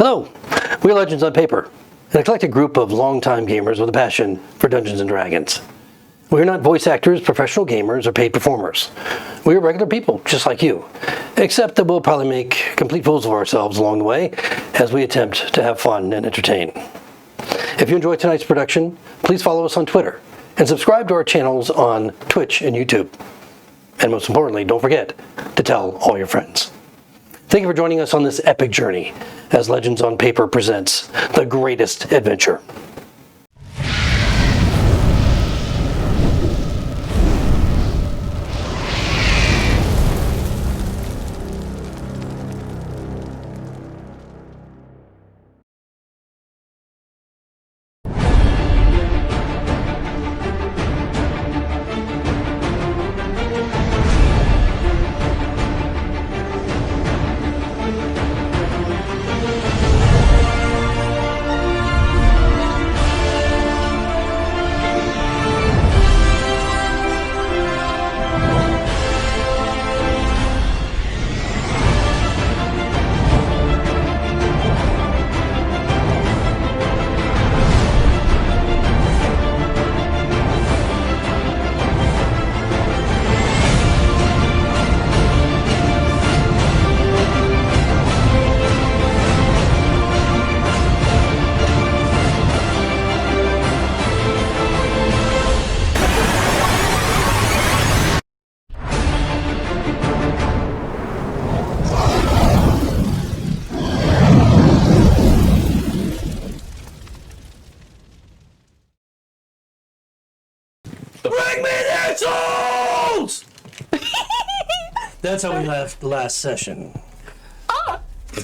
Hello, we're Legends on Paper, an eclectic group of longtime gamers with a passion for Dungeons & Dragons. We're not voice actors, professional gamers, or paid performers. We're regular people, just like you, except that we'll probably make complete fools of ourselves along the way as we attempt to have fun and entertain. If you enjoyed tonight's production, please follow us on Twitter and subscribe to our channels on Twitch and YouTube. And most importantly, don't forget to tell all your friends. Thank you for joining us on this epic journey as Legends on Paper presents the greatest adventure. Bring me their souls! That's how we left the last session.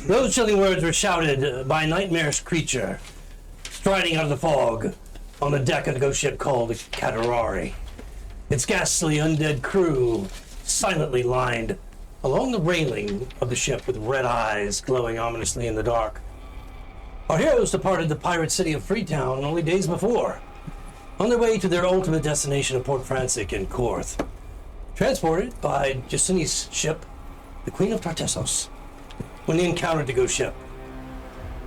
Those chilling words were shouted by a nightmarish creature striding out of the fog on the deck of the ghost ship called Catarari. Its ghastly undead crew silently lined along the railing of the ship with red eyes glowing ominously in the dark. Our heroes departed the pirate city of Freetown only days before, on their way to their ultimate destination of Port Frantic in Korth, transported by Jacini's ship, the Queen of Tartessos, when they encountered the ghost ship.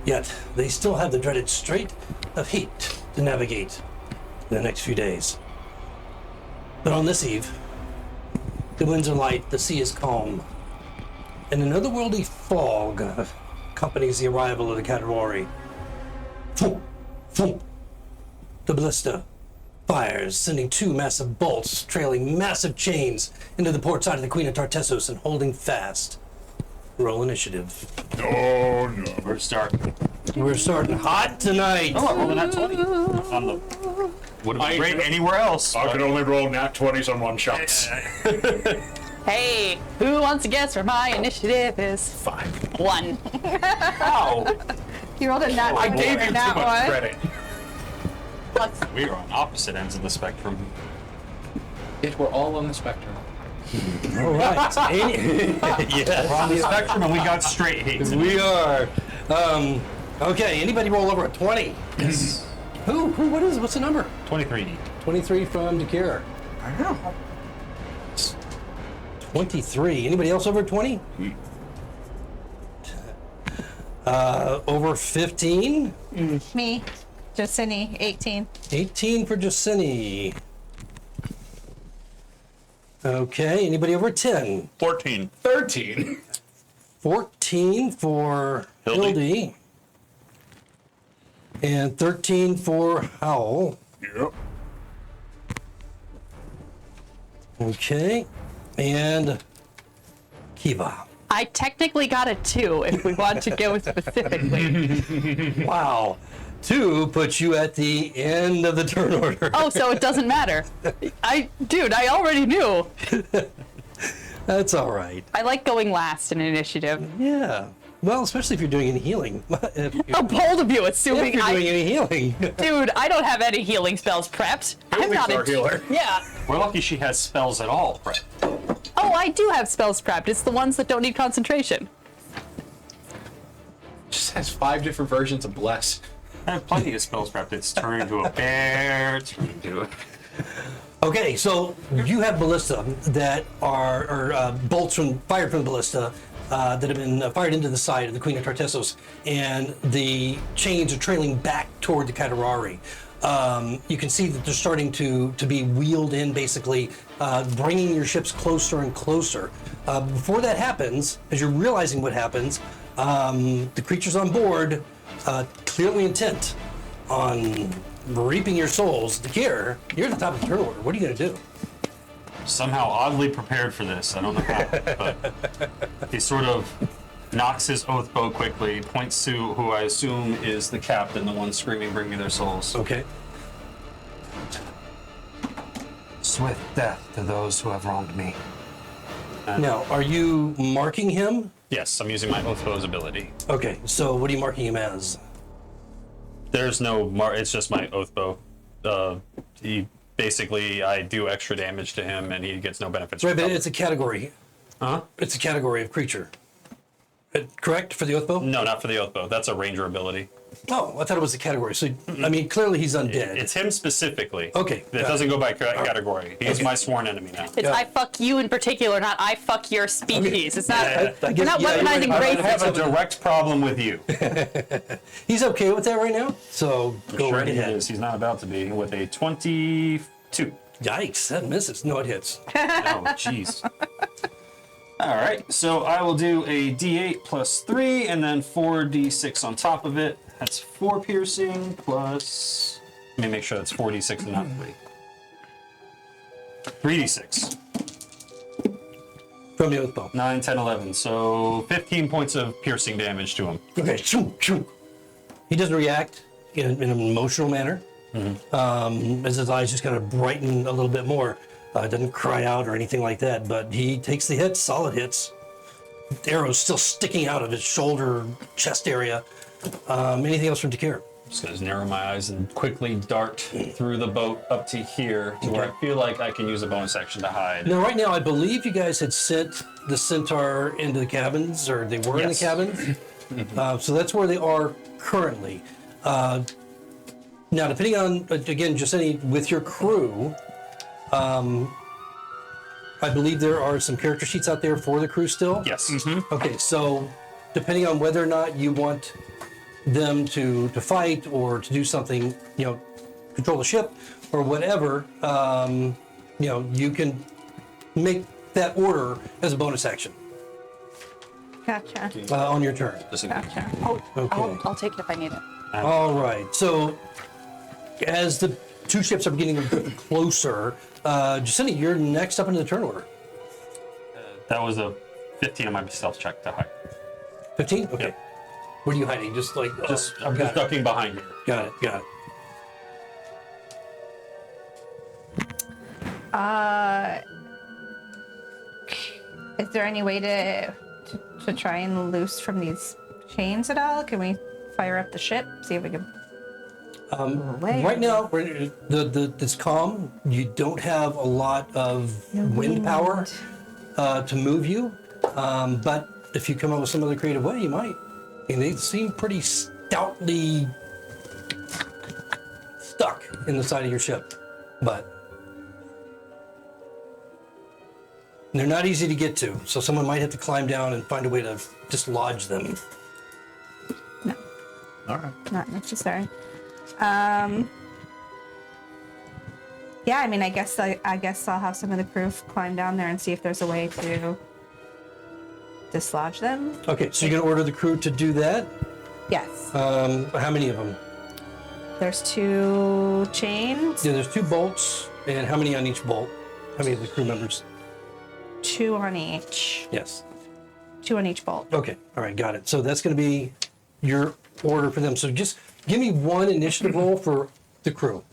Yet, they still have the dreaded Strait of Heat to navigate in the next few days. But on this eve, the winds are light, the sea is calm, and an otherworldly fog accompanies the arrival of the Catarari. Thump, thump. The ballista fires, sending two massive bolts, trailing massive chains into the port side of the Queen of Tartessos and holding fast. Roll initiative. Oh no. We're starting. We're starting hot tonight. Oh, I rolled a nat 20. On the, would have been great anywhere else. I can only roll nat 20s on one shots. Hey, who wants to guess where my initiative is? 5. 1. Ow. You rolled a nat 1. I gave you too nat much one. credit. Plus, We are on opposite ends of the spectrum. We're all on the spectrum. All right. We're on the spectrum and we got straight hate. We are. Okay, anybody roll over a 20? Yes. Who? What's the number? 23. 23 from Dakir. I know. 23. Anybody else over 20? Over 15? me, Jacini, 18. 18 for Jacini. Okay, anybody over 10? 14. 13. 14 for Hildy. And 13 for Howl. Yep. Okay, and Kiva. I technically got a 2 if we want to go specifically. Wow. 2 puts you at the end of the turn order. Oh, so it doesn't matter. Dude, I already knew. That's all right. I like going last in initiative. Yeah. Well, especially if you're doing any healing. How bold of you, assuming If you're doing any healing. Dude, I don't have any healing spells prepped. I'm not our healer. Yeah. We're lucky she has spells at all, Brett. Oh, I do have spells prepped. It's the ones that don't need concentration. Just has 5 different versions of bless. I have plenty of spells prepped. It's turn into a bear, turn into a... Okay, so you have ballista that are bolts fired from the ballista that have been fired into the side of the Queen of Tartessos, and the chains are trailing back toward the Katarari. You can see that they're starting to be wheeled in, basically, bringing your ships closer and closer. Before that happens, as you're realizing what happens, the creatures on board, clearly intent on reaping your souls. Dakir, you're at the top of the turn order. What are you going to do? Somehow oddly prepared for this. I don't know how, but he sort of knocks his oath bow quickly, points to who I assume is the captain, the one screaming, "Bring me their souls." Okay. Swift death to those who have wronged me. Now, are you marking him? Yes, I'm using my oath bow's ability. Okay, so what are you marking him as? There's no it's just my oath bow. Basically, I do extra damage to him, and he gets no benefits. Right, from but it. it's a category. Huh? It's a category of creature. Correct for the oath bow? No, not for the oath bow. That's a ranger ability. Oh, I thought it was a category. So, I mean, clearly he's undead. It's him specifically. Okay, It got doesn't it. go by category. He's my sworn enemy now. It's Yeah. I fuck you in particular, not I fuck your species. It's not. I We're guess- not yeah, you're weaponizing right. I have a races. direct problem with you. He's okay with that right now, so go Sure right he ahead. is. He's not about to be with a 22. Yikes, that misses. No, it hits. Oh, jeez. All right, so I will do a D8 plus 3 and then 4D6 on top of it. That's 4 piercing plus. Let me make sure that's 4D6 and not 3. 3D6. From the oath bow. 9, 10, 11. So 15 points of piercing damage to him. Okay, shoo, shoo. He doesn't react in an emotional manner. As his eyes just kind of brighten a little bit more. Doesn't cry out or anything like that, but he takes the hits, solid hits. The arrow's still sticking out of his shoulder, chest area. Anything else from Dakir? Just gonna narrow my eyes and quickly dart through the boat up to here to where I feel like I can use a bonus action to hide. Now, right now, I believe you guys had sent the centaur into the cabins, or they were in the Yes. cabins. So that's where they are currently. Now, depending on, again, just with your crew, I believe there are some character sheets out there for the crew still. Yes. Okay, so depending on whether or not you want them to fight or to do something, control the ship or whatever, you can make that order as a bonus action Gotcha. on your turn. Gotcha. Okay. I'll take it if I need it. All right. So as the two ships are beginning to get closer, Jacinta, you're next up into the turn order. That was a 15 on my stealth check to hide. 15? Okay. Yep. What are you hiding? Just like I'm just got it. ducking behind you. Got it. Got it. Is there any way to try and loose from these chains at all? Can we fire up the ship, see if we can? Away? Right now, it's calm. You don't have a lot of wind power to move you, but if you come up with some other creative way, you might. And they seem pretty stoutly stuck in the side of your ship, but they're not easy to get to. So someone might have to climb down and find a way to dislodge them. All right. Not necessary. Yeah, I mean, I guess I'll have some of the crew climb down there and see if there's a way to dislodge them. Okay, so you're gonna order the crew to do that. Yes. How many of them? There's 2 chains, Yeah, there's 2 bolts, and how many on each bolt? How many of the crew members? 2 on each. Yes. 2 on each bolt. Okay, all right, got it. So that's going to be your order for them. So just give me one initiative roll for the crew.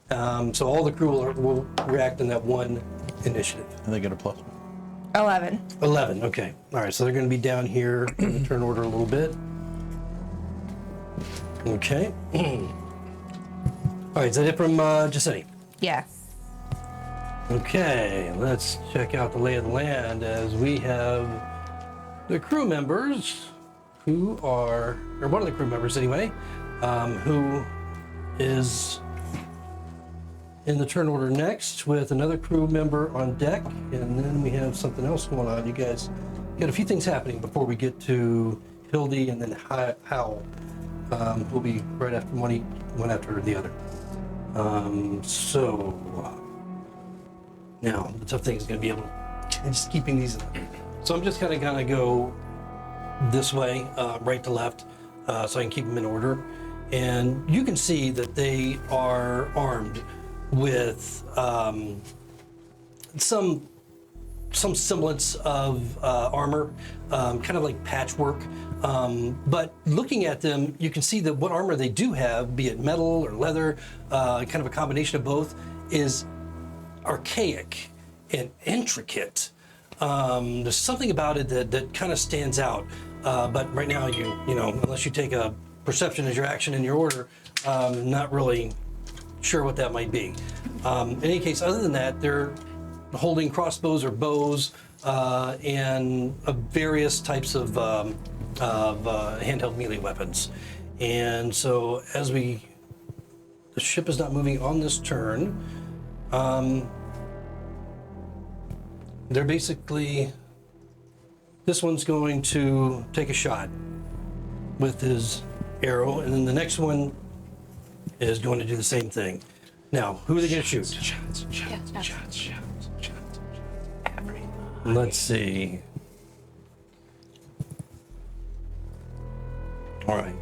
So all the crew will react in that one initiative. And they get a plus. 11. 11, okay. All right, so they're going to be down here in the turn order a little bit. Okay. All right, is that it from Giuseppe? Yes. Okay, let's check out the lay of the land as we have the crew members who are, or one of the crew members anyway, who is in the turn order next with another crew member on deck, and then we have something else going on. You guys got a few things happening before we get to Hildy and then Howl. We'll be right after one after the other. So now the tough thing is going to be able to just keeping these. So I'm just kind of gonna go this way, right to left, so I can keep them in order. And you can see that they are armed with some semblance of armor, kind of like patchwork. But looking at them, you can see that what armor they do have, be it metal or leather, kind of a combination of both, is archaic and intricate. There's something about it that kind of stands out. But right now, you know, unless you take a perception as your action in your order, not really sure what that might be. In any case, other than that, they're holding crossbows or bows and various types of handheld melee weapons. And so as the ship is not moving on this turn, they're basically, this one's going to take a shot with his arrow, and then the next one is going to do the same thing. Now, who are they going to shoot? Shots. Let's see. All right.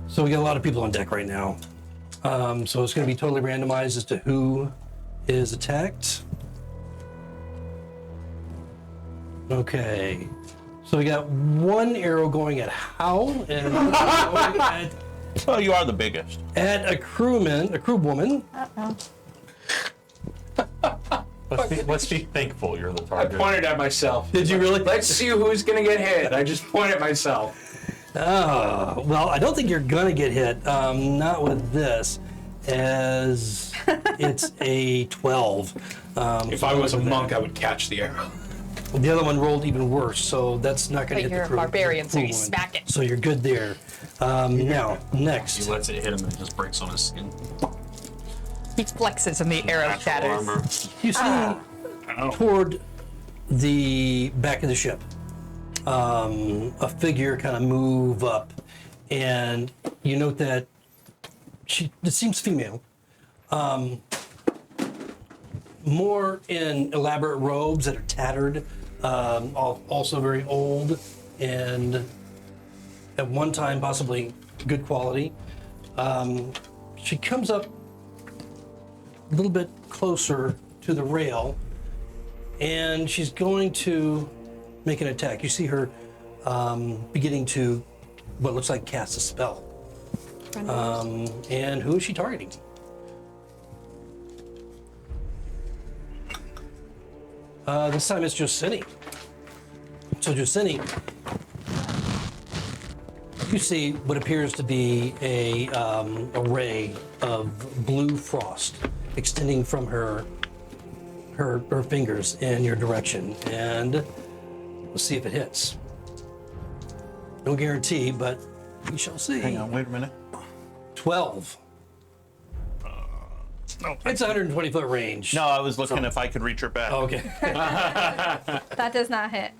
So we got a lot of people on deck right now. So it's going to be totally randomized as to who is attacked. Okay. So we got one arrow going at Howl and going at, Well, you are the biggest. at a crewwoman. Let's be thankful you're the I target. pointed at myself. Did you really? Let's see who's gonna get hit. I just pointed at myself. Oh, well, I don't think you're gonna get hit. Not with this, as it's a 12. If I was a monk, I would catch the arrow. The other one rolled even worse, so that's not gonna But hit you're the a crew. barbarian, so you crew one. smack it. So you're good there. Now, next. He lets it hit him and it just breaks on his skin. He flexes and the arrow Natural shatters. armor. You see toward the back of the ship, a figure kind of move up, and you note that it seems female, more in elaborate robes that are tattered, also very old, and at one time possibly good quality. She comes up a little bit closer to the rail, and she's going to make an attack. You see her beginning to what looks like cast a spell. And who is she targeting? This time it's Josini. So Josini, you see what appears to be a ray of blue frost extending from her fingers in your direction, and we'll see if it hits. No guarantee, but we shall see. Hang on, wait a minute. 12. No, It's 120-foot range. no, I was looking if I could reach her back. Oh, okay. That does not hit.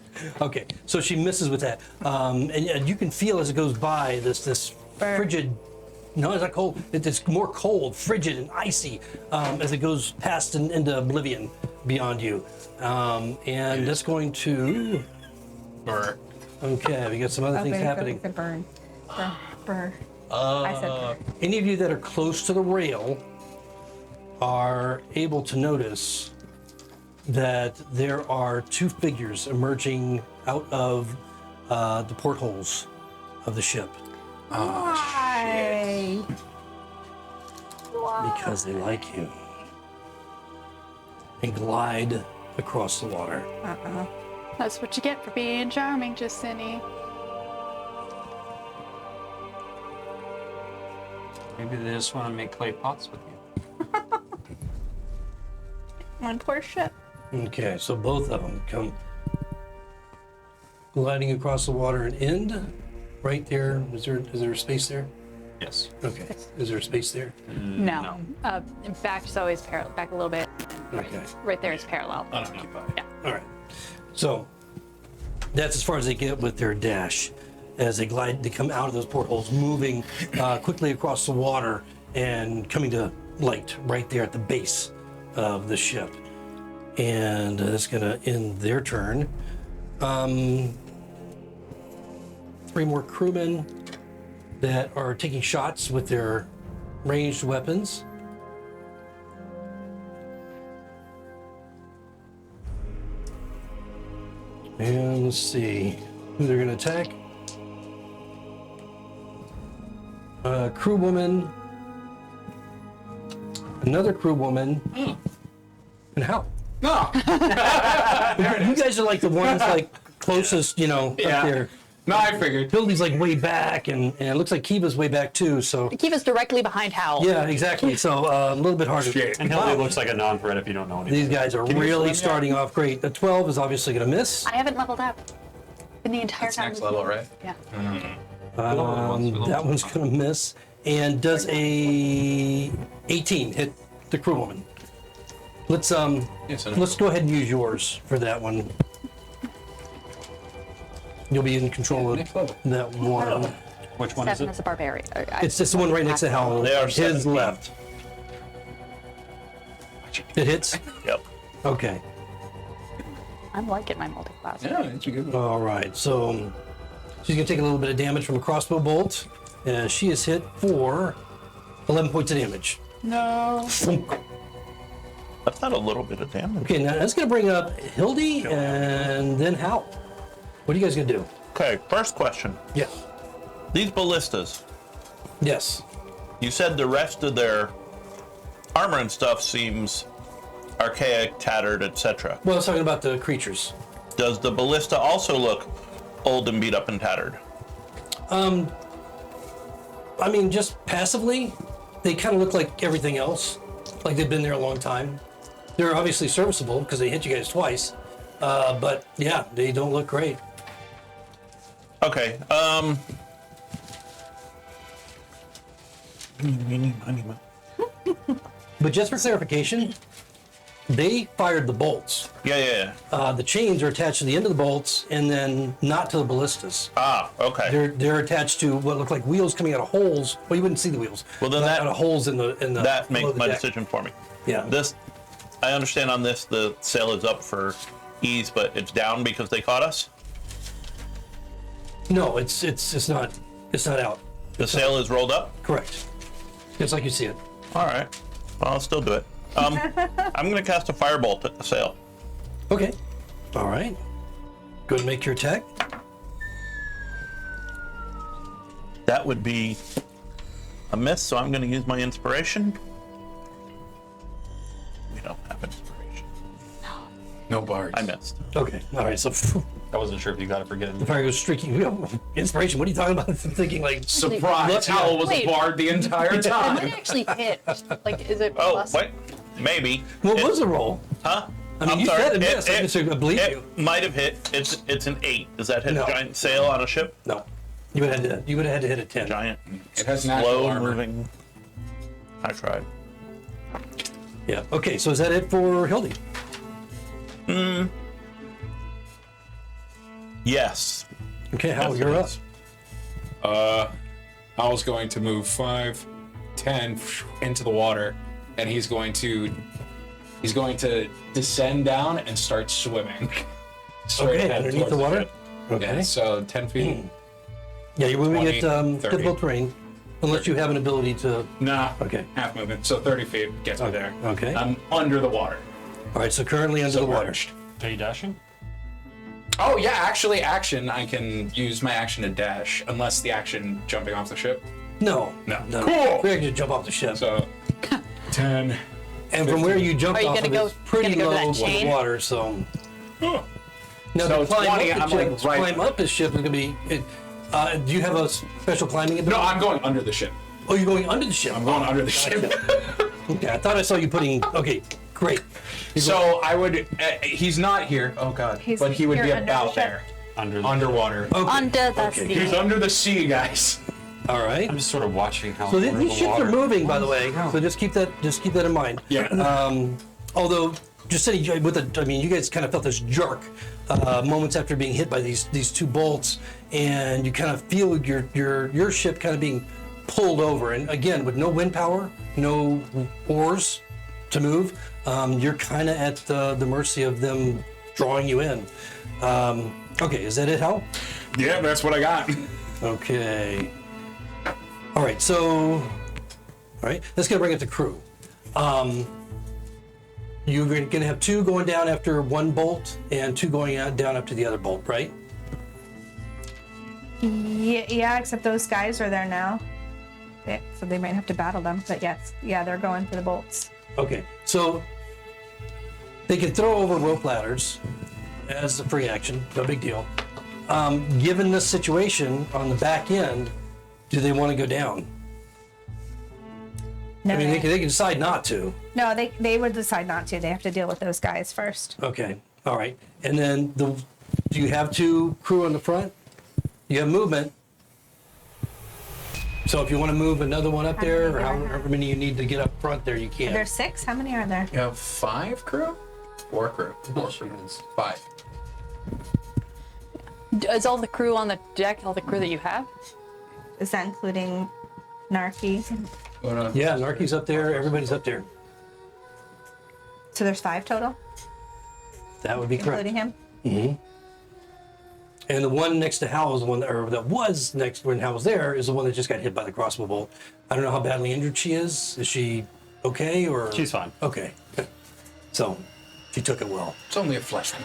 Okay. So she misses with that, and you can feel as it goes by this Burn. frigid. No, it's not cold. It's more cold, frigid, and icy as it goes past and into oblivion beyond you. And that's going to. Or Okay, we got some other things happening. Burn. Burn. I said burn. Any of you that are close to the rail are able to notice that there are two figures emerging out of the portholes of the ship Why? because they like you and glide across the water. That's what you get for being charming, Justini. Maybe they just want to make clay pots with you. One poor ship. Okay, so both of them come gliding across the water and end right there. Is there a space there? Yes. Okay. Is there a space there? No. In fact, it's always back a little bit. Okay. Right there is parallel. unoccupied. All right. So That's as far as they get with their dash. As they glide, they come out of those portholes, moving quickly across the water and coming to light right there at the base of the ship. And that's going to end their turn. 3 more crewmen that are taking shots with their ranged weapons. And let's see who they're going to attack. Crew woman, another crew woman, and Hal. No. You guys are like the ones like closest, Yeah. up there. No, I figured. Hildy's like way back, and it looks like Kiva's way back too. So Keep us directly behind Hal. yeah, exactly. So a little bit harder. Shit. And Hildy looks like a non-threat if you don't know anything. These guys are really starting off great. A 12 is obviously going to miss. I haven't leveled up in the entire That's time. next level, right? Yeah. That one's going to miss. And does a 18 hit the crew woman? Let's let's go ahead and use yours for that one. You'll be in control of that one. Which one is 7 it? as a barbarian. It's just the one right next to Hal. They are His 17. left. It hits? Yep. Okay. I'm liking my multi-class. Yeah, it's a good one. All right. So she's going to take a little bit of damage from a crossbow bolt. She is hit for 11 points of damage. No. That's not a little bit of damage. Okay, now that's going to bring up Hildy and then Hal. What are you guys going to do? Okay, first question. Yeah. These ballistas, Yes. you said the rest of their armor and stuff seems archaic, tattered, etc. Well, I was talking about the creatures. Does the ballista also look old and beat up and tattered? I mean, just passively, they kind of look like everything else. Like they've been there a long time. They're obviously serviceable because they hit you guys twice. But yeah, they don't look great. Okay, But just for clarification, they fired the bolts. yeah. The chains are attached to the end of the bolts and then not to the ballistas. Ah, okay. They're attached to what look like wheels coming out of holes. Well, you wouldn't see the wheels. Well, then But that- out of holes in the That below makes the my deck. decision for me. Yeah. This, I understand on this, the sail is up for ease, but it's down because they caught us? No, it's not out. The sail is rolled up? Correct. It's like you see it. All right. Well, I'll still do it. I'm going to cast a firebolt at the sail. Okay. All right. Go ahead and make your attack. That would be a miss, so I'm going to use my inspiration. We don't have inspiration. No bards. I missed. Okay. All right. So I wasnwasn't sure if you got it for getting. the fire goes streaking. Inspiration. What are you talking about? I'm thinking like. Surprise! Howell was Wait. a bard the entire It time. might actually hit. Like, is it Oh, plus? wait. Maybe. What It- was the roll? Huh? I mean, I'm you sorry. said it missed. I just believe you. It might have hit. It's an 8. Does that hit No. a giant sail on a ship? No. You would have had to hit a 10. Giant, It has natural slow armor. moving. I tried. Yeah. Okay. So is that it for Hildy? Yes. Okay. Hal, Yes, you're it up. is. Howell's going to move 5, 10 into the water, and he's going to descend down and start swimming. Straight Okay. ahead Underneath the towards water. ship. Okay. Yeah, so 10 feet. Yeah, you're moving 20, at 30. difficult terrain, unless you have an ability to. Nah. Okay. Half movement. So 30 feet gets me there. Okay. I'm under the water. All right. So currently under the water. Submerged. Are you dashing? Oh yeah, actually, action. I can use my action to dash, unless the action jumping off the ship. No. No. No. Cool. We're going to jump off the ship. So 10. And from where you jumped Are you off gonna of go- it's pretty gonna go to low that on the chain? water, so. Oh. Now So to climb 20, up the I'm ship, like to right- climb up his ship is going to be. Do you have a special climbing ability? No, I'm going under the ship. Oh, you're going under the ship. I'm going under the ship. Okay, I thought I saw you putting. Okay, great. So I would. He's not here. Oh god. He's But he would be here under about the ship. there, Under. underwater. Okay. Under the Okay. sea. He's under the sea, guys. All right. I'm just sort of watching how. So under these the ships water. are moving, by the way. So just keep that in mind. Yeah. Although, just sitting with a, I mean, you guys kind of felt this jerk moments after being hit by these two bolts, and you kind of feel your ship kind of being pulled over. And again, with no wind power, no oars to move, you're kind of at the mercy of them drawing you in. Okay, is that it, Hal? Yeah, that's what I got. Okay. All right, let's go bring up the crew. You're going to have two going down after one bolt and two going down after the other bolt, right? Yeah, except those guys are there now. So they might have to battle them. But yes, yeah, they're going for the bolts. Okay, so they can throw over rope ladders as a free action, no big deal. Given this situation on the back end, do they want to go down? No, I mean, they can decide not to. No, they would decide not to. They have to deal with those guys first. Okay, all right. And then do you have two crew on the front? You have movement. So if you want to move another one up there, or however many you need to get up front there, you can. There's 6? How many are there? You have 5 crew? 4 crew. 4 crew. 5. Is all the crew on the deck all the crew that you have? Is that including Narky? Yeah, Narky's up there. Everybody's up there. So there's 5 total, That would be correct. including him? Mm-hmm. And the one next to Hal is the one that was next when Hal was there is the one that just got hit by the crossbow bolt. I don't know how badly injured she is. Is she okay or? She's fine. Okay. So she took it well. It's only a flesh wound.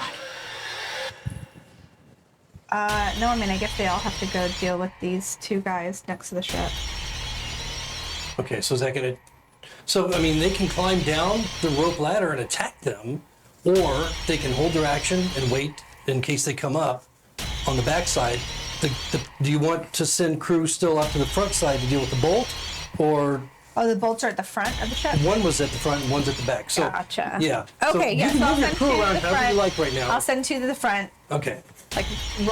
No, I mean, I guess they all have to go deal with these 2 guys next to the ship. Okay, so is that gonna? So I mean, they can climb down the rope ladder and attack them, or they can hold their action and wait in case they come up on the backside. Do you want to send crew still up to the front side to deal with the bolt, or? Oh, the bolts are at the front of the ship? One was at the front and one's at the back. So, Gotcha. Yeah. Okay, so yes, you can I'll move your send crew 2 to around the however front. you like right now. I'll send 2 to the front. Okay. Like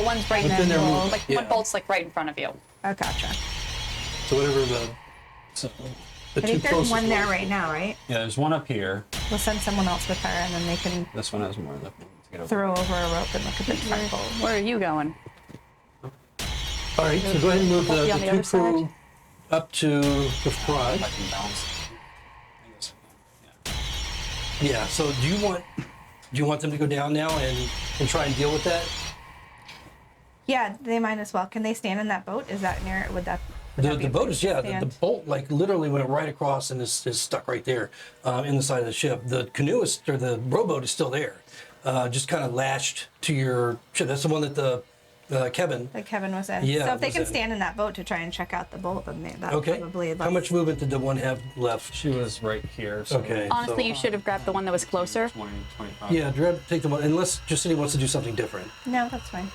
one's right Within their in move, like yeah. one bolt's like right in front of you. Oh, gotcha. So whatever the I think there's closest one there ones. right now, right? Yeah, there's one up here. We'll send someone else with her, and then they can This one has more to get over. throw over a rope and look at the front bolt. Where are you going? All right, so go ahead and move Won't be on the the two other crew side? up to the front. I can balance. I guess. Yeah. So do you want them to go down now and try and deal with that? Yeah, they might as well. Can they stand in that boat? Is that near? Would that? Would The that be a boat place is to the stand? bolt like literally went right across and is stuck right there in the side of the ship. The canoe is, or the rowboat is still there, just kind of lashed to your ship. That's the one that the Kevin. That Kevin was in. Yeah, So if they was can in. stand in that boat to try and check out the bolt, then that Okay. probably. How much movement did the one have left? She was right here. So Okay. Honestly, so- you should have grabbed the one that was closer. 20, 25. Yeah, take the one unless Justine wants to do something different. No, that's fine.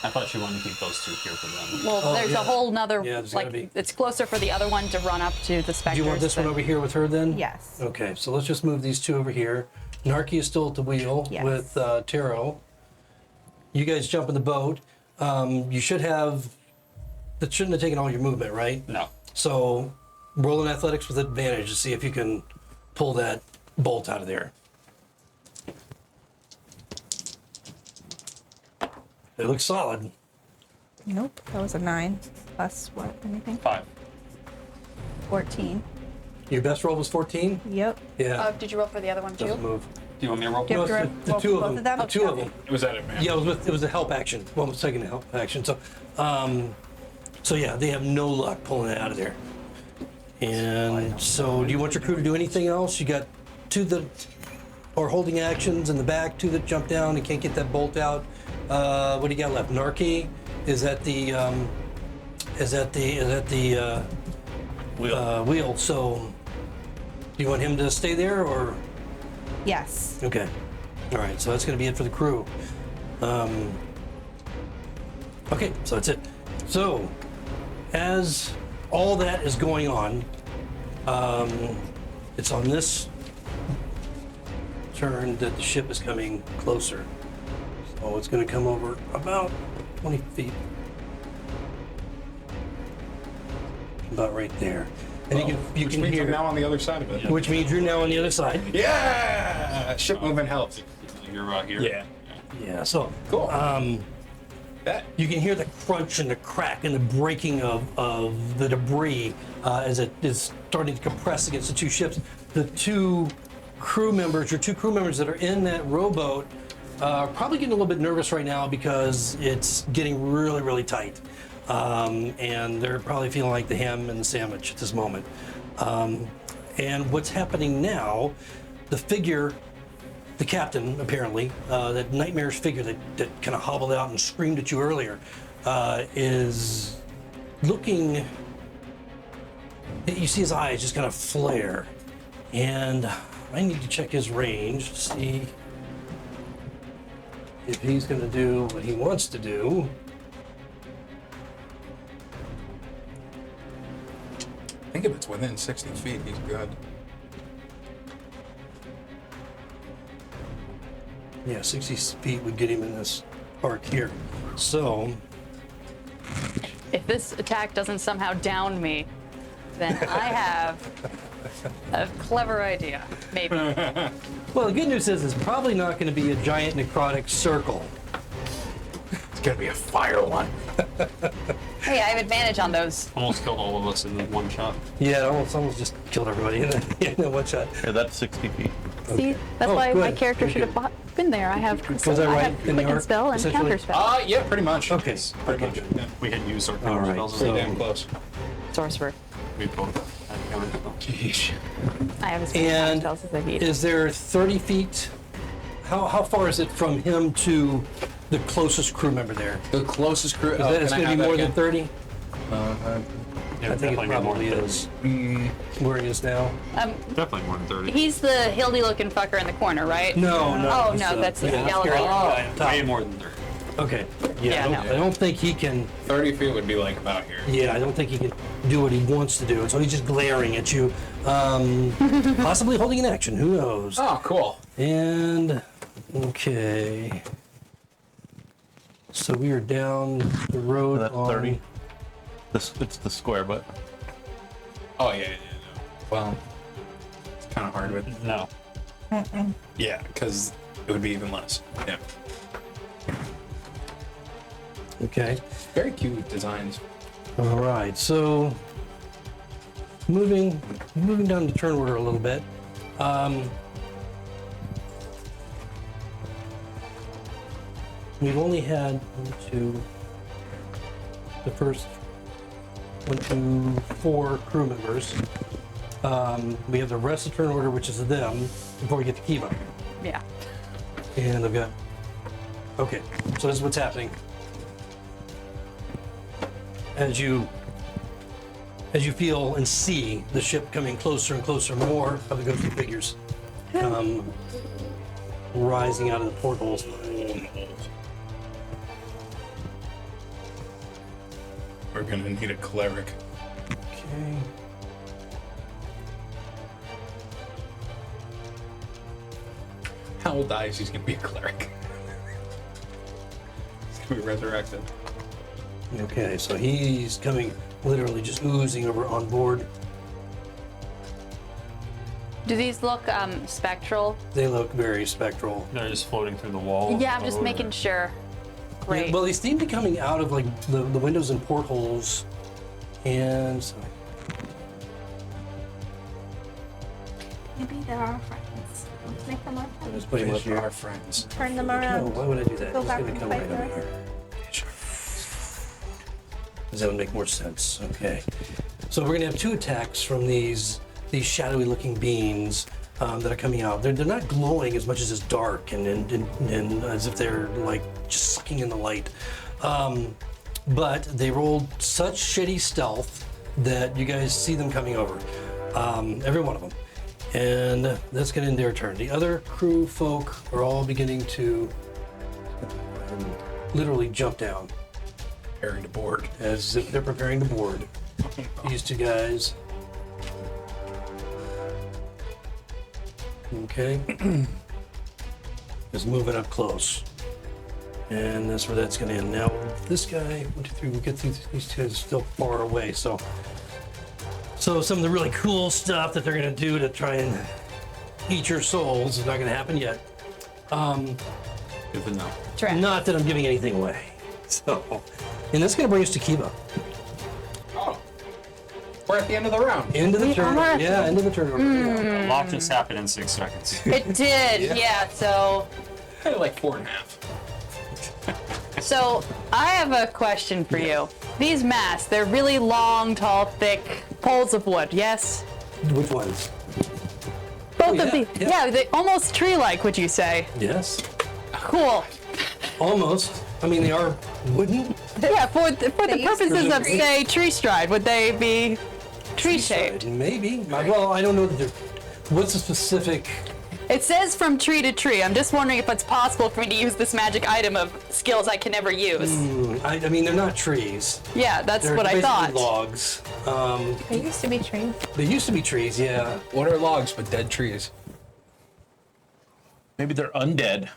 I thought she wanted to keep those 2 here for them. Well, Oh, there's yeah. a whole nother Yeah, there's gotta like be. it's closer for the other one to run up to the Do specters. you want this one but- over here with her then? Yes. Okay, so let's just move these 2 over here. Narky is still at the wheel Yes. with Taro. You guys jump in the boat. You should have. That shouldn't have taken all your movement, right? No. So roll an athletics with advantage to see if you can pull that bolt out of there. It looks solid. Nope. That was a 9 plus what? Anything? 5. 14. Your best roll was 14? Yep. Yeah. Did you roll for the other one too? Doesn't move. Do you want me to roll? Do you have No, to it's the roll 2 for of both them. of them? The 2 of them. It was at it, man. Yeah, it was a help action. One was taking a help action. So yeah, they have no luck pulling it out of there. And so, do you want your crew to do anything else? You got 2 that are holding actions in the back, 2 that jump down and can't get that bolt out. What do you got left? Narky is at the wheel. So, do you want him to stay there or? Yes. Okay. All right, so that's going to be it for the crew. Okay, so that's it. So, as all that is going on, it's on this turn that the ship is coming closer. So it's going to come over about 20 feet. About right there. And you Which can means hear, I'm now on the other side of it. which means you're now on the other side. Yeah! Ship movement helps. You're here. Yeah. Yeah, so Cool. Bet. you can hear the crunch and the crack and the breaking of the debris as it is starting to compress against the two ships. The two crew members, your two crew members that are in that rowboat, are probably getting a little bit nervous right now because it's getting really, really tight. And they're probably feeling like the ham and the sandwich at this moment. And what's happening now, the figure, the captain, apparently, that nightmarish figure that kind of hobbled out and screamed at you earlier, is looking. You see his eyes just kind of flare. And I need to check his range to see if he's going to do what he wants to do. I think if it's within 60 feet, he's good. Yeah, 60 feet would get him in this park here. So, If this attack doesn't somehow down me, then I have a clever idea. Maybe. well, the good news is it's probably not going to be a giant necrotic circle. It's gonna be a fire one. Hey, I have advantage on those. Almost killed all of us in one shot. Yeah, almost just killed everybody in one shot. Yeah, that's 60 feet. See, that's Oh, why my good. character Very should have been there. I have Was I I right have in the quicken arc, spell and essentially? counter spell. Yeah, pretty much. Okay. Pretty much. Yeah. We had used our All counter right, spells so- already. Damn close. Sorcerer. We both had counter spells. Jeez. I have as many counter And spells as I need. is there 30 feet? How far is it from him to the closest crew member there? The closest crew. Is that it's going to be more than 30? Yeah, I think it definitely more probably than is. Where he is now? Definitely more than 30. He's the hildy looking fucker in the corner, right? No. Oh, he's no, that's the yeah, yellow scary guy. guy on top. Way more than 30. Okay. Yeah, no. I don't think he can. 30 feet would be like about here. Yeah, I don't think he can do what he wants to do. And so he's just glaring at you, possibly holding an action. Who knows? Oh, cool. And okay. So we are down the road That's on 30. It's the square, but Oh, yeah. No. Well, it's kind of hard with. No. Yeah, because it would be even less. Yeah. Okay. Very cute designs. All right. So moving down the turn order a little bit. We've only had the first 4 crew members. We have the rest of the turn order, which is them, before we get to Kiva. Yeah. And I've got. Okay, so this is what's happening. As you feel and see the ship coming closer and closer, more of the ghostly figures come rising out of the portholes. We're gonna need a cleric. Okay. Howell dies, he's gonna be a cleric. He's gonna be resurrected. Okay, so he's coming, literally just oozing over on board. Do these look spectral? They look very spectral. They're just floating through the wall. Yeah, I'm just Oh, making sure. Great. Yeah, well, they seem to be coming out of like the windows and portholes, and so, Maybe there are friends. Let's make them our friends. just put him up Fish here. are friends. Turn them No, around. why would I do that? Go He's back gonna and come fight right over for us. here. Does that would make more sense? Okay. So we're gonna have 2 attacks from these shadowy looking beings that are coming out. They're not glowing as much as it's dark and as if they're like just sucking in the light. But they rolled such shitty stealth that you guys see them coming over. Every one of them. And that's gonna end their turn. The other crew folk are all beginning to literally jump down Preparing to board. as if they're preparing to board. These 2 guys. Okay. Is moving up close. And that's where that's gonna end. Now, this guy, 1, 2, 3, we get through these 2 guys still far away, so some of the really cool stuff that they're gonna do to try and eat your souls is not gonna happen yet. Good to know. Trash. Not that I'm giving anything away. So, and that's going to bring us to Kiva. Oh. We're at the end of the round. End of the turn. are. Yeah, end of the turn. A lot just happened in 6 seconds. It did, yeah. So Like 4.5. So I have a question for you. These masts, they're really long, tall, thick poles of wood, yes? Which ones? Both yeah, of these. yeah. Yeah, they almost tree-like, would you say? Yes. Cool. Almost. I mean, they are wooden. Yeah, for the used to purposes be of, tree. say, tree stride, would they be tree-shaped? Maybe. Well, I don't know that they're. What's the specific? It says from tree to tree. I'm just wondering if it's possible for me to use this magic item of skills I can never use. I mean, they're not trees. Yeah, that's They're what I basically thought. logs. They used to be trees. They used to be trees, yeah. What are logs but dead trees? Maybe they're undead.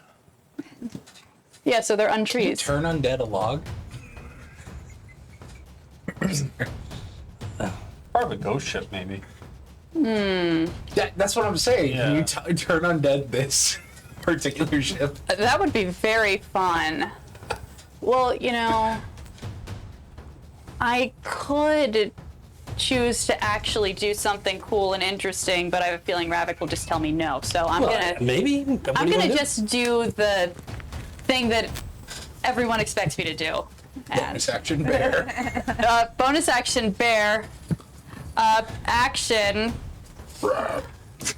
Yeah, so they're untrees. Turn undead a log? Part of a ghost ship, maybe. That's what I'm saying. Yeah. Can you turn undead this particular ship? That would be very fun. Well, you know, I could choose to actually do something cool and interesting, but I have a feeling Ravik will just tell me no. So I'm gonna Maybe. What I'm do you gonna wanna do? just do the thing that everyone expects me to do. And Bonus action bear. bonus action bear. Action.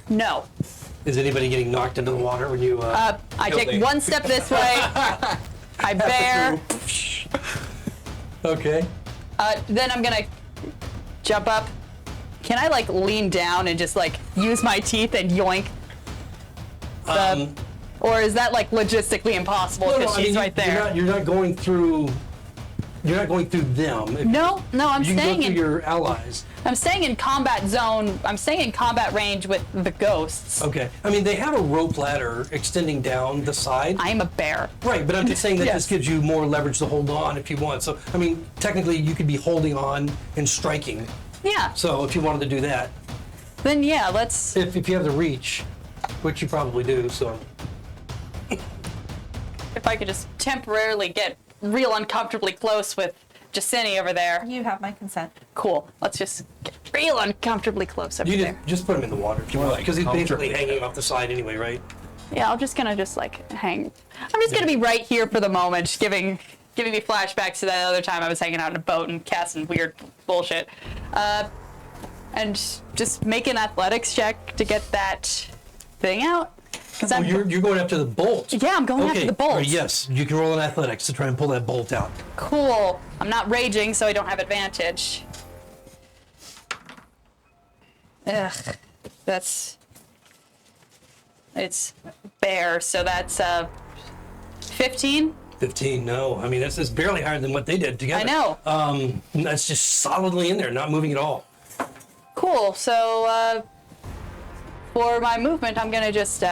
No. Is anybody getting knocked into the water when you? I take Building. one step this way. I bear. Okay. Then I'm gonna jump up. Can I like lean down and just like use my teeth and yoink? Or is that like logistically impossible because she's right there? You're not going through. You're not going through them. No, I'm You can go staying through in. your allies. I'm staying in combat zone. I'm staying in combat range with the ghosts. Okay. I mean, they have a rope ladder extending down the side. I'm a bear. Right, but I'm just saying that Yes. this gives you more leverage to hold on if you want. So, I mean, technically, you could be holding on and striking. Yeah. So, if you wanted to do that, Then yeah, let's. if you have the reach, which you probably do, so. If I could just temporarily get real uncomfortably close with Jacini over there. You have my consent. Cool. Let's just get real uncomfortably close over You there. just put him in the water if you More want, like because he's basically comfortably. hanging off the side anyway, right? Yeah, I'm just gonna like hang. I'm just gonna be right here for the moment, just giving me flashbacks to that other time I was hanging out in a boat and casting weird bullshit, and just make an athletics check to get that thing out. Cause Oh, I'm, you're going after the bolt. yeah, I'm going after the bolt. All right, yes, you can roll an athletics to try and pull that bolt out. Cool. I'm not raging, so I don't have advantage. Ugh, it's bear, so that's 15. 15, no. I mean, that's barely higher than what they did together. I know. That's just solidly in there, not moving at all. Cool. So for my movement, I'm gonna just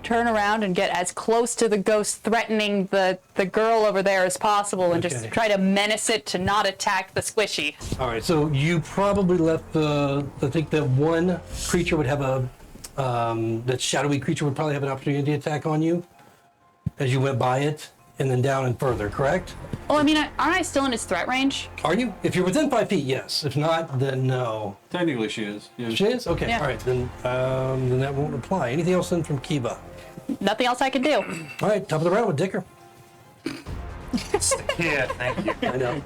turn around and get as close to the ghost threatening the girl over there as possible, and Okay. just try to menace it to not attack the squishy. All right, so you probably left I think that one creature would have that shadowy creature would probably have an opportunity to attack on you as you went by it, and then down and further, correct? Oh, I mean, aren't I still in his threat range? Are you? If you're within 5 feet, yes. If not, then no. Technically, she is. Yeah. She is? Okay, Yeah. all right, then that won't apply. Anything else then from Kiva? Nothing else I can do. All right, top of the round with Dicker. Yeah, thank you. I know.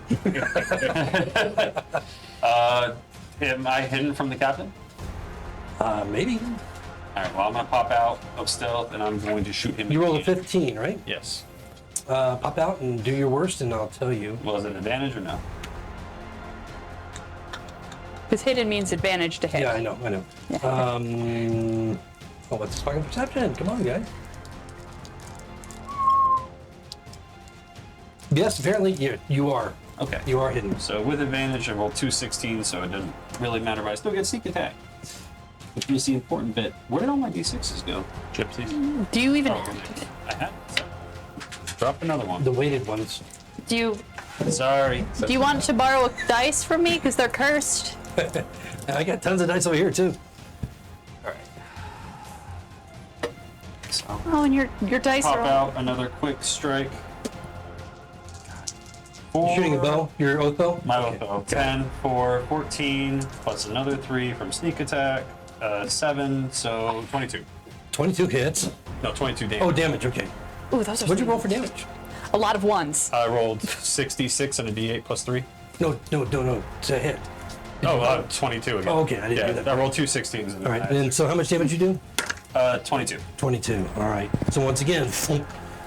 Am I hidden from the captain? Maybe. All right, well, I'm going to pop out of stealth, and I'm going to shoot him. You roll a again. 15, right? Yes. Pop out and do your worst, and I'll tell you. Was it advantage or no? Because hidden means advantage to hit. Yeah, I know. Oh, what's fucking perception? Come on, guys. Yes, apparently you are. Okay. You are hidden. So with advantage, I rolled 216, so it doesn't really matter, but I still get sneak attack. Which is the important bit. Where did all my d6s go? Gypsies? Do you even? Oh, I have it. Drop another one. The weighted ones. Do you? Sorry. Do you want to borrow dice from me? Because they're cursed. I got tons of dice over here too. All right. So Oh, and your dice pop are all... out another quick strike. 4, Shooting a bow? Your oath bow? My Okay. bow. 10 for 14, plus another 3 from sneak attack. 7, so 22. 22 hits. No, 22 damage. Oh, damage, okay. Ooh, those are What'd you roll for damage? a lot of ones. I rolled 66 and a d8 plus 3. No. It's a hit. 22 again. Oh, okay, I didn't do that. I rolled 2 16s. All right, and so how much damage you do? 22. 22. All right. So once again,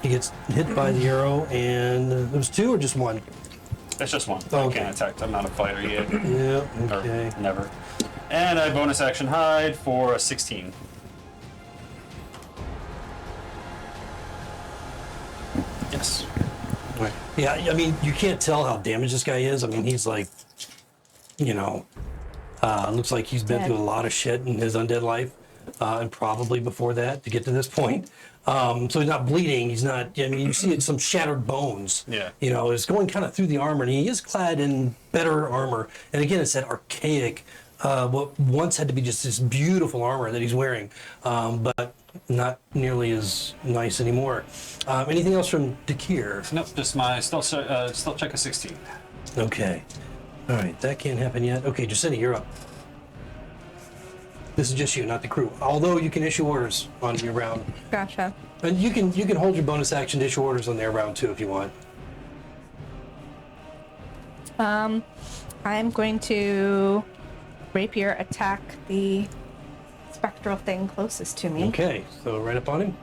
he gets hit by the arrow, and there was 2 or just 1? That's just one. Okay. I can't attack. I'm not a fighter yet. Yeah. Or Okay. never. And I bonus action hide for a 16. Yes. Right. Yeah. I mean, you can't tell how damaged this guy is. I mean, he's like, looks like he's been Dead. through a lot of shit in his undead life, and probably before that to get to this point. So he's not bleeding. He's not. I mean, you see some shattered bones. Yeah. It's going kind of through the armor, and he is clad in better armor. And again, it's that archaic, what once had to be just this beautiful armor that he's wearing, but not nearly as nice anymore. Anything else from Dakir? Nope, just my stealth check of 16. Okay. All right, that can't happen yet. Okay, Jacinta, you're up. This is just you, not the crew. Although you can issue orders on your round, Gotcha. and you can hold your bonus action to issue orders on their round too if you want. I'm going to rapier attack the spectral thing closest to me. Okay, so right up on him.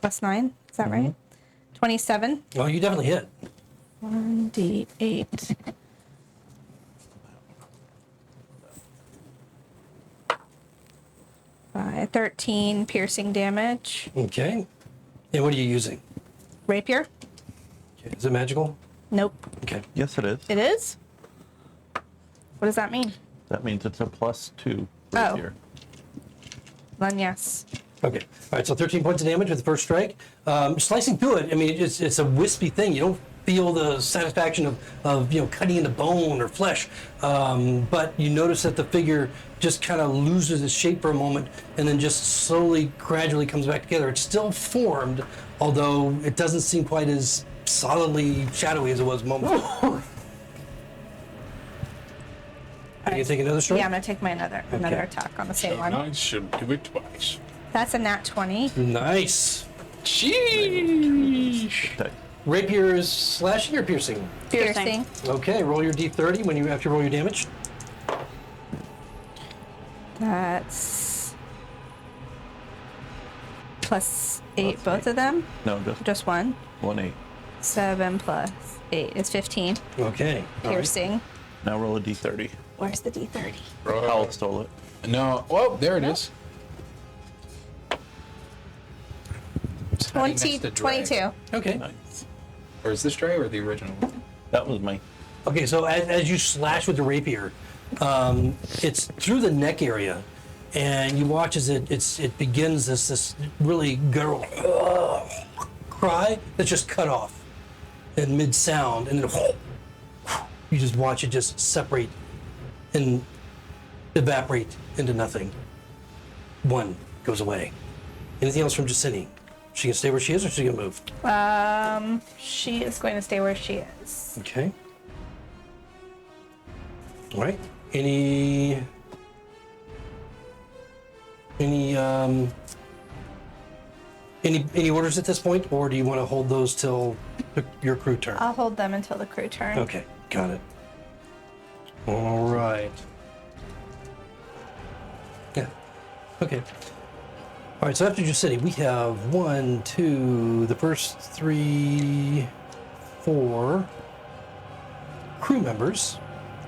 Plus 9, is that right? 27. Oh, you definitely hit. 1d8. 13 piercing damage. Okay. And what are you using? Rapier? Okay, is it magical? Nope. Okay. Yes, it is. It is? What does that mean? That means it's a +2 Oh. rapier. Then yes. Okay. All right. So 13 points of damage with the first strike. Slicing through it. I mean, it's a wispy thing. You don't feel the satisfaction of cutting into bone or flesh, but you notice that the figure just kind of loses its shape for a moment and then just slowly, gradually comes back together. It's still formed, although it doesn't seem quite as solidly shadowy as it was a moment ago. Are you take another strike? Yeah, I'm gonna take my another Okay. attack on the same So one. I should do it twice. That's a nat 20. Nice. Sheesh. Okay. Rapier is slashing or piercing? Piercing. Okay, roll your d30 after you roll your damage. That's plus 8, both of them. No, Just one. 1/8. 7 plus 8 is 15. Okay. all right. Piercing. Now roll a d30. Where's the d30? Howell stole it. No. Oh, there it is. It's hiding next 20, to Dre. 22. Okay. Nice. Or is this Dre or the original? That was me. Okay, so as you slash with the rapier, it's through the neck area, and you watch as it begins this really guttural cry that's just cut off in mid sound, and then you just watch it just separate and evaporate into nothing. One goes away. Anything else from Jacinti? She can stay where she is, or she can move? She is going to stay where she is. Okay. All right. Any orders at this point, or do you want to hold those till your crew turn? I'll hold them until the crew turn. Okay, got it. All right. Yeah. Okay. All right. So after Jacinti, we have 1, 2, the first 3, 4 crew members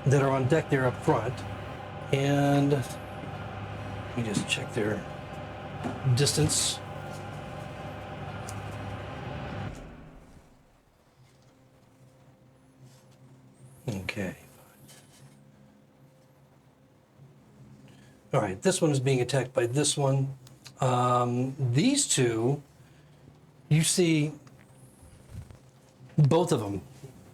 that are on deck there up front, and let me just check their distance. Okay. All right, this one is being attacked by this one. These two, you see both of them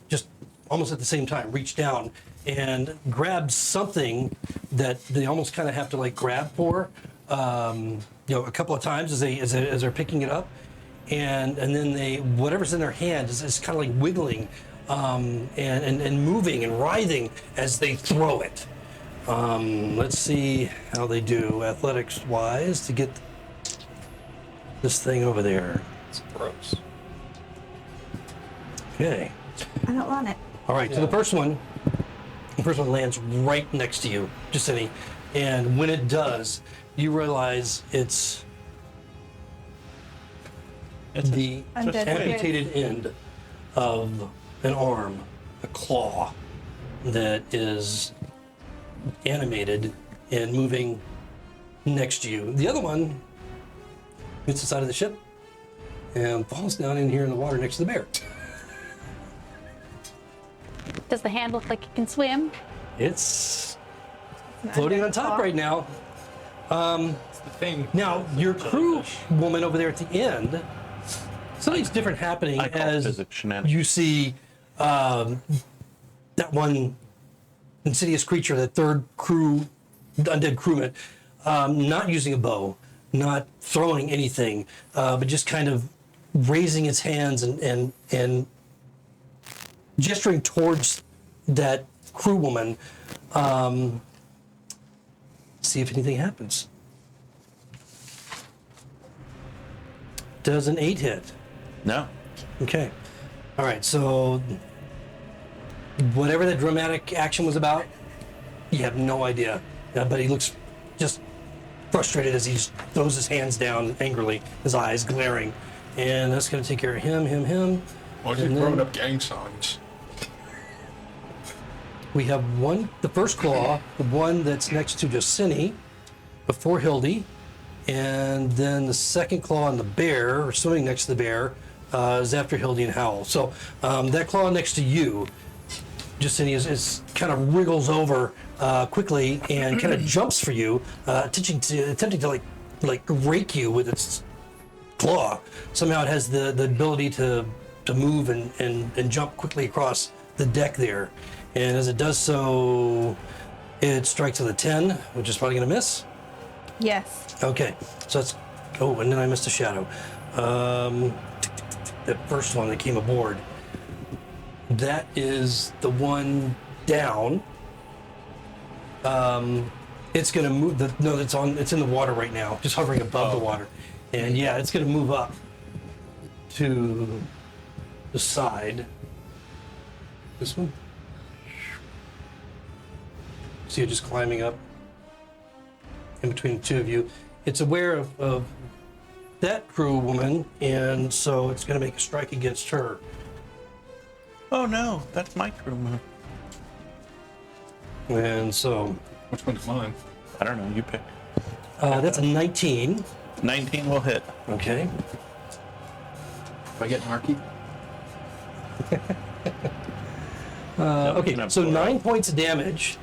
just almost at the same time, reach down and grab something that they almost kind of have to like grab for, a couple of times as they're picking it up, and then they whatever's in their hand is kind of like wiggling and moving and writhing as they throw it. Let's see how they do athletics wise to get this thing over there. It's gross. Okay. I don't want it. All right. So the first one lands right next to you, Justini, and when it does, you realize it's the Undead amputated end of an arm, a claw that is animated and moving next to you. The other one hits the side of the ship and falls down in here in the water next to the bear. Does the hand look like it can swim? It's floating on top right now. It's the thing. Now, your crew woman over there at the end, something's different happening I call as physics shenanigans. you see that one insidious creature, that third crew, undead crewman, not using a bow, not throwing anything, but just kind of raising its hands and gesturing towards that crew woman. See if anything happens. Does an 8 hit? No. Okay. All right, so whatever that dramatic action was about, you have no idea. But he looks just frustrated as he just throws his hands down angrily, his eyes glaring. And that's going to take care of him. Why is he And throwing then- up gang signs? We have the first claw, the one that's next to Jacini, before Hildy, and then the second claw on the bear, or swimming next to the bear, is after Hildy and Howl. So that claw next to you, Jacini, is kind of wriggles over quickly and kind of jumps for you, attempting to like rake you with its claw. Somehow it has the ability to move and jump quickly across the deck there. And as it does so, it strikes with a 10, which is probably going to miss. Yes. Okay, so that's... Oh, and then I missed a shadow. The first one that came aboard. That is the one down. It's going to move... It's in the water right now, just hovering above the water. And yeah, it's going to move up to the side. This one. See it just climbing up in between the two of you. It's aware of that crew woman, and so it's going to make a strike against her. Oh no, that's my crew move. And so Which one's mine? I don't know, you pick. that's a 19. 19 will hit. Okay. Do I get narky? Okay, so 9 points of damage,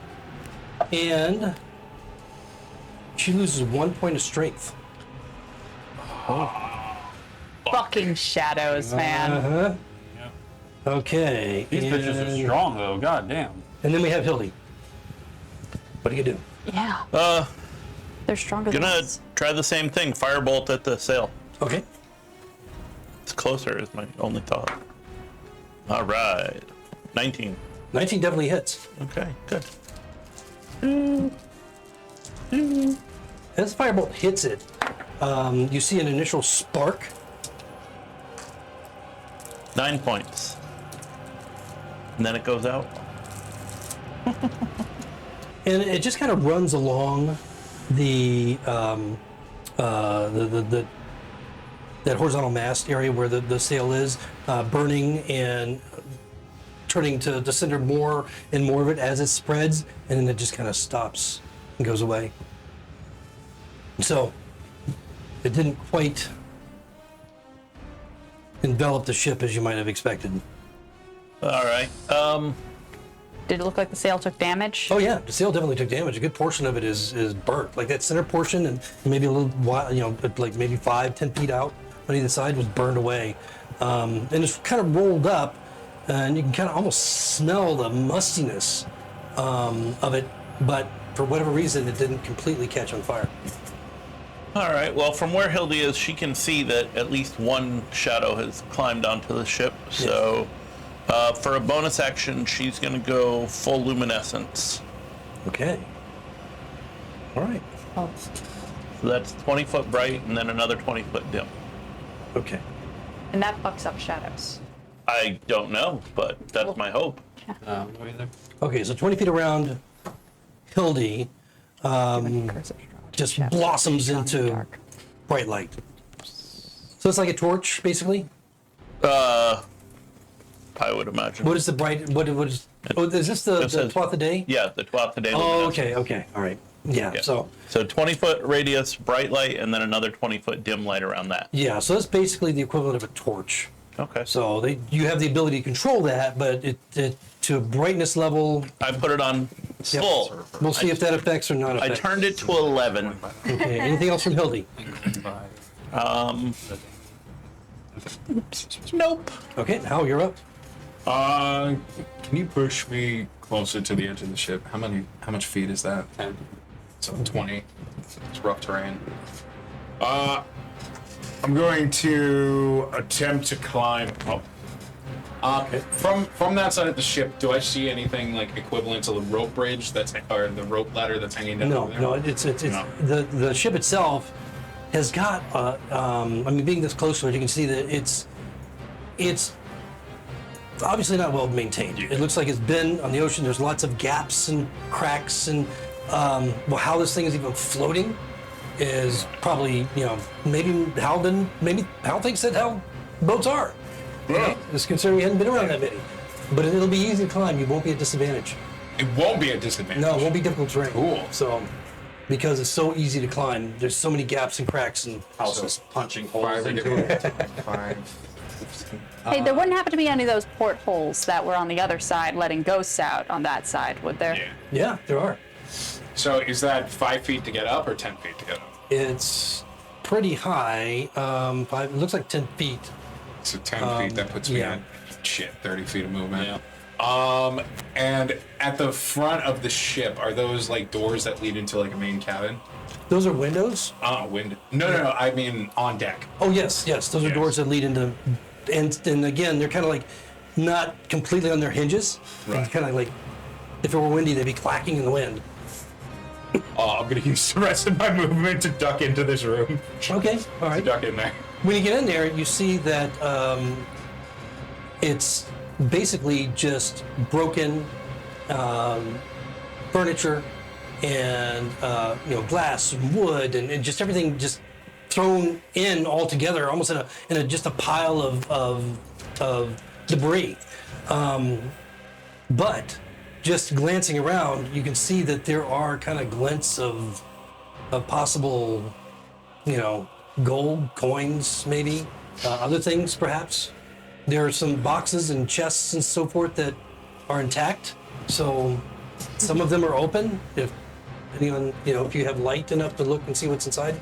and she loses 1 point of strength. Fucking shadows, man. Uh-huh. Okay. These bitches are and- strong though. God damn. And then we have Hildy. What do you do? Yeah. They're stronger than Gonna us. try the same thing. Firebolt at the sail. Okay. It's closer is my only thought. All right. 19. 19 definitely hits. Okay, good. As the firebolt hits it, you see an initial spark. 9 points. And then it goes out. And it just kind of runs along the that horizontal mast area where the sail is, burning and turning to cinder more and more of it as it spreads, and then it just kind of stops and goes away. So it didn't quite envelop the ship as you might have expected. All right. Did it look like the sail took damage? Oh yeah, the sail definitely took damage. A good portion of it is burnt. Like that center portion and maybe a little while, like maybe 5-10 feet out on either side was burned away. And it's kind of rolled up and you can kind of almost smell the mustiness of it, but for whatever reason, it didn't completely catch on fire. All right. Well, from where Hildy is, she can see that at least one shadow has climbed onto the ship. So, for a bonus action, she's going to go full luminescence. Okay. All right. Oh. So that's 20 foot bright, and then another 20 foot dim. Okay. And that fucks up shadows. I don't know, but that's my hope. Okay, so 20 feet around Hildy just blossoms into bright light. So it's like a torch, basically? I would imagine. What is the bright, what is, oh, is this the says- 12th of day? Yeah, the 12th of day. Oh, luminescence. okay, all right. Yeah, Yeah. so 20 foot radius, bright light, and then another 20 foot dim light around that. that's basically the equivalent of a torch. Okay. So you have the ability to control that, but it to a brightness level, I put it on yep. full. We'll see if that affects or not I affects. turned it to 11. Okay, anything else from Hildy? Nope. Okay, Hal, you're up. Can you push me closer to the edge of the ship? How much feet is that? 10. So 20. It's rough terrain. I'm going to attempt to climb up. From that side of the ship, do I see anything like equivalent to the rope bridge or the rope ladder that's hanging down? No, over there? no, it's No. the ship itself has got. I mean, being this close to it, you can see that it's obviously not well maintained. It looks like it's been on the ocean. There's lots of gaps and cracks, and well, how this thing is even floating is probably maybe Hal thinks that how boats are. Yeah. Just considering he hadn't been around that many, but it'll be easy to climb. You won't be at disadvantage. It won't be a disadvantage. No, it won't be difficult terrain. Cool. So, because it's so easy to climb, there's so many gaps and cracks and. Houses punching holes 5 into it. 5. Hey, there wouldn't happen to be any of those portholes that were on the other side letting ghosts out on that side, would there? Yeah. Yeah, there are. So is that 5 feet to get up or 10 feet to get up? It's pretty high. It looks like 10 feet. So 10 feet, that puts me yeah. at 30 feet of movement. And at the front of the ship, are those like doors that lead into like a main cabin? Those are windows. Window. No. I mean on deck. Oh yes. Those are Yes. doors that lead into, and again, they're kind of like not completely on their hinges. Right. Kind of like if it were windy, they'd be clacking in the wind. I'm gonna use the rest of my movement to duck into this room. Okay. All right. Duck in there. When you get in there, you see that it's basically just broken furniture and glass and wood and just everything just thrown in all together, almost in a just a pile of debris. But just glancing around, you can see that there are kind of glints of possible, gold coins, maybe other things, perhaps. There are some boxes and chests and so forth that are intact. So some of them are open. If anyone, if you have light enough to look and see what's inside.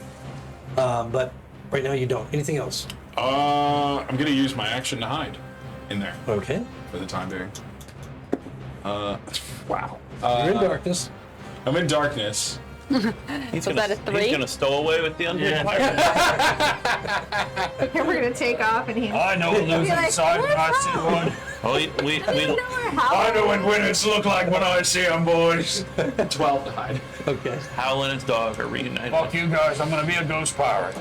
But right now you don't. Anything else? I'm gonna use my action to hide in there Okay. for the time being. Wow. You're in darkness. I'm in darkness. He's Was that a 3? He's gonna stow away with the undead pirate. Okay, we're gonna take off, and he's. I know what losing like, side when I "Where's see Hal?" one. Oh, I know what winners look like when I see them, boys. 12 to hide. Okay. Hal and his dog are reunited. Fuck you guys, I'm gonna be a ghost pirate.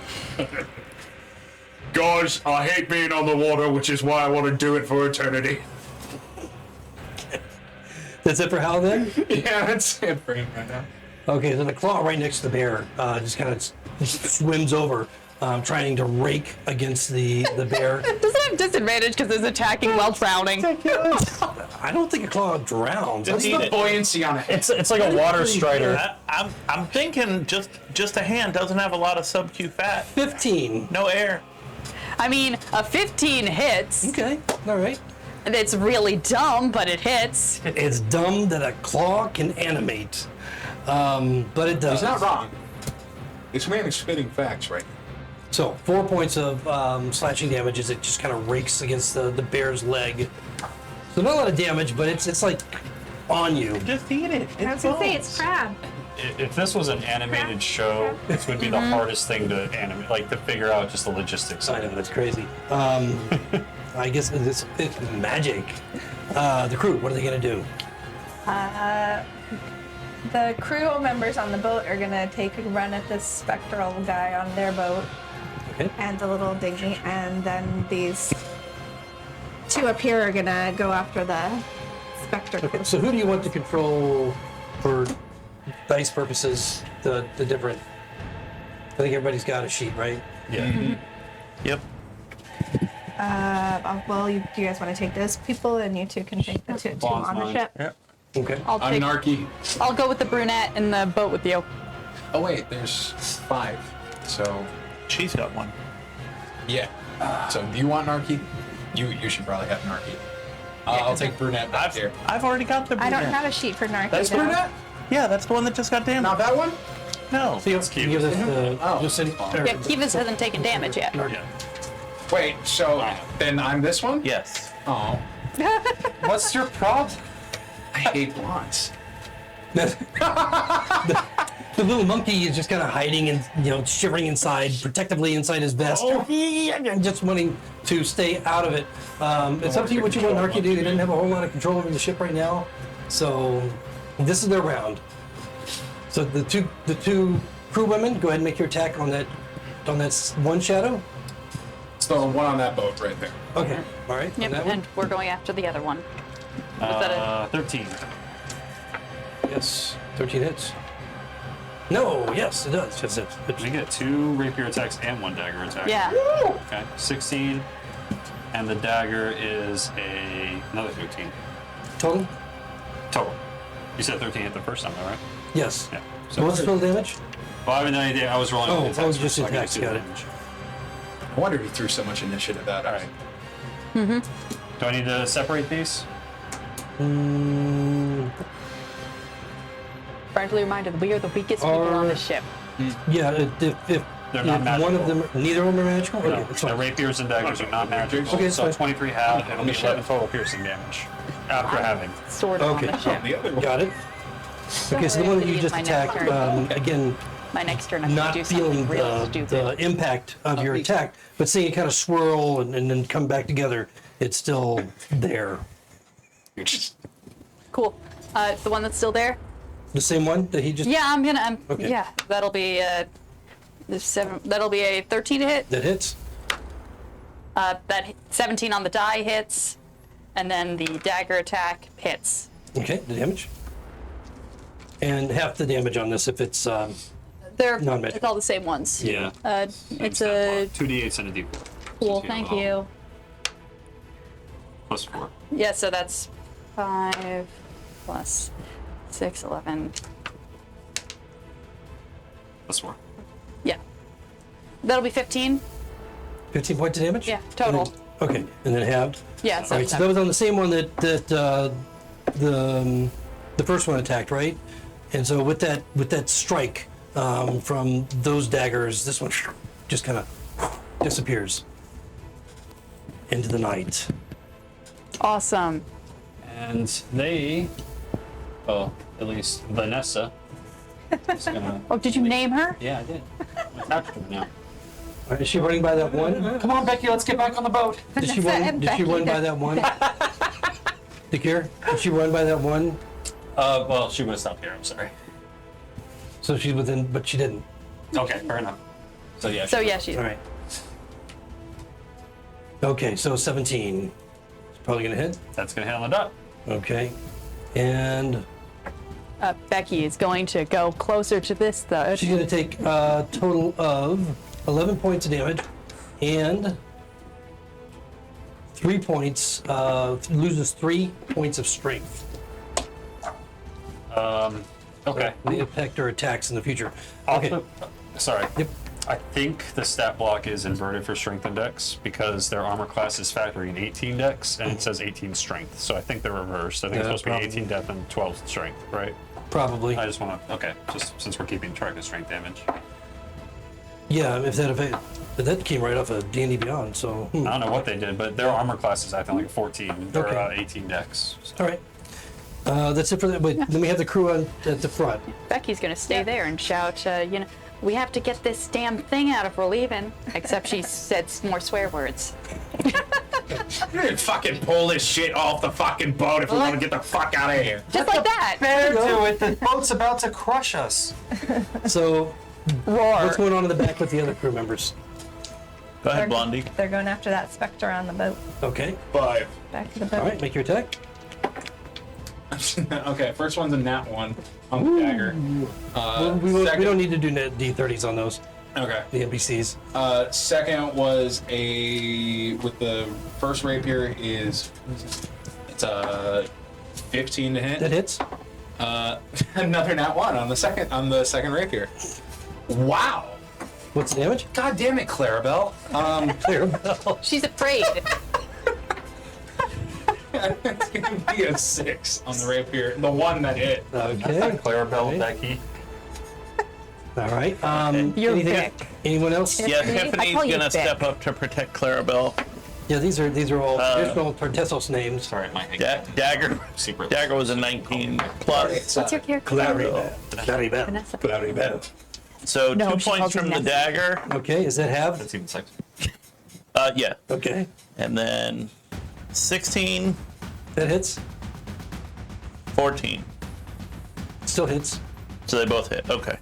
Guys, I hate being on the water, which is why I want to do it for eternity. That's it for Hal then? Yeah, that's it for him right now. Okay, so the claw right next to the bear just kind of swims over, trying to rake against the bear. Does it have disadvantage because it's attacking while drowning? I don't think a claw drowns. What's the buoyancy on it? It's like a water strider. I'm thinking just a hand doesn't have a lot of sub-Q fat. 15. No air. I mean, a 15 hits. Okay, all right. It's really dumb, but it hits. It's dumb that a claw can animate, but it does. He's not wrong. This man is spitting facts right now. So 4 points of slashing damage as it just kind of rakes against the bear's leg. So not a lot of damage, but it's like on you. Just eat it. I was gonna say it's crab. If this was an animated show, this would be the hardest thing to animate, like to figure out just the logistics I of know, it. that's crazy. I guess it's magic. The crew, what are they gonna do? The crew members on the boat are gonna take a run at this spectral guy on their boat Okay. and the little dinghy, and then these two up here are gonna go after the specter crew. Okay, so who do you want to control for dice purposes? The different. I think everybody's got a sheet, right? Yeah. Yep. Well, do you guys want to take those people, and you two can take the two Bond's on the mine. ship? Yep. Okay. I'm Narky. I'll go with the brunette in the boat with you. Oh wait, there's 5. So She's got one. yeah. So do you want Narky? You should probably have Narky. I'll take Brunette back here. I've already got the I brunette. don't have a sheet for Narky. That's though. Brunette? Yeah, that's the one that just got damaged. Not that one? No. So you give us the Oh. just in, Yeah, Kivas hasn't taken damage yet. Yeah. Wait, so then I'm this one? Yes. Oh. What's your problem? I hate blondes. the little monkey is just kind of hiding and shivering inside, protectively inside his vest, and just wanting to stay out of it. It's up to you what you want Narky to do. They didn't have a whole lot of control over the ship right now, so this is their round. So the two crew women, go ahead and make your attack on that one shadow. It's the one on that boat right there. Okay, all right. on Yep, that one. and we're going after the other one. Was that 13. Yes, 13 hits. No, yes, it does. Yes, We get 2 rapier attacks and 1 dagger attack. Yeah. Okay, 16. And the dagger is another 13. Total? Total. You said 13 hit the first time, though, right? Yes. Yeah. So what's the total damage? Well, I have no idea. I was rolling. Oh, with that was just so I can attacks, do the got it. damage. I wonder if he threw so much initiative out. All right. Do I need to separate these? Friendly reminder that we are the weakest people on the ship. Yeah, if They're not one of magical. them, neither of them are magical? Okay, No, that's the fine. rapiers and daggers are not magical. Okay, it's so fine. 23 half, and only 11 total piercing damage after having. Sword Okay. on the ship. The other one. Got it. Okay, so the one that you just My next attacked, turn. again, My next turn, I'm not gonna do feeling something real the stupid. impact of your attack, but seeing it kind of swirl and then come back together, it's still there. Cool. The one that's still there. The same one that he just, Yeah, I'm gonna. Okay. Yeah, that'll be That'll be a 13 to hit. that hits? That 17 on the die hits, and then the dagger attack hits. Okay, the damage. And half the damage on this if it's, They're Non-magic. it's all the same ones. Yeah. It's a 2d8s and a d4. cool. So Thank total you. Plus 4. Yeah, so that's 5 plus 6, 11. Plus 4. Yeah. That'll be 15. 15 points of damage? Yeah, total. And then- okay, and then halved? Yeah, All so right, so that was on the same one that the first one attacked, right? And so with that strike from those daggers, this one just kind of disappears into the night. awesome. And they, well, at least Vanessa, is gonna. Oh, did you name her? Yeah, I did. I'm attached to her now. All right, is she running by that one? Come on, Becky, let's get back on the boat. Did she run by that one? Dakir, did she run by that one? Well, she would have stopped here, I'm sorry. So she's within, but she didn't. Okay, fair enough. So yeah. So yeah, she's All right. Okay, so 17. It's probably gonna hit. That's gonna hit on the dot. Okay, and Becky is going to go closer to this though. she's gonna take a total of 11 points of damage and 3 points, loses 3 points of strength. Okay. The impact or attacks in the future. I'll Okay, sorry. Yep. I think the stat block is inverted for strength and dex because their armor class is factoring 18 dex and it says 18 strength. So I think they're reversed. I think Yeah, it's supposed probably. to be 18 depth and 12 strength, right? probably. I just want to, okay, just since we're keeping track of strength damage. Yeah, if that But that came right off of D&D Beyond, so... I don't know what they did, but their armor class is, I think, like 14 or Okay. 18 dex. All right. That's it for that. Wait, then we have the crew at the front. Becky's gonna stay there and shout, we have to get this damn thing out if we're leaving. Except she said more swear words. You didn't fucking pull this shit off the fucking boat if we want to get the fuck out of here. Just like that. Fair to it, the boat's about to crush us. So, Roar. what's going on in the back with the other crew members? Go ahead, Blondie. They're going after that specter on the boat. Okay. 5. Back to the boat. All right, make your attack. Okay, first one's a nat 1 on the dagger. We Second, don't need to do D30s on those, Okay. the NPCs. Second was with the first rapier it's a 15 to hit. That hits. Another nat 1 on the second rapier. Wow. What's the damage? God damn it, Clarabelle. Clarabelle. She's afraid. It's gonna be a 6 on the rapier. The one that hit. Okay. Clarabelle, Okay. Becky. All right. You're anything- Vic. Anyone else? Yeah, I Tiffany's call you gonna Vic. step up to protect Clarabelle. Yeah, these are all traditional Tartessos names. Sorry, my Dagger. secret. Dagger was a 19 plus. What's your character? Clarabelle. Vanessa. Clarabelle. So No, 2 she points calls you from the Nessa. dagger. Okay, is that half? That's even sex. Yeah. Okay. And then 16, That hits. 14. Still hits. So they both hit. Okay.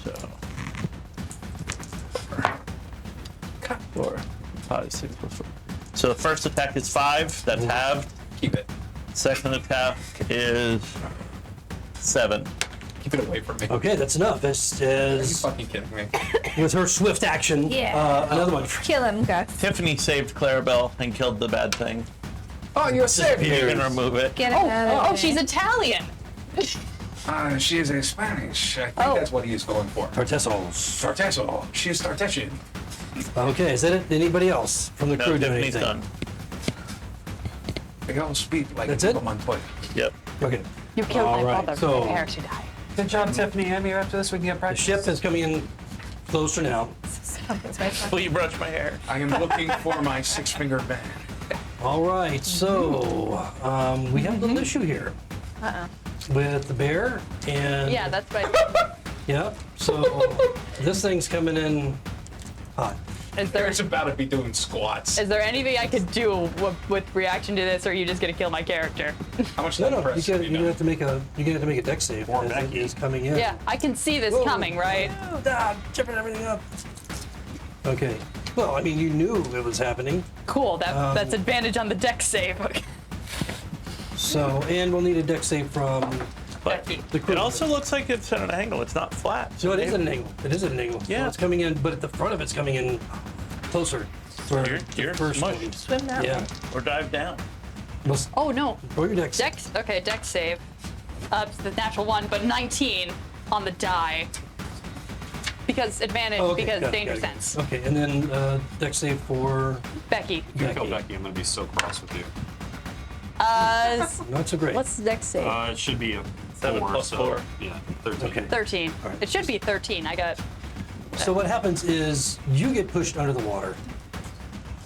So 4, 5, 6 plus 4. So the first attack is 5. That's halved. Keep it. Second attack is 7. Keep it away from me. Okay, that's enough. As Are you fucking kidding me? with her swift action, Yeah. another one. Kill him, Gus. Tiffany saved Clarabelle and killed the bad thing. Oh, you're safe You can remove it. Get him out of Oh, there. she's Italian. She is a Spanish. I think Oh. that's what he is going for. Tartessos. Tartesso. She is Tartessian. Okay, is that it? Anybody else from the No, crew doing Tiffany's anything? done. They all speak like That's a it? Pokemon toy. Yep. Okay. You killed All my right, father. so- Prepare to die. Good job, Tiffany. Maybe after this we can get The practice. ship is coming in closer now. That's my Will you brush my hair? I am looking for my 6-fingered man. All right, so we have a little issue here with the bear and Yeah, that's my. yeah. So this thing's coming in hot. Is there It's about to be doing squats. is there anything I could do with reaction to this, or are you just gonna kill my character? How much No, no, no, press you're have you gonna done? have to make a dex save Or as it Becky. is coming in. Yeah, I can see this Whoa. coming, right? Oh, God, chipping everything up. Okay. Well, I mean, you knew it was happening. Cool. That's advantage on the deck save. Okay. So, and we'll need a dex save from. But The crew it also looks like it's at an angle. It's not flat. So it is at an angle. It is at an angle. So Yeah. it's coming in, but at the front of it's coming in closer. For You're the first smushed. one. Swim that Yeah. way. Or dive down. Let's Oh no. roll your dex. Dex. Okay, dex save. It's the natural one, but 19 on the die. Because advantage, Oh, okay, because got it, danger got it. sense. Okay, and then dex save for Becky. You kill Becky. Becky. I'm gonna be so cross with you. Not so great. What's the dex save? It should be a 7 4, plus so 4. yeah, 13. Okay. 13. All right. It should be 13. I got. So what happens is you get pushed under the water,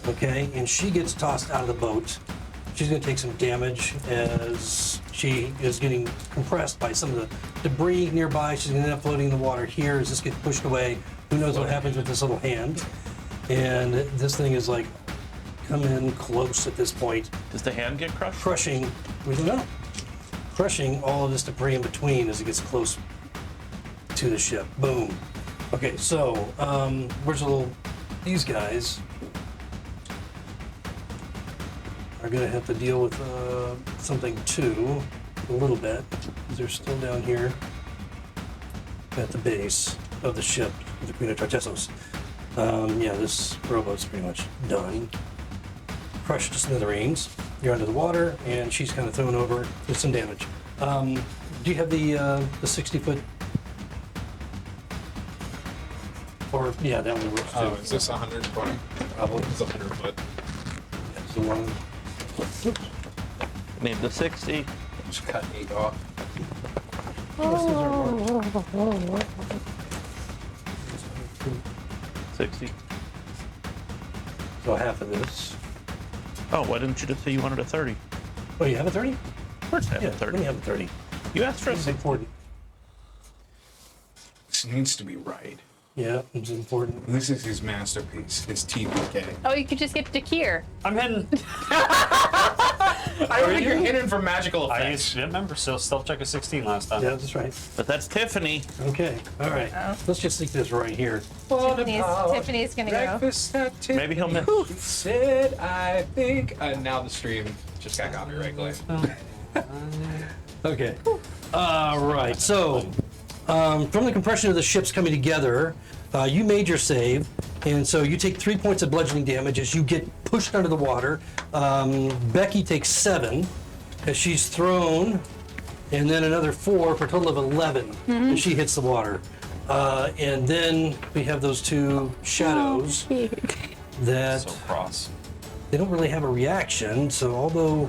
okay, and she gets tossed out of the boat. She's going to take some damage as she is getting compressed by some of the debris nearby. She's going to end up floating in the water here as this gets pushed away. Who knows what happens with this little hand? And this thing is like coming in close at this point, Does the hand get crushed? crushing. We don't know. Crushing all of this debris in between as it gets close to the ship. Boom. Okay, so where's the little? These guys are gonna have to deal with something too, a little bit, because they're still down here at the base of the ship, the Queen of Tartessos. Yeah, this rowboat's pretty much done. Crushed to smithereens. You're under the water, and she's kind of thrown over with some damage. Do you have the 60-foot? Or yeah, that one works too. Oh, is this 120? Probably. It's 100 foot. That's the one. Need the 60. Just cut 8 off. 60. So half of this. Oh, why didn't you just say you wanted a 30? Oh, you have a 30? Of course I have Yeah, a 30. let me have a 30. You asked for a It's 60. important. This needs to be right. Yeah, it's important. This is his masterpiece, his TPK. Oh, you could just get Dakir. I'm hidden. I don't think you're hidden for magical I effects. remember, so stealth check is 16 last time. Yeah, that's right. But that's Tiffany. Okay, all right. Let's just stick this right here. Tiffany's gonna go. Breakfast at Tiffany's. Maybe he'll miss. He said, I think. Now the stream just got copyright claim. Okay. Right. So, from the compression of the ships coming together, you made your save, and so you take 3 points of bludgeoning damage as you get pushed under the water. Becky takes 7 as she's thrown, and then another 4 for a total of 11 as she hits the water. And then we have those two shadows that So cross. they don't really have a reaction. So although,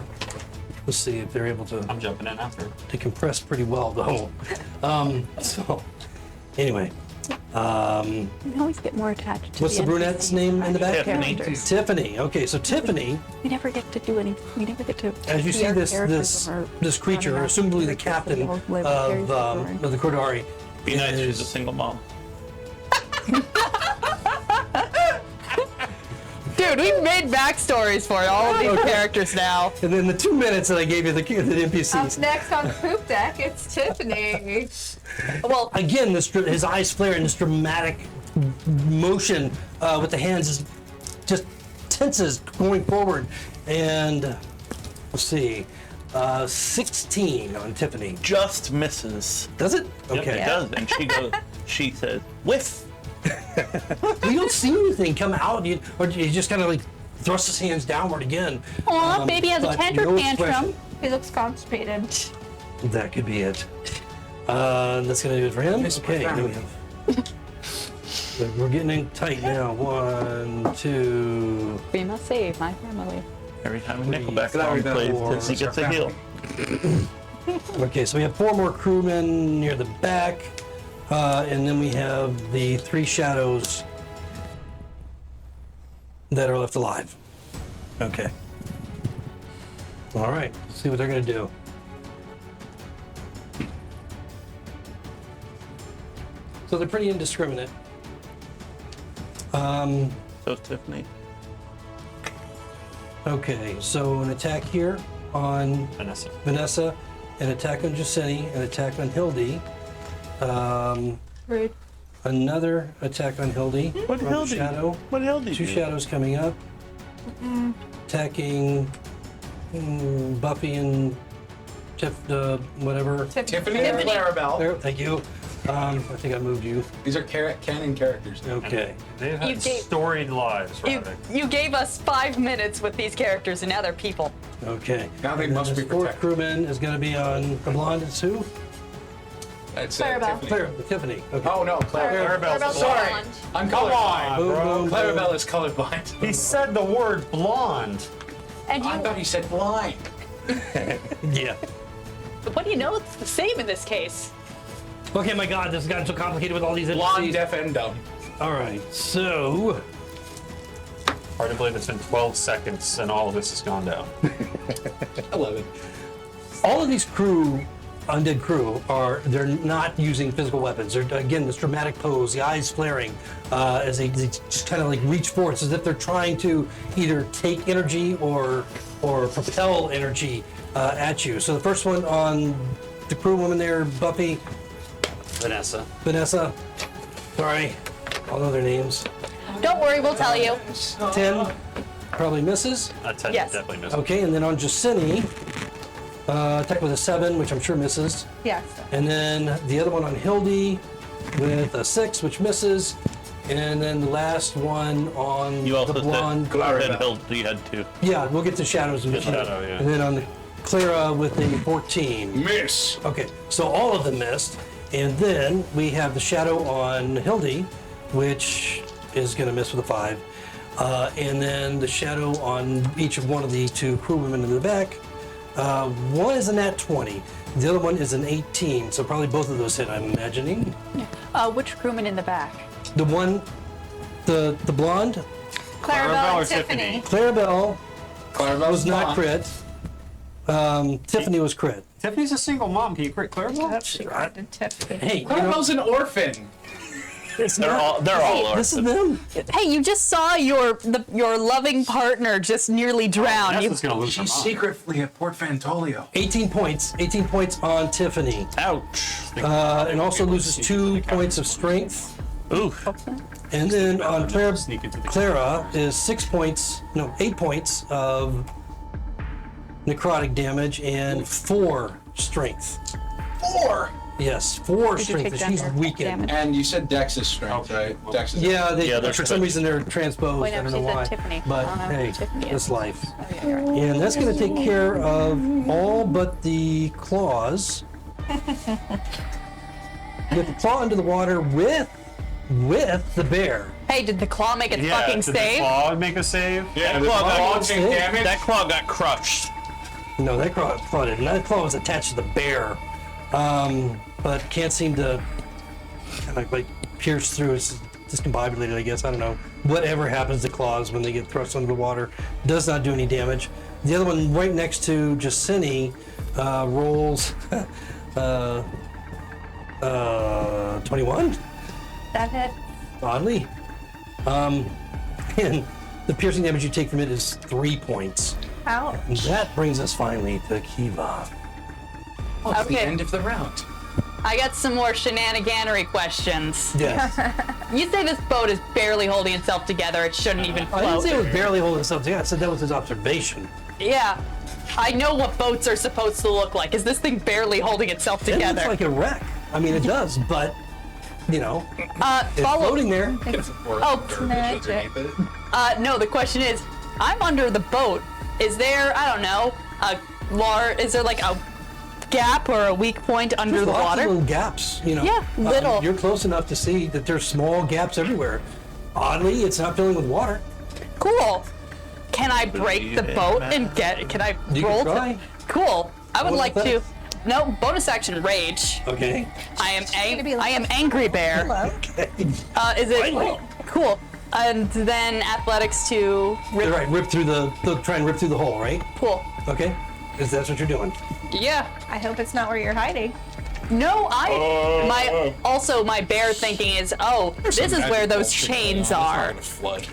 let's see if they're able to. I'm jumping in after. They compress pretty well though. So anyway, We always get more attached to what's the brunette's NPCs name than in the back? actual Tiffany. characters. Tiffany. Okay, so Tiffany, We never get to do any. We never get to. as you see see our this characters when we're this creature, running assumably the out. captain We'll live vicariously of the Kodari, Be nice, she's a is single mom. Dude, we've made backstories for all of these characters now. and then the 2 minutes that I gave you the Up NPCs. next on the poop deck, it's Tiffany. Well, Again, his eyes flare in this dramatic motion with the hands is just tenses going forward. And let's see, 16 on Tiffany. Just misses. Does it? Yep, Okay. it does. And she says, whiff. You don't see anything come out, or you just kind of like thrust his hands downward again. aw, baby has a but tantrum. no expression. He looks constipated. That could be it. That's gonna do it for him. Okay, then we have. We're getting in tight now. 1, 2. We must save my family. Every time a Nickelback Sorry, song that plays, was- he gets a heal. Okay, so we have 4 more crewmen near the back, and then we have the 3 shadows that are left alive. Okay. All right, let's see what they're gonna do. So they're pretty indiscriminate. So Tiffany. Okay, so an attack here on Vanessa, an attack on Jacini, an attack on Hildy, Rude. another attack on Hildy. What from Hildy? Shadow. What Hildy? 2 do? shadows coming up. Attacking Buffy and whatever. Tiffany and Clarabelle. There, thank you. I think I moved you. These are canon characters. Okay. They've You had gave- storied lives, You, rather. you gave us 5 minutes with these characters, and now they're people. Okay. Now they And then must this be 4th protected. crewman is going to be on the blonde. It's who? That's Clarabelle. Tiffany. Tiffany. Okay. Oh no, Clarabelle's Sorry, I'm colorblind. Boom, boom, boom. Clarabelle is colorblind. He said the word blonde. And I you, thought he said blind. Yeah. what do you know? It's the same in this case. Okay, my God, this has gotten so complicated with all these Blonde, NPCs. deaf, and dumb. All right, so Hard to believe it's been 12 seconds and all of this has gone down. 11. all of these undead crew they're not using physical weapons. They're, again, this dramatic pose, the eyes flaring as they just kind of like reach forward, as if they're trying to either take energy or propel energy at you. So the first one on the crew woman there, Buffy, Vanessa. sorry, I'll know their names. Don't worry, we'll tell you. 10 probably misses. Ted Yes. definitely missed. Okay, and then on Jacini, attack with a 7, which I'm sure misses. Yes. And then the other one on Hildy with a 6, which misses. And then the last one on You also the blonde. said Hildy had 2. Yeah, we'll get to shadows in a minute. Shadow, yeah. And then on Clara with the 14. Miss. Okay, so all of them missed. And then we have the shadow on Hildy, which is going to miss with a 5. And then the shadow on each of one of the 2 crew women in the back. One is a nat 20. The other one is an 18. So probably both of those hit, I'm imagining. Which crewman in the back? The one, the blonde, Clarabelle or and Tiffany. Clarabelle Clarabelle was not crit. Tiffany was crit. Tiffany's a single mom. Can you crit Clarabelle? Yep, she critted Tiffany. Hey, you know, Clarabelle's an orphan. They're all this is them. Hey, you just saw your loving partner just nearly drown. That's You, what's gonna lose her She's mom. secretly at Port Fantolio. 18 points. 18 points on Tiffany. ouch. And also loses 2 points of strength. Oof. And then on Sneak into the Clara is 8 points of necrotic damage and 4 strength. 4. Yes, 4 Did you strength. take and She's down her weakened. damage? And you said Dex is strength, Okay. right? Dex is Yeah, Yeah, they're for some switched. reason they're transposed. Wait, no, I don't know she said why. Tiffany. But I don't know hey, who Tiffany is. that's life. Oh, yeah, you're right. And that's going to take care of all but the claws. Get the claw into the water with the bear. Hey, did the claw make its fucking did the save? claw make a save? Yeah, That claw got- take damage. That claw got crushed. No, that claw didn't. That claw was attached to the bear, but can't seem to kind of like pierce through. It's discombobulated, I guess. I don't know. Whatever happens to claws when they get thrust under the water does not do any damage. The other one right next to Jacini rolls 21. That hit. Oddly. And the piercing damage you take from it is 3 points. Ouch. And that brings us finally to Kiva. Oh, it's the Okay. end of the round. I got some more shenaniganery questions. Yes. You say this boat is barely holding itself together. It shouldn't even I didn't float. say it was barely holding itself together. I said that was his observation. Yeah. I know what boats are supposed to look like. Is this thing barely holding itself It together? looks like a wreck. I mean, it does, but, you know, it's follow. floating there. Oh, magic. No, the question is, I'm under the boat. Is there, I don't know, is there like a gap or a weak point under There's the lots water? of little gaps, you know. Yeah, little. You're close enough to see that there's small gaps everywhere. Oddly, it's not filling with water. Cool. Can I break the boat and can I You roll can try. Cool. I would What like is to. that? No, bonus action rage. Okay. I am angry bear. Okay. Is it cool? And then athletics to rip. Right, try and rip through the hole, right? Cool. Okay. Because that's what you're doing. Yeah. I hope it's not where you're hiding. No, my bear thinking is, this is where those chains are. Flood.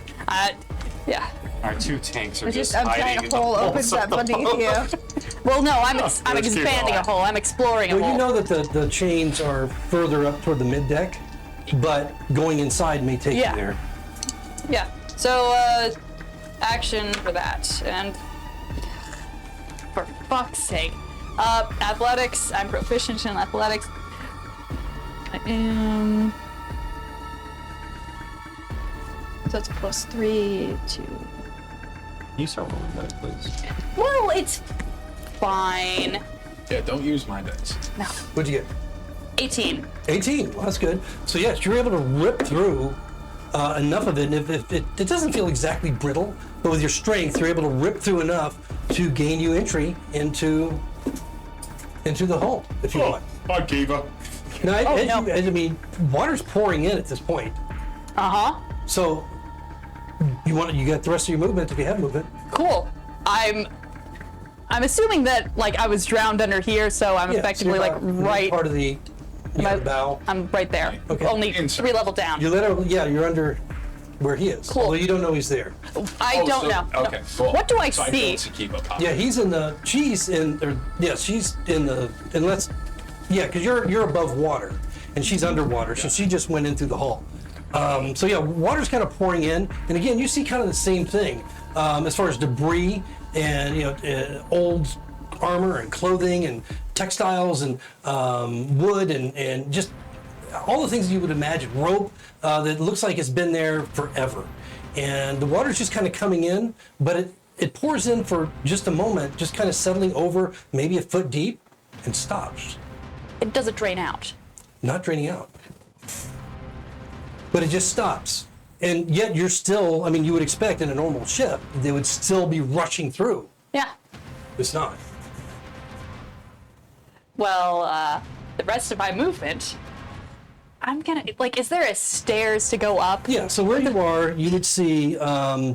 Yeah. Our 2 tanks are just I'm hiding trying in to the hole holes opens of up the beneath boat. you. Well, no, I'm let's keep expanding a going. hole. I'm exploring a Well, hole. you know that the chains are further up toward the mid deck, but going inside may take Yeah. you there. Yeah. So, action for that. And for fuck's sake. Athletics. I'm proficient in athletics. I am. So it's +3 to. Can you start rolling that, please? Well, it's fine. Yeah, don't use my dice. No. What'd you get? 18. 18. Well, that's good. So yes, you're able to rip through enough of it. And if it doesn't feel exactly brittle, but with your strength, you're able to rip through enough to gain you entry into the hole, if you want. I gave up. Now, no. I mean, water's pouring in at this point. Uh-huh. So you got the rest of your movement if you have movement. Cool. I'm assuming that like I was drowned under here, so I'm Yeah, effectively so you're like about right. part of the, my- the bow. I'm right there. Okay. Only Inside. 3 levels down. You're you're under where he is. Cool. Although you don't know he's there. I don't know. Okay, cool. What do I so see? I don't keep up. Yeah, she's in the, unless, yeah, because you're above water and she's underwater, so she just went in through the hole. So yeah, water's kind of pouring in, and again, you see kind of the same thing as far as debris and old armor and clothing and textiles and wood and just all the things you would imagine. Rope that looks like it's been there forever, and the water's just kind of coming in, but it pours in for just a moment, just kind of settling over, maybe a foot deep, and stops. It doesn't drain out. Not draining out. But it just stops. And yet you're still, I mean, you would expect in a normal ship, they would still be rushing through. Yeah. It's not. Well, the rest of my movement I'm gonna like. Is there a stairs to go up? Yeah, so where you are, you would see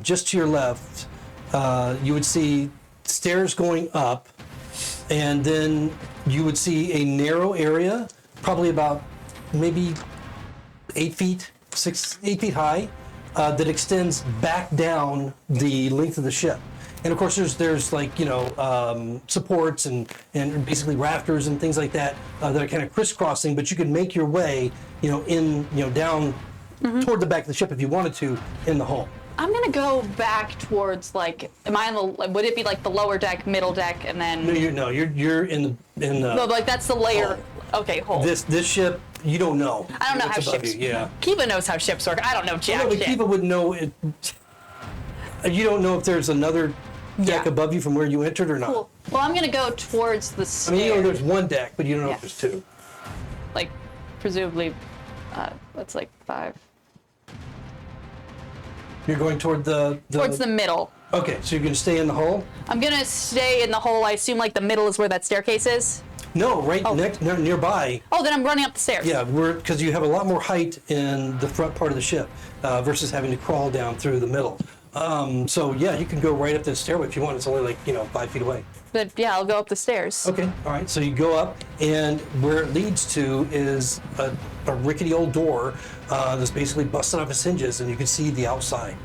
just to your left, you would see stairs going up, and then you would see a narrow area, probably about maybe 8 feet high, that extends back down the length of the ship. And of course, there's like, you know, supports and basically rafters and things like that that are kind of crisscrossing, but you can make your way, you know, down toward the back of the ship if you wanted to in the hull. I'm gonna go back towards like. Am I on the? Would it be like the lower deck, middle deck, and then? You're in the. No, like that's the layer. Okay, hold. This ship, you don't know. I don't know what's how above ships. you. Yeah. Kiva knows how ships work. I don't know jack No, but shit. Kiva would know it. You don't know if there's another deck Yeah. above you from where you entered or not. Cool. Well, I'm gonna go towards the I stairs. mean, you know there's one deck, but you don't know Yeah. if there's two. Like, presumably, that's like 5. You're going toward Towards the middle. Okay, so you're going to stay in the hull? I'm gonna stay in the hole. I assume like the middle is where that staircase is. No, right nearby. Oh, then I'm running up the stairs. Yeah, because you have a lot more height in the front part of the ship versus having to crawl down through the middle. So yeah, you can go right up the stairway if you want. It's only like 5 feet away. But yeah, I'll go up the stairs. Okay, all right. So you go up, and where it leads to is a rickety old door that's basically busted off its hinges, and you can see the outside.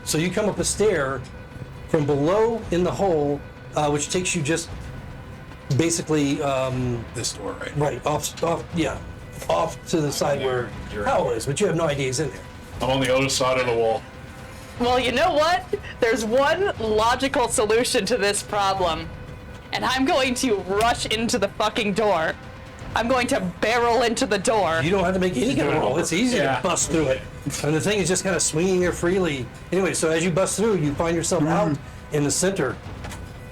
So you come up a stair from below in the hole, which takes you just basically This door, right? right off to the side where Powell is, but you have no idea he's in there. I'm on the other side of the wall. Well, you know what? There's one logical solution to this problem, and I'm going to rush into the fucking door. I'm going to barrel into the door. You don't have to make any kind of roll. It's easy Yeah. to bust through it. And the thing is just kind of swinging there freely. Anyway, so as you bust through, you find yourself out in the center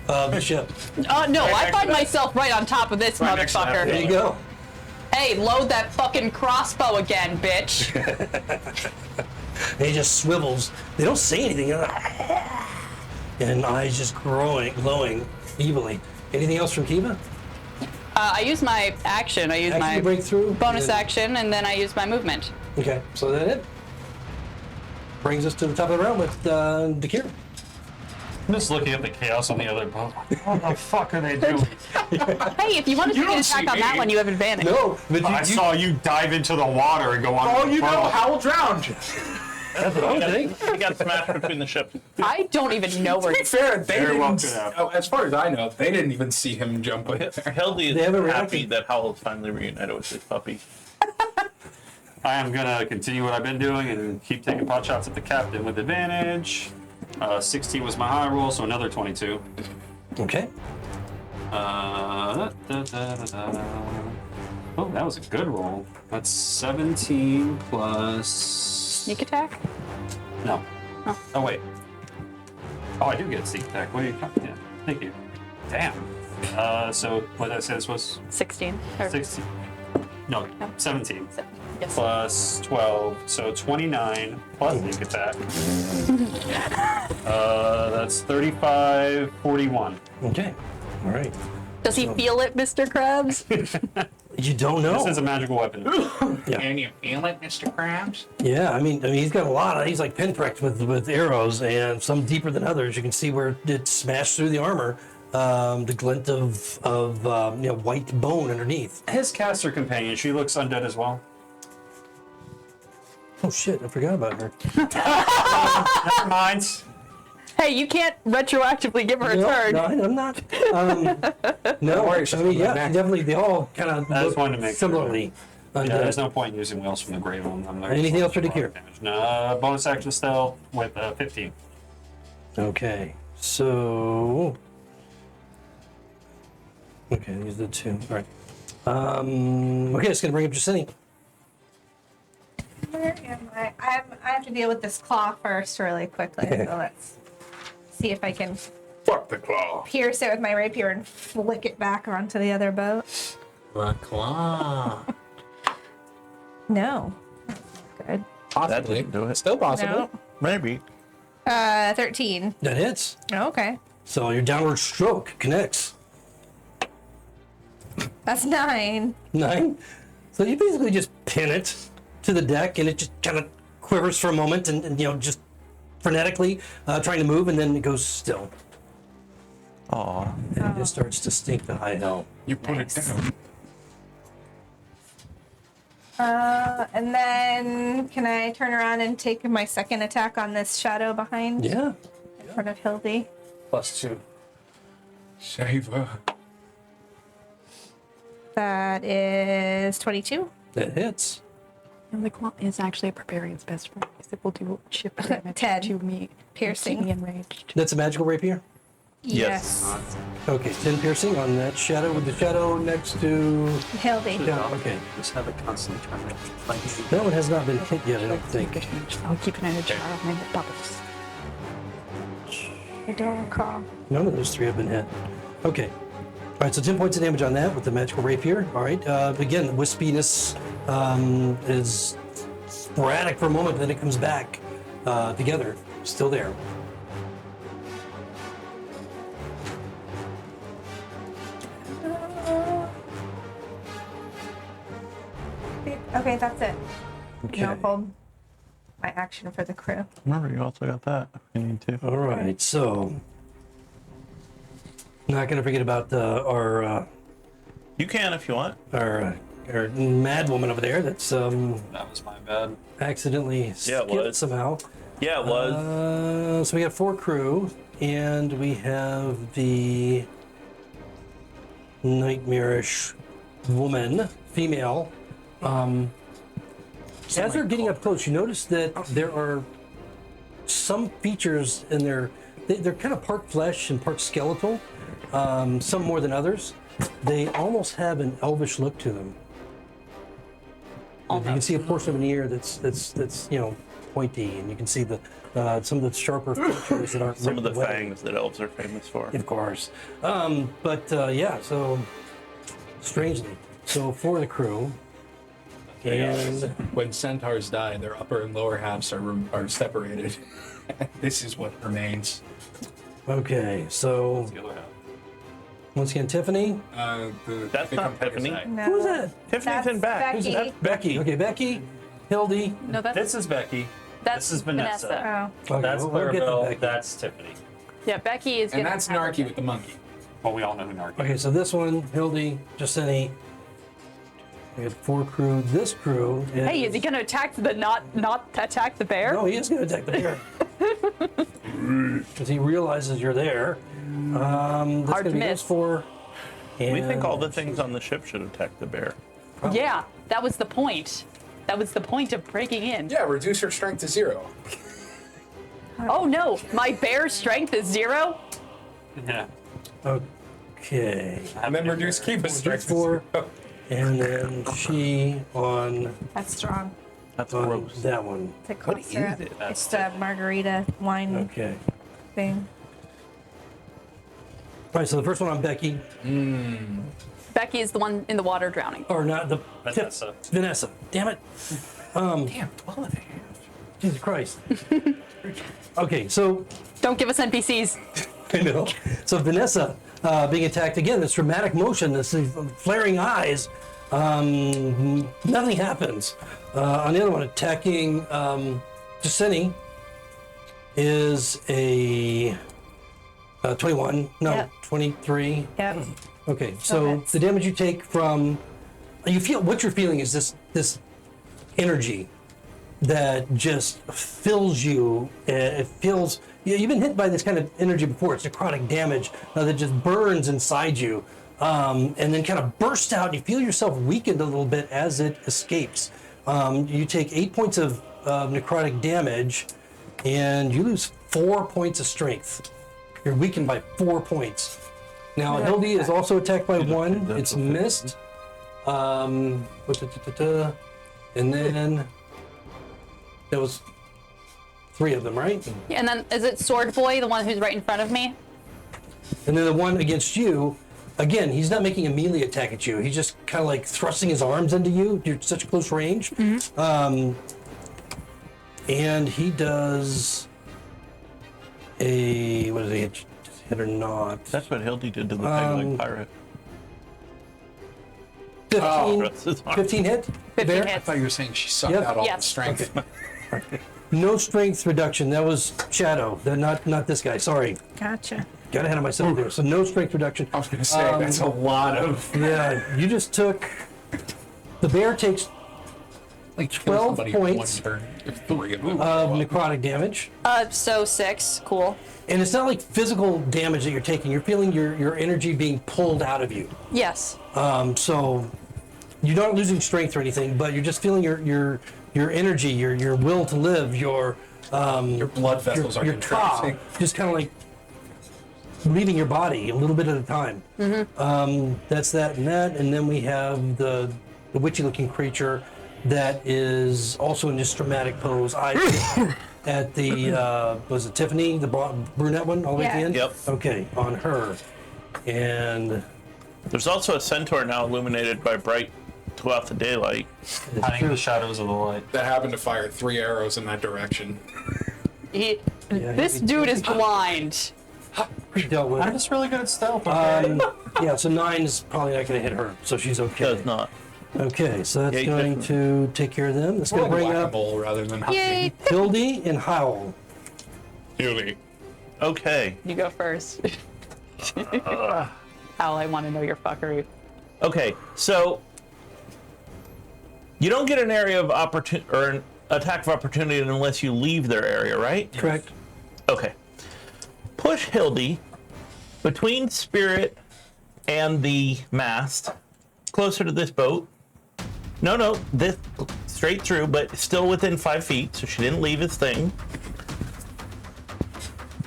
of the ship. No, I find myself right on top of this Right next to that motherfucker. There you go. Hey, load that fucking crossbow again, bitch. And he just swivels. They don't say anything. And eyes just glowing evilly. Anything else from Kiva? I use my action. I use Action my to break through? bonus And- action, and then I use my movement. Okay, so that it. Brings us to the top of the round with Dakir. I'm just looking at the chaos on the other boat. What the fuck are they doing? Hey, if you want to take an don't see attack on that me. one, you have advantage. No, but I saw you dive into the water and go on. Oh, the you know, boat. Howl drowned. that's what I'm thinking. He got smashed between the ships. I don't even know where. To be fair, they Very well didn't. could have. Oh, as far as I know, they didn't even see him jump in there. Hildy They haven't is happy reacted. that Howl is finally reunited with his puppy. I am gonna continue what I've been doing and keep taking pot shots at the captain with advantage. 16 was my high roll, so another 22. Okay. Oh, that was a good roll. That's 17 plus. Sneak attack? No. Oh wait. Oh, I do get sneak attack. What are you? Yeah. Thank you. Damn. So what did I say this was? 16. Or 16. No, 17. Yes. Plus 12, so 29 plus sneak attack. That's 35, 41. Okay. All right. Does he feel it, Mr. Krabs? You don't know. This is a magical weapon. Can you feel it, Mr. Krabs? Yeah, I mean, he's got a lot. He's like pinpricked with arrows, and some deeper than others. You can see where it smashed through the armor. The glint of white bone underneath. His caster companion, she looks undead as well. Oh shit! I forgot about her. Never mind. Hey, you can't retroactively give her a No, turn. no, I'm not. No, I mean, yeah, definitely. They all kind of I just wanted to make sure. similarly. Yeah, undead. there's no point in using wheels from the grave on them. They're Anything else for Dakir? No, bonus action stealth with 15. Okay, so. Okay, these are the two. All right. Okay, it's gonna bring up Jasini. Where am I? I have to deal with this claw first really quickly. So let's see if I can Fuck the claw. pierce it with my rapier and flick it back onto the other boat. The claw. No. Good. Possibly. didn't do it. Still possible. No. Maybe. 13. That hits. Okay. So your downward stroke connects. That's 9. 9. So you basically just pin it to the deck, and it just kind of quivers for a moment, and just frenetically trying to move, and then it goes still. Aw. And it just starts to stink to high hell. You put it down. And then can I turn around and take my second attack on this shadow behind? Yeah. In front of Hildy. +2. Save her. That is 22. That hits. And the claw is actually a barbarian's best friend. Because it will do chip damage 10. to me. Piercing. Keep me enraged. That's a magical rapier? Yes. Okay, 10 piercing on that shadow with the shadow next to... Hildy. Yeah, okay. Just have it constantly trying to fight you. That one has not been hit yet, I don't think. I'll keep an eye on the jar of my bubbles. I don't recall. None of those 3 have been hit. Okay. All right, so 10 points of damage on that with the magical rapier. All right. Again, wispiness is sporadic for a moment, then it comes back together. Still there. Okay, that's it. Okay. No, hold my action for the crew. Remember, you also got that if you need to. All right, so not going to forget about our You can if you want. mad woman over there that's That was my bad. accidentally Yeah, it skipped was. somehow. Yeah, it was. So we got 4 crew, and we have the nightmarish woman, female. As they're getting up close, you notice that there are some features in their. They're kind of part flesh and part skeletal. Some more than others. They almost have an elvish look to them. You can see a portion of an ear that's pointy, and you can see the some of the sharper features that aren't Some of the written away. fangs that elves are famous for. Of course. Yeah, so strangely. So for the crew. And When centaurs die, their upper and lower halves are separated. This is what remains. okay, so The other half. once again, Tiffany. That's not Tiffany. No. Who's that? Tiffany's That's in back. Becky. That's Becky. Okay, Becky, Hildy. No, that's This is Becky. that's This is Vanessa. Oh. Okay, That's we'll get to Clarabelle. Becky. That's Tiffany. yeah. Becky is. And gonna that's have Narky her- with the monkey. Well, we all know who Narky is. Okay, so this one, Hildy, Jacini. We have 4 crew. This crew is... Hey, is he gonna attack the not attack the bear? No, he is going to attack the bear. Because he realizes you're there. That's Hard gonna to be miss. those 4. We think all the And- things on the ship should attack the bear. Yeah, that was the point. That was the point of breaking in. Yeah, reduce her strength to 0. Oh no, my bear strength is 0. Yeah. Okay. And then reduce Kiva's strength to 4. 0. And then she on That's strong. That's on gross. that one. It's a cough syrup. it? It's the margarita wine Okay. thing. All right, so the first one on Becky, Becky is the one in the water drowning. or not the Vanessa. Vanessa. Damn it. Damn, 12 Jesus Christ. Okay, so Don't give us NPCs. I know. So Vanessa being attacked again. This dramatic motion, this flaring eyes. Nothing happens. On the other one, attacking Jacini is a 21. No, Yep. 23. Yep. Okay, so hits. the damage you take from what you're feeling is this energy that just fills you. It feels you've been hit by this kind of energy before. It's necrotic damage that just burns inside you, and then kind of bursts out. You feel yourself weakened a little bit as it escapes. You take 8 points of necrotic damage, and you lose 4 points of strength. You're weakened by 4 points. Now, Hildy is also attacked by 1. It's missed. And then there was 3 of them, right? Yeah, and then is it Sword Boy, the one who's right in front of me? And then the one against you, again, he's not making a melee attack at you. He's just kind of like thrusting his arms into you. You're such close range. And he does a, what is he, hit or not? That's what Hildy did to the peg-leg pirate. 15, Rest is arm. 15 hit? 15 Bear? I hits. thought you were saying she sucked Yep. out all the Yes. strength. No strength reduction. That was Shadow. Not this guy. Sorry. Gotcha. Got ahead of myself there. So no strength reduction. I was gonna say that's a lot of Yeah, you just took. The bear takes like 12 points One turn, if 3 of them. of necrotic damage. So 6. Cool. And it's not like physical damage that you're taking. You're feeling your energy being pulled out of you. Yes. So you're not losing strength or anything, but you're just feeling your energy, your will to live, your blood vessels are your contracting. ka, just kind of like leaving your body a little bit at a time. That's that, and then we have the witchy-looking creature that is also in this dramatic pose. At the was it Tiffany, the brunette one, all the way at the Yeah. end? Yep. Okay, on her, and There's also a centaur now illuminated by bright throughout the daylight. Hiding in the shadows of the light. That happened to fire 3 arrows in that direction. This dude is blind. we dealt with. I'm just really good at stealth. Okay. Yeah, so 9 is probably not going to hit her, so she's okay. Does not. Okay, so that's Yeah, you going to take care of them. That's going to bring up Whack-a-mole rather than Yay! Hildy and Howl. Hildy. Okay. You go first. Al, I want to know your fuckery. Okay. So you don't get an area of opportunity or an attack of opportunity unless you leave their area, right? Correct. Okay. Push Hildy between Spirit and the mast, closer to this boat. No, this straight through, but still within 5 feet, so she didn't leave his thing.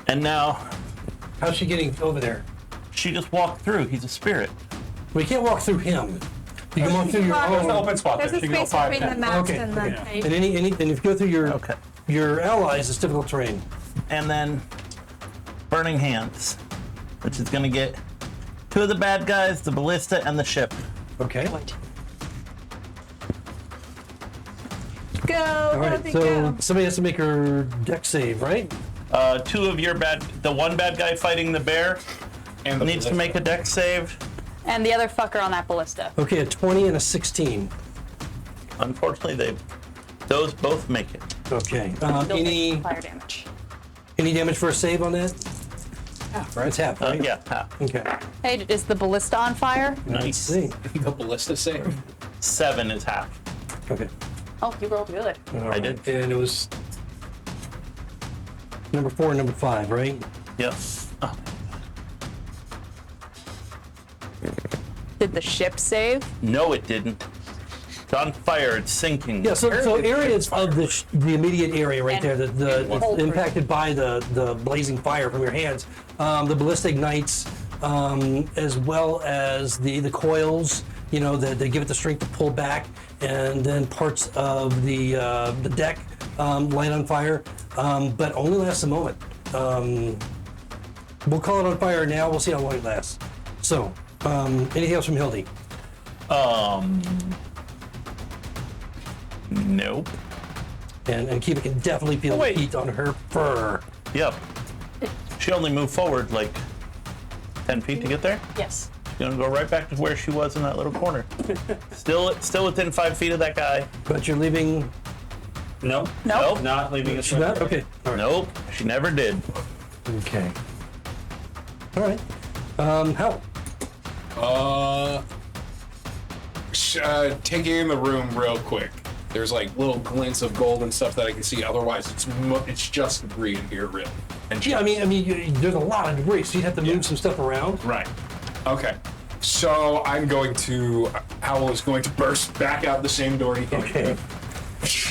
And now How's she getting over there? she just walked through. He's a spirit. We can't walk through him. You can walk through your There's an own. Open spot There's there. a She can go space 5, between 10. the mast Okay, and the okay. And and if you go through Okay. your allies, it's difficult terrain. And then Burning Hands, which is going to get 2 of the bad guys, the ballista, and the ship. Okay. Go, All right. Hildy, So go. somebody has to make her deck save, right? 2 of your the one bad guy fighting the bear And the needs to make a dex save. And the other fucker on that ballista. Okay, a 20 and a 16. Unfortunately, those both make it. Okay. They'll take Any fire damage. damage for a save on that? Half, right? It's half, right? Yeah, half. Okay. Hey, is the ballista on fire? Let's Nice. see. The ballista save. 7 is half. Okay. Oh, you rolled good. All I right. did. And it was number 4 and number 5, right? Yep. Oh, Did the ship save? no, it didn't. It's on fire. It's sinking. Yeah, so areas of the immediate area right And- there, the and hold impacted by the blazing fire from your hands, the ballista ignites, as well as the coils, that give it the strength to pull back, and then parts of the deck light on fire, but only lasts a moment. We'll call it on fire now. We'll see how long it lasts. So, anything else from Hildy? Nope. And Kiva can definitely feel the Wait. heat on her fur. Yep. She only moved forward like 10 feet to get there. Yes. She's gonna go right back to where she was in that little corner. Still within 5 feet of that guy. But you're leaving. Nope. Nope. Not leaving a She's not? Okay. All right. Nope. She never did. Okay. All right. How? Taking in the room real quick. There's like little glints of gold and stuff that I can see. Otherwise, it's just debris in here, really. And Yeah, I mean, there's a lot of debris, so you'd have to move some stuff around. Right. Okay. So Howl is going to burst back out the same door he came. Okay.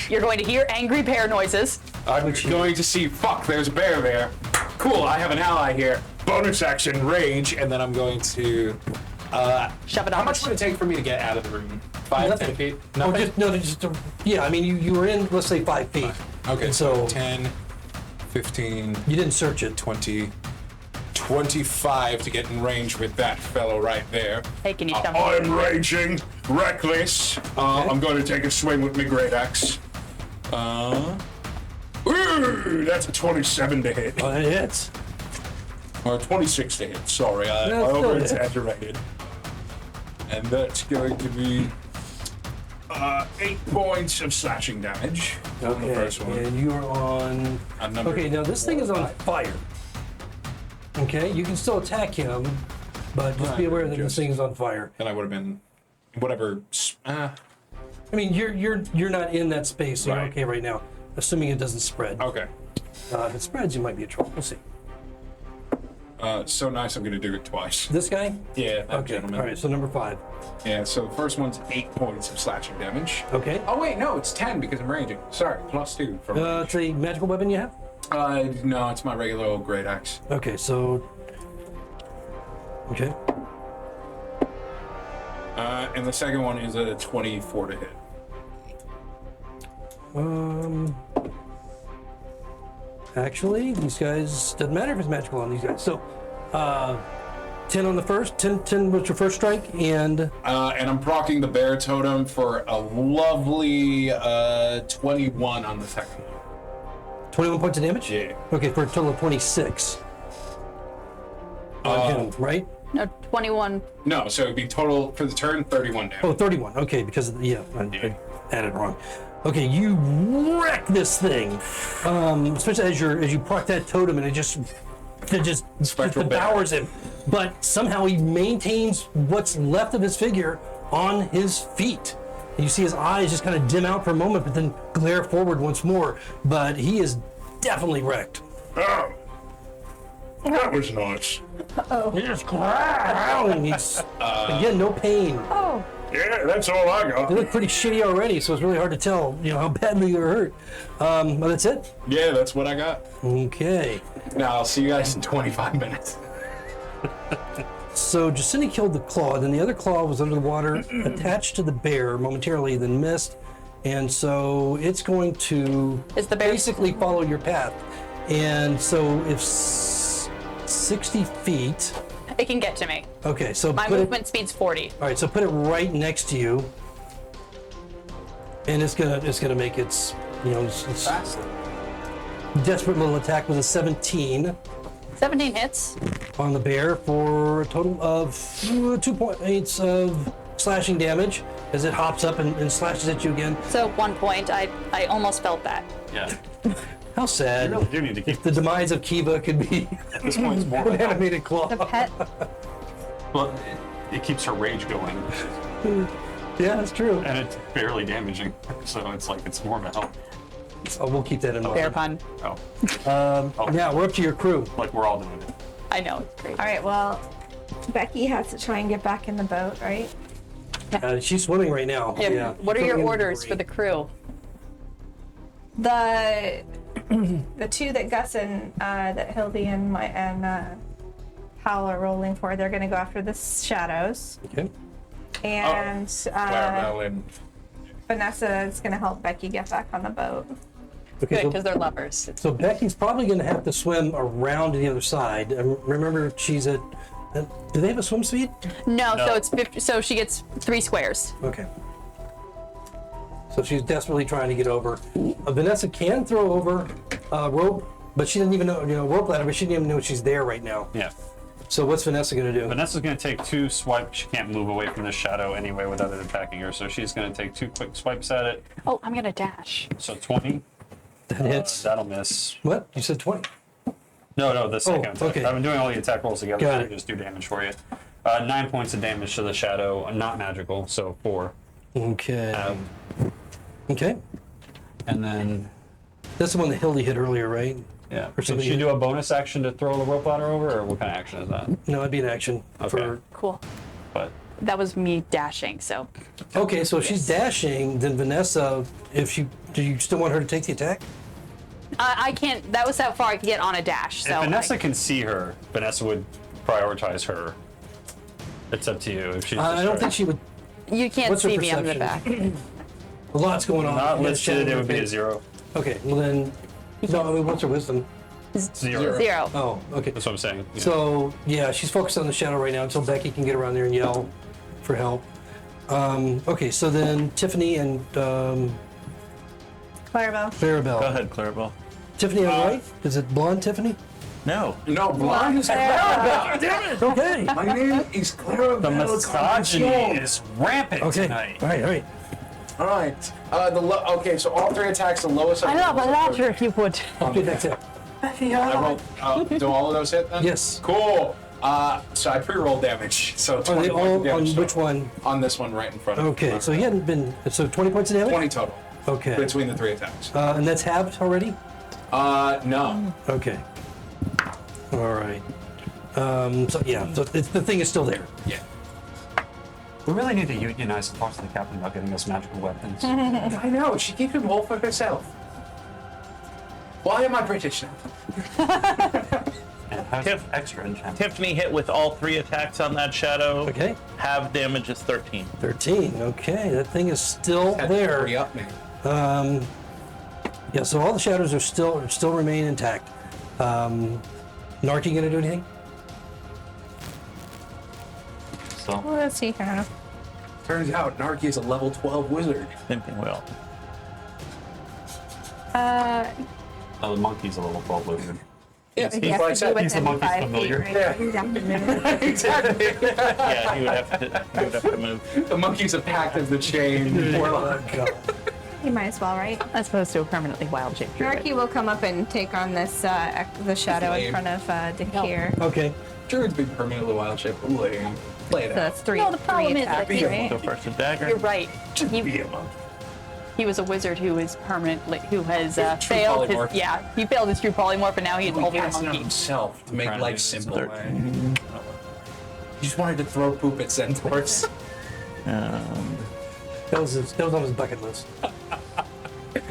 You're going to hear angry bear noises. I'm going to see, fuck, there's a bear there. Cool, I have an ally here. Bonus action, rage, and then I'm going to... Shove it how on. much would it take for me to get out of the room? 5, 10 feet? Oh, Nothing? yeah, I mean, you were in, let's say, 5 feet. Okay, And so so 10, 15, you didn't search it. 20, 25 to get in range with that fellow right there. Hey, can you shove I'm raging, reckless. I'm going to take a swing with my great axe. Ooh, that's a 27 to hit. Oh, that hits. Or 26 to hit, sorry. I That's still a hit. over-exaggerated. And that's going to be 8 points of slashing damage on the first one. And you are on. Number Okay, now this thing is on fire. Okay, you can still attack him, but just be aware that this thing is on fire. And I would have been whatever. I mean, you're not in that space, so you're Right. okay right now. Assuming it doesn't spread. Okay. If it spreads, you might be in trouble. We'll see. So nice, I'm going to do it twice. This guy? Yeah, that Okay. gentleman. All right. So number 5. Yeah, so the first one's 8 points of slashing damage. Okay. Oh, wait, no, it's 10 because I'm ranging. Sorry, +2 from range. It's a magical weapon you have. No, it's my regular old great axe. Okay. So. Okay. And the second one is a 24 to hit. Actually, these guys doesn't matter if it's magical on these guys. So, 10 on the first. 10 was your first strike, and And I'm proccing the bear totem for a lovely 21 on the second one. 21 points of damage. Yeah. Okay, for a total of 26. On him, right? No, 21. No, so it'd be total for the turn 31 damage. Oh, 31. Okay, because of the, I added wrong. Okay, you wreck this thing, especially as you proc that totem, and it just Spectral bear. devours him. But somehow he maintains what's left of his figure on his feet. And you see his eyes just kind of dim out for a moment, but then glare forward once more. But he is definitely wrecked. Oh, that was nice. He's just growling. He's again no pain. Oh, Yeah, that's all I They got. look pretty shitty already, so it's really hard to tell, how badly they're hurt. But that's it. Yeah, that's what I got. Okay. Now I'll see you guys in 25 minutes. So Jacinti killed the claw, then the other claw was under the water, attached to the bear momentarily, then missed. And so it's going to Is the bear- basically follow your path. And so if 60 feet. It can get to me. Okay, so My put it, movement speed's 40. all right, so put it right next to you. And it's gonna make its, it's desperate little attack with a 17 17 hits. on the bear for a total of 2.8 of slashing damage as it hops up and slashes at you again. So 1 point. I almost felt that. Yeah. How sad. You really do need to keep The demise of Kiva could be at this point. It's more an like animated claw. the pet. well, it keeps her rage going, Yeah, that's true. and it's barely damaging. So it's like it's more of a help. Oh, we'll keep that in Bear mind. pun. Oh, Now we're up to your crew. like we're all doing it. I know, it's great. All right, well, Becky has to try and get back in the boat, right? She's swimming right now. Yeah. What are your Swimming in the orders for the debris. crew? The two that Gus and that Hildy and Hal are rolling for, they're going to go after the shadows, Okay. and Clarabelle and Vanessa is going to help Becky get back on the boat. Okay. Good, So, because they're lovers. so Becky's probably going to have to swim around to the other side. And remember, she's at. Do they have a swim speed? No, No. so it's 50, so she gets 3 squares. Okay. So she's desperately trying to get over. Vanessa can throw over rope, but she doesn't even know, rope ladder, but she didn't even know she's there right now. Yeah. So what's Vanessa going to do? Vanessa's going to take 2 swipes. She can't move away from the shadow anyway without it attacking her, so she's going to take 2 quick swipes at it. Oh, I'm gonna dash. So 20. That hits. That'll miss. What? You said 20. No, the second attack. okay. I've been doing all the attack rolls together, Got so it. I just do damage for you. 9 points of damage to the shadow, not magical, so 4. Okay. Okay. And then, That's the one that Hildy hit earlier, right? yeah. Or Can something. she do a bonus action to throw the rope ladder over, or what kind of action is that? No, it'd be an action. Okay. Cool. But That was me dashing, so. Okay, so if she's dashing, then Vanessa, do you still want her to take the attack? I can't, that was how far I could get on a dash, so. if Vanessa I- can see her, Vanessa would prioritize her. It's up to you. If she's I don't think she would. You can't What's her see me, I'm in the perception? back. A lot's going on. not You got listed, shadow it would be in a her 0. face. Okay, well then, no, I mean, what's her wisdom? 0. 0. Oh, okay. That's what I'm saying. Yeah. So, yeah, she's focused on the shadow right now until Becky can get around there and yell for help. Okay, so then Tiffany and Clarabelle. Clarabelle. Go ahead, Clarabelle. Tiffany on the right? Is it blonde Tiffany? No. No, blonde is Clarabelle. Damn it! Okay. My name is Clarabelle. The misogyny is rampant Okay. tonight. All right. All right. Okay, so all 3 attacks, the lowest. I love a ladder if you would. Okay, that's it. I rolled. Do all of those hit then? Yes. Cool. So I pre-roll damage. So Are 20 they points all of damage on which one? On this one right in front of me. Okay, so he hadn't been. So 20 points of damage? 20 total. Okay. Between the 3 attacks. And that's halved already? No. Okay. All right. So yeah, so the thing is still there. Yeah. We really need to unionize and talk to the captain about getting us magical weapons. I know. She keeps them all for herself. Why am I British now? And has Tiff- extra enchantment. Tiffany hit with all 3 attacks on that shadow. Okay. Half damage is 13. 13. Okay, that thing is still Had to there. hurry up, man. Yeah, so all the shadows are still remain intact. Narky gonna do anything? So Let's see here. Turns out Narki is a level 12 wizard. Same thing will. the monkey's a level 12 wizard. Yes, He he's has like to do that. He's the within monkey's 5 feet, familiar. right? Yeah. He's have to move. Exactly. Yeah, he would have to move. The monkey's a pact of the chain. Oh, God. You might as well, right? As opposed to a permanently wild shape druid. Narky will come up and take on this the shadow in Lame. front of Dakir. Okay. Druid's been permanently wild shape. Lame. Play it So out. that's three. No, the problem three is that attacks, he- right? Go first with dagger. You're right. Be a monk. He was a wizard who is permanently, who has True failed his, polymorph. yeah, he failed his true polymorph and now he's He only a cast it on monkey. himself to make Trying to life do this simple. in He just wanted to throw poop at centaurs. That was on his bucket list.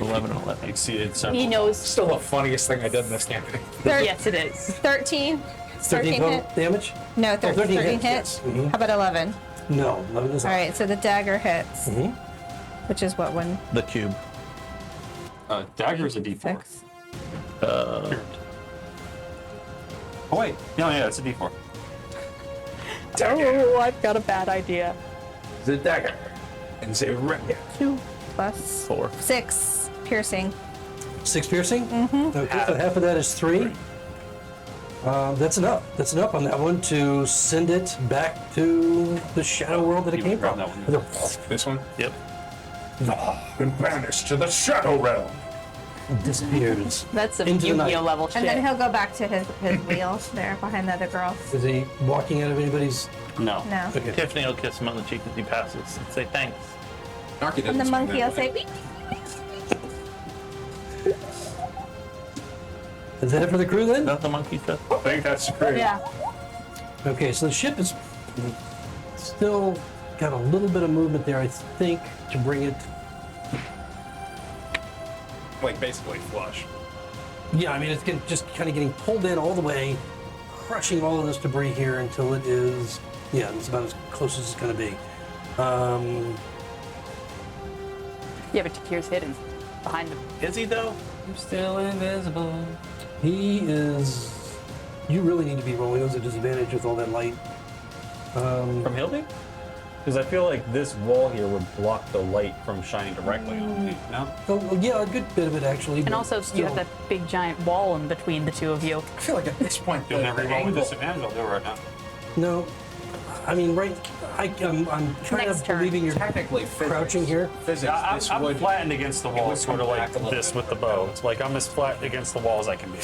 11 and 11. Exceeded several. He knows, Still the funniest thing I did in this campaign. yes it is. 13. 13 total hit. damage? No, Oh, 13 hits, hit. yes. Mhm. How about 11? No, 11 is All not. right, so the dagger hits, Mhm. which is what one? The cube. Dagger's a d4. 6. Oh wait, no, yeah, it's a d4. Oh, I've got a bad idea. The dagger. And say rapier. 2 plus 4. 6 piercing. 6 piercing? Mm-hmm. Okay, so half of that is 3. That's enough. That's enough on that one to send it back to the shadow world that it You came grab from. that one. This one? Yep. Been banished to the shadow realm. Disappears. That's some Into the night. Yu-Gi-Oh level shit. And then he'll go back to his wheel there behind the other girls. Is he walking out of anybody's? No. No. Okay. Tiffany will kiss him on the cheek as he passes and say thanks. Narky And the doesn't monkey swing will that say, way. Is that it for the crew then? Is that the monkey said? I think that's great. Yeah. Okay, so the ship is still got a little bit of movement there, I think, to bring it. Like basically flush. Yeah, I mean, it's just kind of getting pulled in all the way, crushing all of this debris here until it is, yeah, it's about as close as it's going to be. Yeah, but Takir's hidden behind him. Is he though? I'm still invisible. He is. You really need to be rolling those at disadvantage with all that light. From Hildy? Because I feel like this wall here would block the light from shining directly on me. No? Oh, well, yeah, a good bit of it actually. And but also, you still. have that big giant wall in between the two of you. I feel like at this point, You'll the never roll with angle- disadvantage, I'll do it right now. No, I mean, right. I'm kind Next of turn. believing you're technically physics, crouching here. Physics. This I'm would flattened against the wall, would sort of come like back a little this bit. with the bow. It's like I'm as flat against the wall as I can be.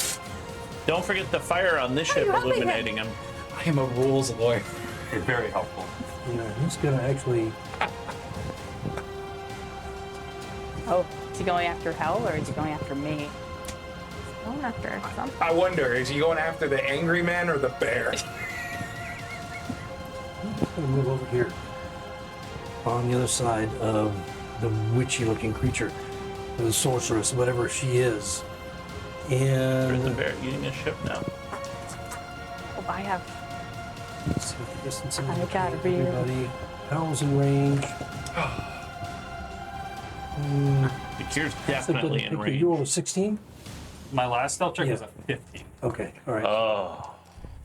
Don't forget the fire on this ship you helping him? illuminating him. I am a rules lawyer. You're very helpful. You know, he's gonna actually. Oh, is he going after Hell or is he going after me? Going after something. I wonder, is he going after the angry man or the bear? Gonna move over here on the other side of the witchy-looking creature, the sorceress, whatever she is, There's a and bear eating a ship now. Oh, I have. let's see what the distance is. I got it, between real. everybody. Howl's in range. The cure's definitely in You range. rolled a 16. My last stealth check Yeah. was a 15. Okay, all right. Oh.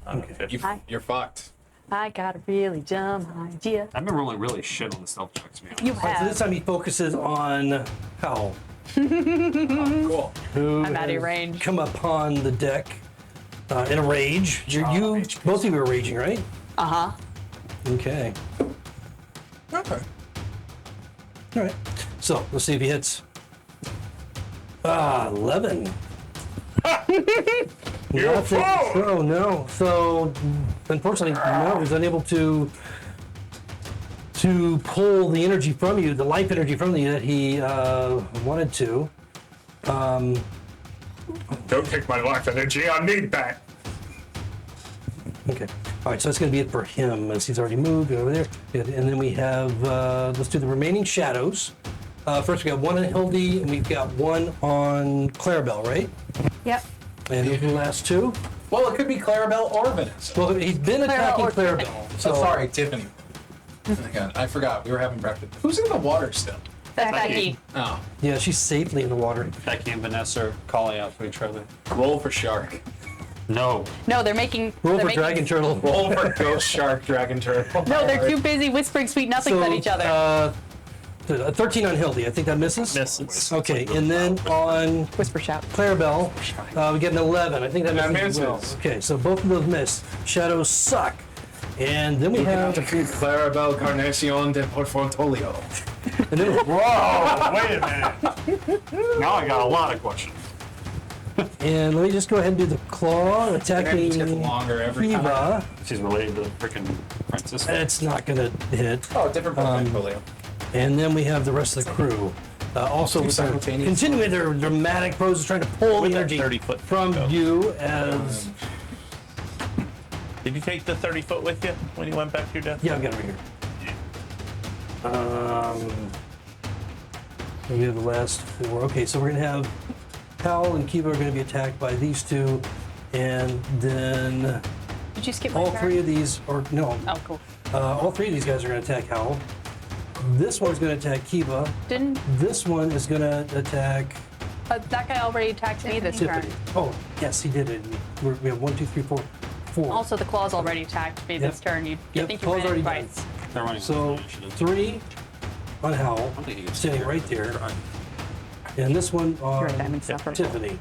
Okay. You're fucked. I got a really dumb idea. I've been rolling really shit on the stealth checks, man. You So this have. time he focuses on Howl, Cool. who I'm out of has range. come upon the deck in a rage. Both of you are raging, right? Uh huh. Okay. Okay. All right. So let's see if he hits. 11. Nothing. Oh no. So unfortunately, no. He's unable to pull the energy from you, the life energy from you that he wanted to. Don't take my life energy. I need that. Okay. All right. So that's going to be it for him, as he's already moved over there. And then we have. Let's do the remaining shadows. First, we got one on Hildy, and we've got one on Clarabelle, right? Yep. And those are the last two. Well, it could be Clarabelle or Vanessa. Well, he's been attacking or Tiffany. Clarabelle. So sorry, Tiffany. Oh my God, I forgot. We were having breakfast. Who's in the water still? That's Becky. Oh, Yeah, she's safely in the water. Becky and Vanessa are calling out to each other. roll for shark. No. No, they're making. Roll they're for making, dragon turtle. Roll for ghost shark, dragon turtle. No, they're too busy whispering sweet nothings at each other. 13 on Hildy. I think that misses. Misses. Okay, and then on Whisper shout. Clarabelle, we get an 11. I think that That misses. as well. misses. Okay, so both of those miss. Shadows suck. And then we have. Clarabelle Carnacion de Portfolio. And then, Whoa, wait a minute. Now I got a lot of questions. and let me just go ahead and do the claw It attacking just gets longer every time. Eva. She's related to freaking Francisco. That's not going to hit. Oh, different portfolio. And then we have the rest of the crew. Also, with their, simultaneous. continuing their dramatic poses, trying to pull the With that energy 30-foot from go. you as. Did you take the 30-foot with you when you went back to your death? Yeah, I've got it right here. We have the last four. Okay, so we're going to have Hal and Kiva are going to be attacked by these two. And then Did you skip my all turn? three of these, or no, Oh, cool. all three of these guys are going to attack Hal. This one's going to attack Kiva. Didn't This one is going to attack that guy already attacked me this turn? Tiffany. Oh, yes, he did it. We have 1, 2, 3, 4, 4. Also, the claws already attacked me this turn. You Yep, think you claws ran already it done. twice? They're running So initiative. 3 on Hal, think he gets sitting right there, and this one on Right, diamond suffer. Tiffany.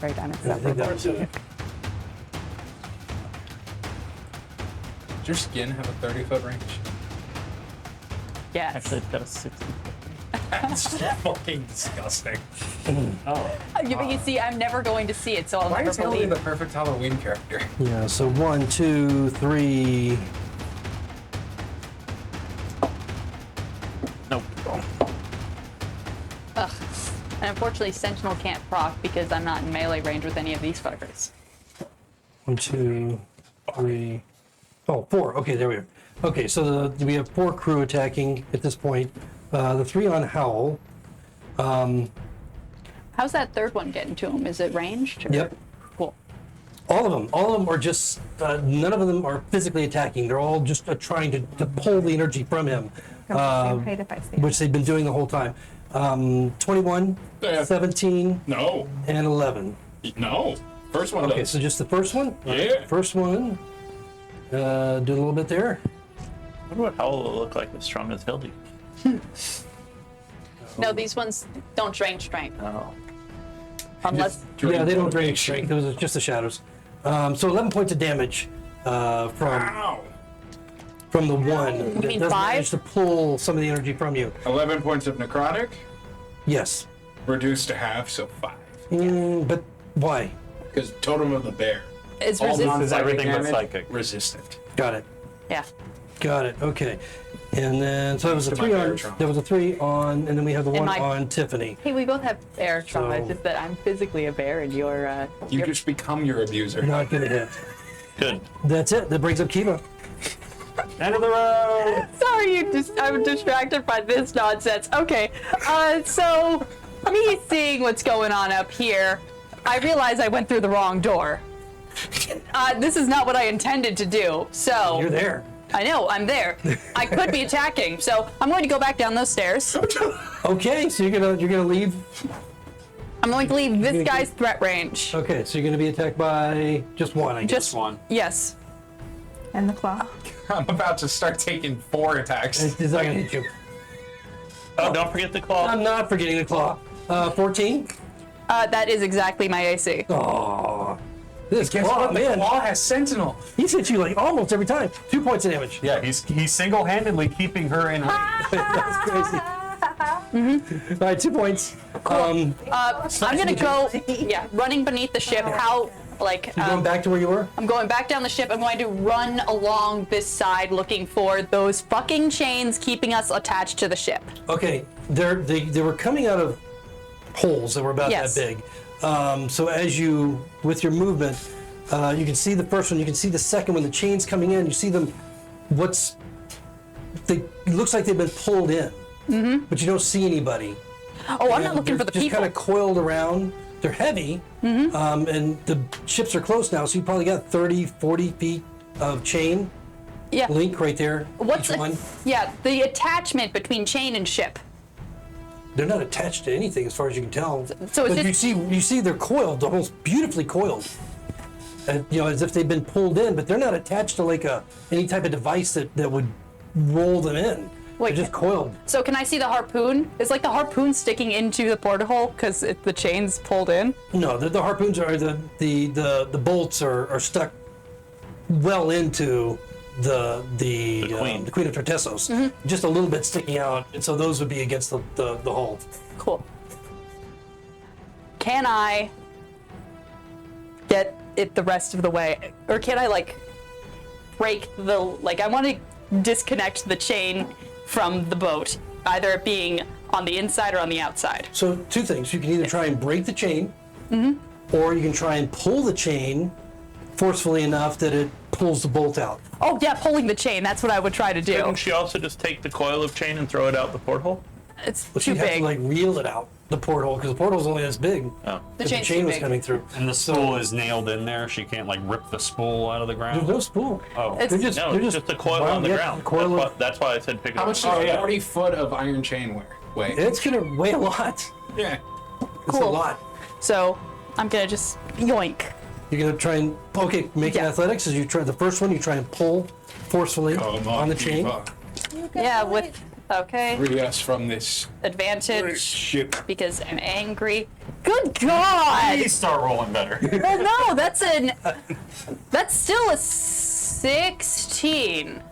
Right, diamond And I think that was it. Does your skin have a 30-foot range? Yes. Actually, it's got a 60. That's fucking disgusting. You see, I'm never going to see it, so I'll Why never is Hildy believe. the perfect Halloween character? Yeah, so 1, 2, 3. Nope. Ugh. And unfortunately, Sentinel can't proc because I'm not in melee range with any of these fuckers. 1, 2, 3. Oh, 4. Okay, there we are. Okay, so we have 4 crew attacking at this point. The 3 on Howl. How's that third one getting to him? Is it ranged? Or? Yep. Cool. All of them are just, none of them are physically attacking. They're all just trying to pull the energy from him, Go the same height if I see it. which they've been doing the whole time. 21, Yeah. 17, No. and 11. No. First one Okay, does. so just the first one? Yeah. First one. Do a little bit there. I wonder what Howl will look like as strong as Hildy. No, these ones don't drain strength. Oh. Unless. Yeah, they don't drain strength. It was just the shadows. So 11 points of damage Ow. from the one that mean doesn't 5? manage to pull some of the energy from you. 11 points of necrotic, Yes. reduced to half, so 5. But why? Because Totem of the Bear. Is All resist. non-psychic everything but damage, psychic. resistant. Got it. Yeah. Got it. Okay. And then so there was a To my 3 on. bear trauma. There was a 3 on, and then we have the one my- on Tiffany. Hey, we both have bear trauma. So- It's just that I'm physically a bear and you're. You you're- just become your abuser. Not gonna hit. Good. That's it. That brings up Kiva. End of the road. Sorry, I'm distracted by this nonsense. Okay, so me seeing what's going on up here, I realize I went through the wrong door. This is not what I intended to do. So You're there. I know I'm there. I could be attacking, so I'm going to go back down those stairs. Okay, so you're gonna leave. I'm going to leave this guy's threat range. Okay, so you're gonna be attacked by just one, I guess. Just one. Yes. And the claw. I'm about to start taking 4 attacks. It's not gonna hit you. Oh, don't forget the claw. I'm not forgetting the claw. 14. That is exactly my AC. Oh. This Guess claw, what? The man. claw has sentinel. He's hit you like almost every time. 2 points of damage. Yeah, he's single-handedly keeping her in range. That's crazy. All right, 2 points. I'm gonna go. Yeah, running beneath the ship. How like? You're going back to where you were? I'm going back down the ship. I'm going to run along this side, looking for those fucking chains keeping us attached to the ship. Okay, they were coming out of holes that were about Yes. that big. So as you, with your movement, you can see the first one, you can see the second one, the chains coming in, you see them, it looks like they've been pulled in, but you don't see anybody. Oh, I'm not And looking for they're the just people. kind of coiled around. They're heavy, and the ships are close now, so you probably got 30, 40 feet of chain Yeah. link right there. What's each the, one. yeah, the attachment between chain and ship? They're not attached to anything as far as you can tell. So it's but just- you see they're coiled, almost beautifully coiled. And as if they've been pulled in, but they're not attached to like any type of device that would roll them in. Wait, They're just coiled. So can I see the harpoon? Is like the harpoon sticking into the porthole because the chain's pulled in? No, the harpoons are the bolts are stuck well into the Queen of Tartessos. Just a little bit sticking out, and so those would be against the hull. Cool. Can I get it the rest of the way, or can I like break the I want to disconnect the chain from the boat, either it being on the inside or on the outside. So 2 things: you can either try and break the chain, or you can try and pull the chain forcefully enough that it pulls the bolt out. Oh yeah, pulling the chain. That's what I would try to do. Couldn't she also just take the coil of chain and throw it out the porthole? It's But too you'd have big. to like reel it out the porthole because the porthole's only this big. Oh. The If chain's chain too was big. coming through. And the spool is nailed in there. She can't like rip the spool out of the There's ground. no spool. Oh, It's- They're just, No, they're it's just a coil on the ground. Coil That's why I said pick it How up. much does 40 foot of iron chain weigh? it's gonna weigh a lot. Yeah. It's a Cool. lot. So I'm gonna just yoink. You're gonna try and make Yeah. it athletics. As you try the first one, you try and pull forcefully on the chain. Yeah, with okay Free us from this advantage ship. because I'm angry. Good God! please start rolling better. Well, no, that's still a 16.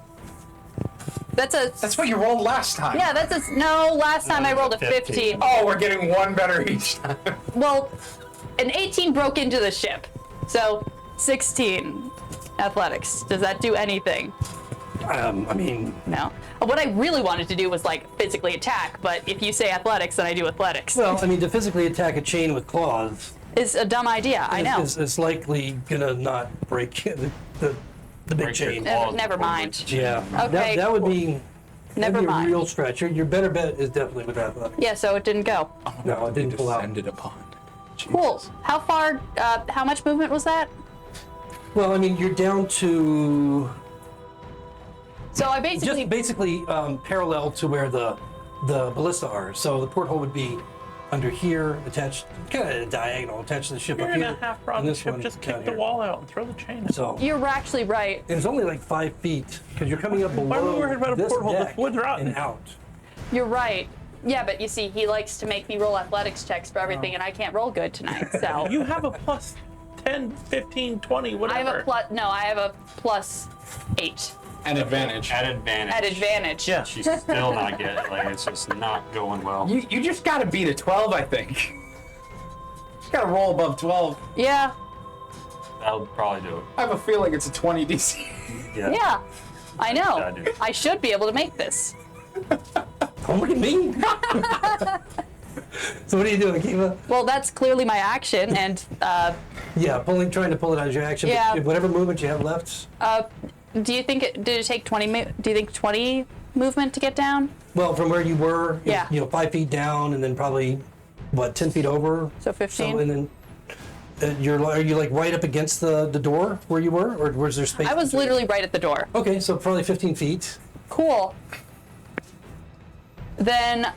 That's what you rolled last time. Yeah, no, last time I rolled a 15. Oh, we're getting one better each time. Well, an 18 broke into the ship. So 16 athletics. Does that do anything? I mean, No. What I really wanted to do was physically attack, but if you say athletics, then I do athletics. well, I mean, to physically attack a chain with claws It's a dumb idea, I know. is likely gonna not break the big Break your chain. claws. Never mind. Yeah. Okay. That would be. Never that'd be mind. a real stretch. Your better bet is definitely with athletics. Yeah, so it didn't go. No, it didn't pull out. Descended upon. Cool. How far, how much movement was that? Well, I mean, you're down to So I just basically parallel to where the ballista are. So the porthole would be under here, attached, kind of diagonal, attached to the ship You're up in here. a half rod and the this ship, one just down kick the here. wall out and throw the chain in. So You're actually right. it's only like 5 feet because you're coming up below Why are we worried about a this porthole? The deck wood's rotten. and out. You're right. Yeah, but you see, he likes to make me roll athletics checks for everything, and I can't roll good tonight, so. You have a plus 10, 15, 20, whatever. I have a plus, no, I have a plus 8 An advantage. At advantage. at advantage. Yeah. She's still not getting it. It's just not going well. You just gotta beat a 12, I think. You gotta roll above 12. Yeah, That'll probably do it. I have a feeling it's a 20 DC. yeah. I know. Yeah, I do. I should be able to make this. Don't look at me. So what are you doing, Kiva? Well, that's clearly my action, and Yeah, trying to pull it out of your action. but Yeah. whatever movement you have left. do you think did it take 20? Do you think 20 movement to get down? Well, from where you were, Yeah. 5 feet down, and then probably 10 feet over. So 15? So, and then are you like right up against the door where you were, or was there space? I was between? literally right at the door. Okay, so probably 15 feet. Cool. Then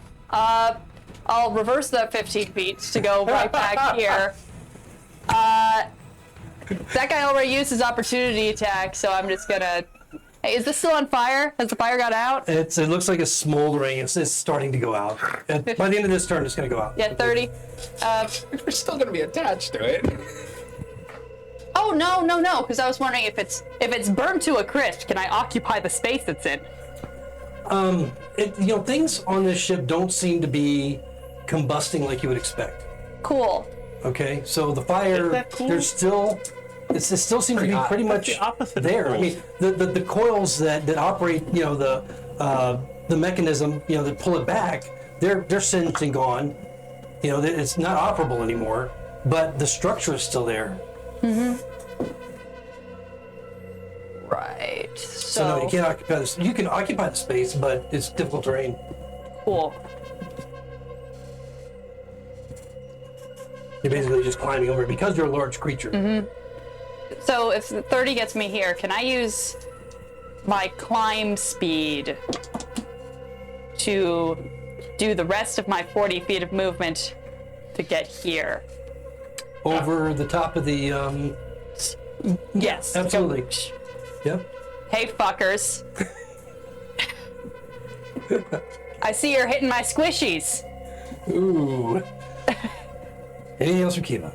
I'll reverse that 15 feet to go right back here. That guy already used his opportunity attack, so I'm just gonna. Hey, is this still on fire? Has the fire got out? It looks like it's smoldering. It's starting to go out. By the end of this turn, it's going to go out. Yeah, 30. We're still gonna be attached to it. Oh, Oh no! Because I was wondering if it's burned to a crisp, can I occupy the space it's in? Things on this ship don't seem to be combusting like you would expect. Cool. Okay, so the fire, Is that cool? there's still, it still seems to be pretty much the opposite of there. I cool. mean, the coils that operate, the mechanism, that pull it back, they're singed and gone. It's not operable anymore, but the structure is still there. Right. So no, you can't occupy this. You can occupy the space, but it's difficult terrain. Cool. You're basically just climbing over it because you're a large creature. So if 30 gets me here, can I use my climb speed to do the rest of my 40 feet of movement to get here? Over the top of the, Yes. absolutely. Yep. Hey, fuckers. I see you're hitting my squishies. Ooh. Anything else for Kiva?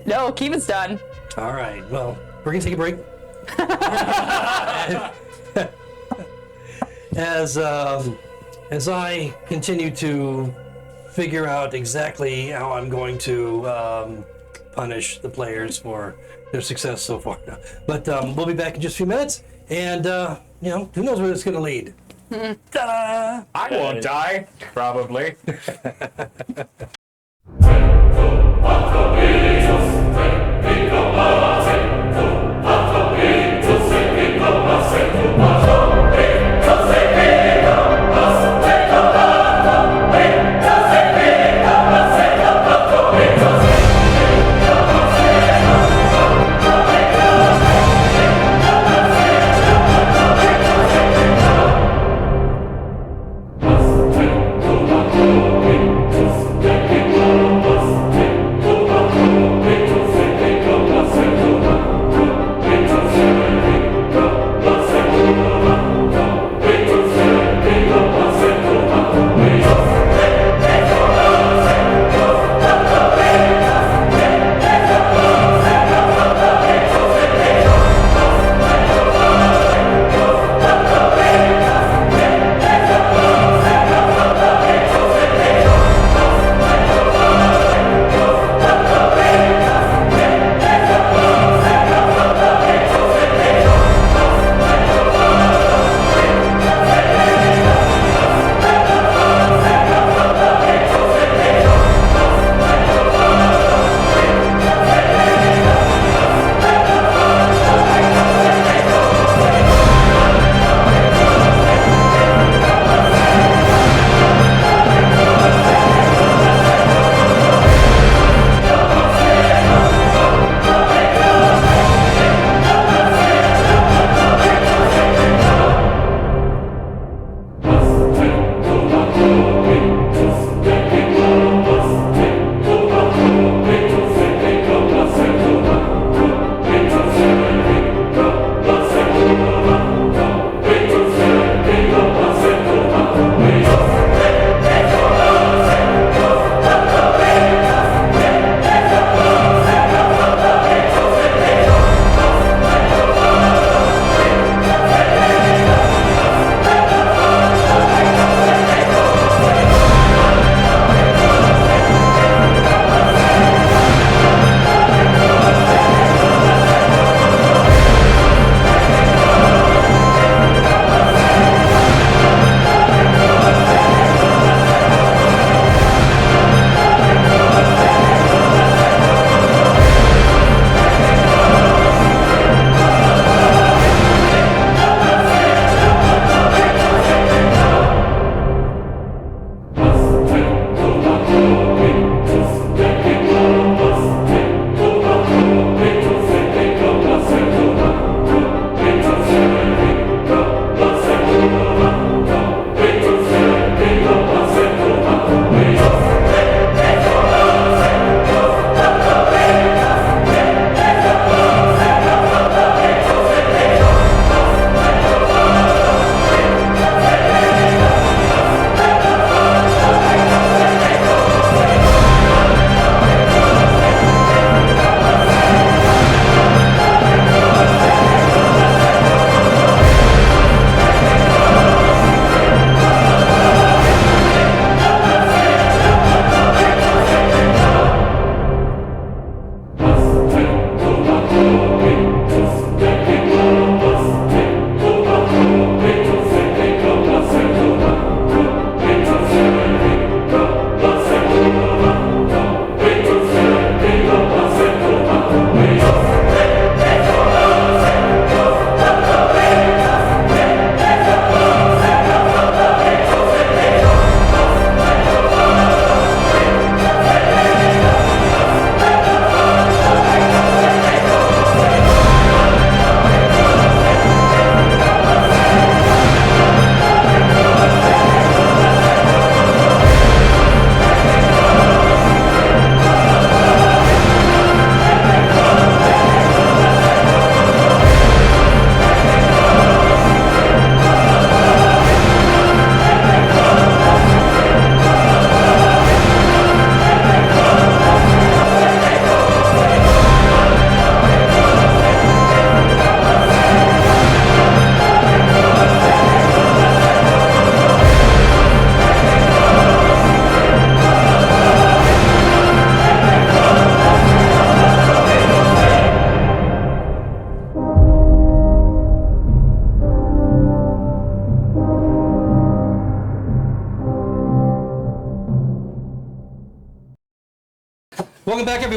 No, Kiva's done. All right. Well, we're gonna take a break. As I continue to figure out exactly how I'm going to punish the players for their success so far. But we'll be back in just a few minutes, and who knows where this is gonna lead. Ta-da! I won't die, probably. Thank you.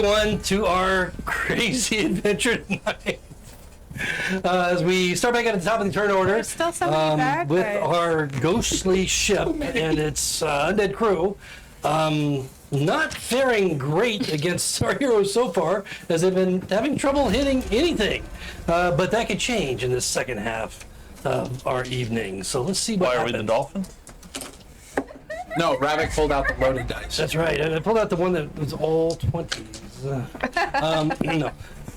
everyone to our crazy adventure tonight. As we start back at the top of the turn order There's still somebody back, with but- our ghostly ship and its undead crew. Not faring great against our heroes so far, as they've been having trouble hitting anything. But that could change in the second half of our evening. So let's see what Why are we happens. the dolphin? No, Ravik pulled out the loaded dice. That's right. And I pulled out the one that was all 20s. No.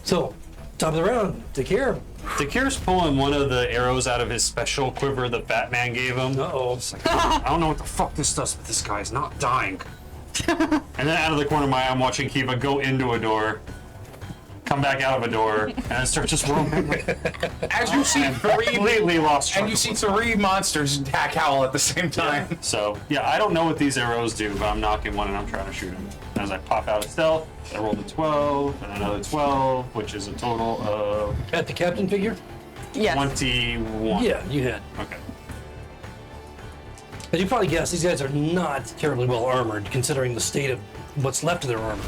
So, top of the round, Takir. Takir's pulling one of the arrows out of his special quiver that Batman gave him. Uh-oh. It's like, I don't know what the fuck this does, but this guy's not dying. And then out of the corner of my eye, I'm watching Kiva go into a door, come back out of a door, and start just roaming. As you see three, Completely lost track and you of see what's three monsters attack Howl at the same time. So, yeah, I don't know what these arrows do, but I'm knocking one and I'm trying to shoot him. As I pop out of stealth, I rolled a 12 and another 12, which is a total of At the captain figure? Yes. 21. Yeah, you had. Okay. As you probably guessed, these guys are not terribly well armored, considering the state of what's left of their armor.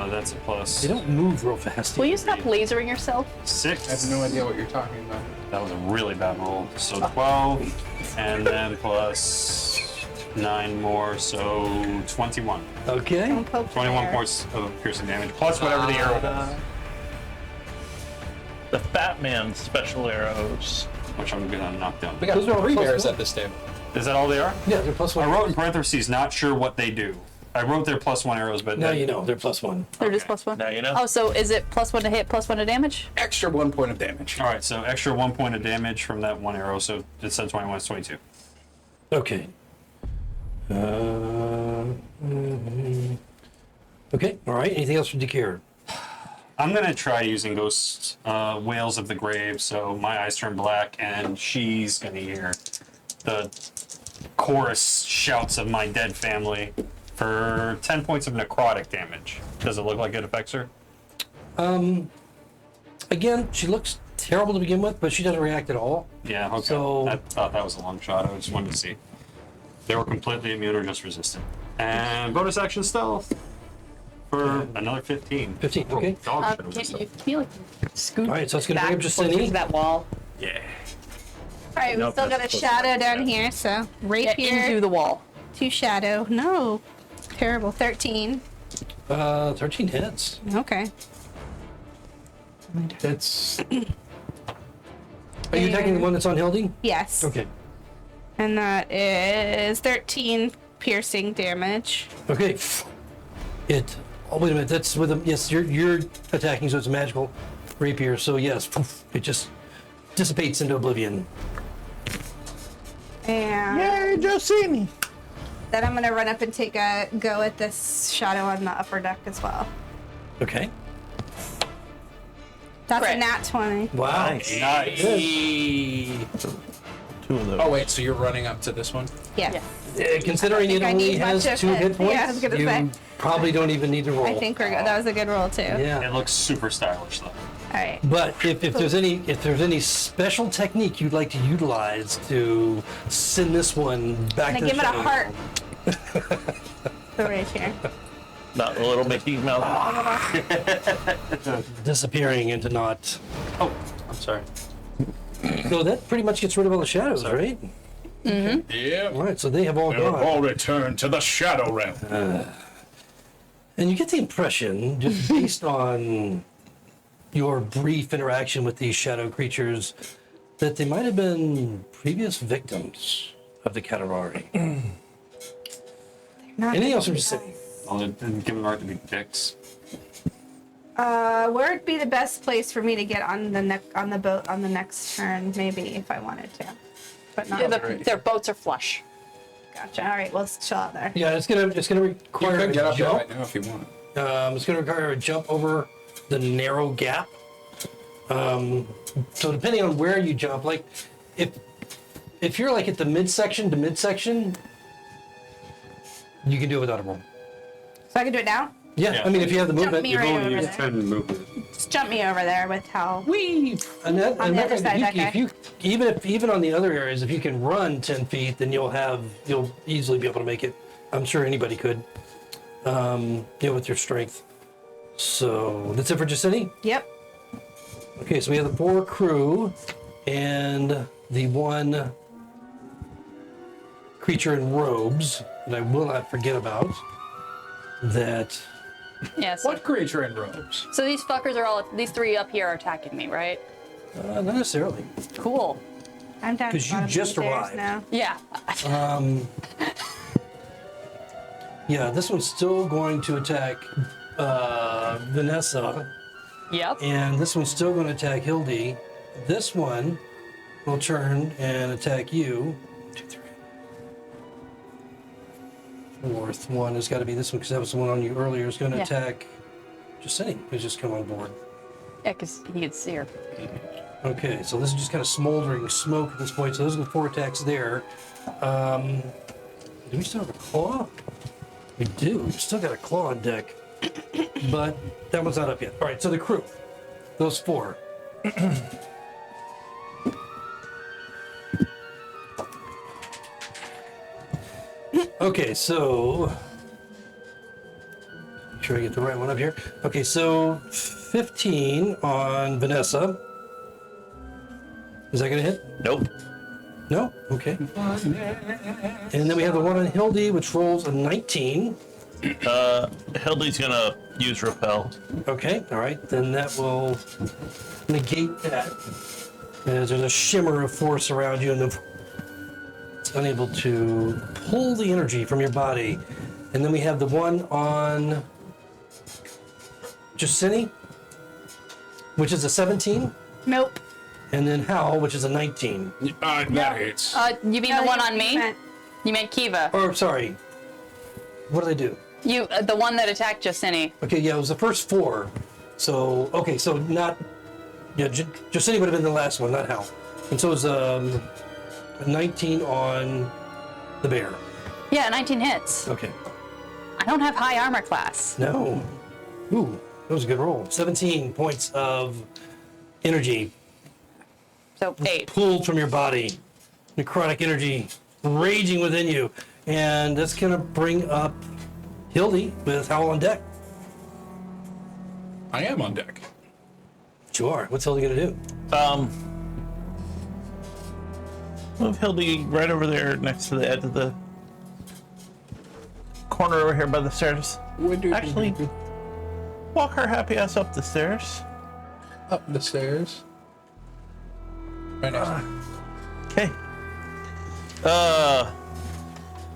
That's a plus They don't move real fast. Will you stop lasering yourself? 6. I have no idea what you're talking about. That was a really bad roll. So 12, and then plus 9 more, so 21. Okay. 21 points of piercing damage, plus whatever the arrow does, The Batman special arrows. which I'm gonna knock down. We got Those are all three plus bears one. at this table. Is that all they are? Yeah, they're plus one. I wrote in parentheses, not sure what they do. I wrote their +1 arrows, but Now you know, they're plus one. They're just +1. Now you know. Oh, so is it +1 to hit, +1 to damage? Extra 1 point of damage. All right, so extra 1 point of damage from that one arrow. So instead of 21, it's 22. Okay. Okay, all right. Anything else from Dakir? I'm gonna try using Ghost Wails of the Grave, so my eyes turn black, and she's gonna hear the chorus shouts of my dead family for 10 points of necrotic damage. Does it look like it affects her? Again, she looks terrible to begin with, but she doesn't react at all. Yeah, okay. So- I thought that was a long shot. I just wanted to see. They were completely immune or just resistant. And bonus action stealth for another 15. 15, okay. Dog shit Can with you, stealth. can you like scoot All right, so it's gonna back bring up just closer any- to that wall? Yeah. All right, we Nope, still got a that's shadow down here, so Yeah, rapier into the wall. to shadow. No, terrible. 13. 13 hits. Okay. That's. Are you attacking the one that's on Hildy? Yes. Okay. And that is 13 piercing damage. Okay. It. Oh wait a minute. That's with a yes. You're attacking, so it's a magical rapier. So yes, it just dissipates into oblivion. And just see me. then I'm gonna run up and take a go at this shadow on the upper deck as well. Okay. That's a Crit. nat 20. Wow. Nice. Nice. Two of those. Oh wait, so you're running up to this one? Yeah. Considering I it think I only need has much of 2 it. hit points, Yeah, I was gonna you say. probably don't even need to roll. I think we're good. That was a good roll too. Yeah. It looks super stylish though. All right. But if there's any special technique you'd like to utilize to send this one back I'm to gonna the give it a shadow heart. realm, So right here. Not a little Mickey Mouse. disappearing into naught. Oh, I'm sorry. So that pretty much gets rid of all the shadows, right? Yeah. All right, so they have all They have gone. all returned to the Shadow Realm. And you get the impression, just based on your brief interaction with these shadow creatures, that they might have been previous victims of the Katarari. Anything else from the city? Well, it didn't give them the right to be dicks. Where'd be the best place for me to get on the boat on the next turn? Maybe if I wanted to, but not. Their boats are flush. Gotcha. All right, well, let's chill out there. Yeah, it's gonna You require could get a up there jump. right now if you want. It's going to require a jump over the narrow gap. So depending on where you jump, like if you're like at the midsection to midsection, you can do it without a roll. So I can do it now. Yeah, Yeah. I mean if you have the Jump movement, me you're right going over to use there. 10 movement. Just jump me over there with how. And that, On and the that other side, if that you, guy. even on the other areas, if you can run 10 feet, then you'll easily be able to make it. I'm sure anybody could. with your strength. So that's it for Jacini? Yep. Okay, so we have the 4 crew and the 1 creature in robes that I will not forget about. That Yeah. So, What creature in robes? so these fuckers are all. These 3 up here are attacking me, right? not necessarily. Cool. I'm down. 'Cause you bottom of the just stairs arrived. now. Yeah. Yeah, this one's still going to attack Vanessa, Yep. and this one's still going to attack Hildy. This one will turn and attack you. 2, 3. Fourth one has got to be this one because that was the one on you earlier. Is going to Yeah. attack Jacini, who's just come on board. Yeah, because he can see her. Okay, so this is just kind of smoldering smoke at this point. So those are the 4 attacks there. Do we still have a claw? We do. We've still got a claw on deck. But that one's not up yet. All right, so the crew. Those 4. Okay, so... Make sure I get the right one up here. Okay, so 15 on Vanessa. Is that going to hit? Nope. No? Okay. And then we have the one on Hildy, which rolls a 19. Hildy's gonna use repel. Okay, all right. Then that will negate that. As there's a shimmer of force around you, and it's unable to pull the energy from your body. And then we have the one on Jacini, which is a 17. Nope. And then Hal, which is a 19. That hits. You mean the one on me? You meant Kiva. Or, sorry. What do they do? You, the one that attacked Jacini. Okay, yeah, it was the first 4. So, okay, so not... Yeah, Jacini would have been the last one, not Hal. And so it was a 19 on the bear. Yeah, 19 hits. Okay. I don't have high armor class. No. Ooh, that was a good roll. 17 points of energy So 8. pulled from your body. Necrotic energy raging within you. And that's going to bring up Hildy with Howl on deck. I am on deck. You are. What's Hildy going to do? Move Hildy right over there next to the edge of the corner over here by the stairs. Actually, walk her happy ass up the stairs. Up the stairs. Right next. Okay.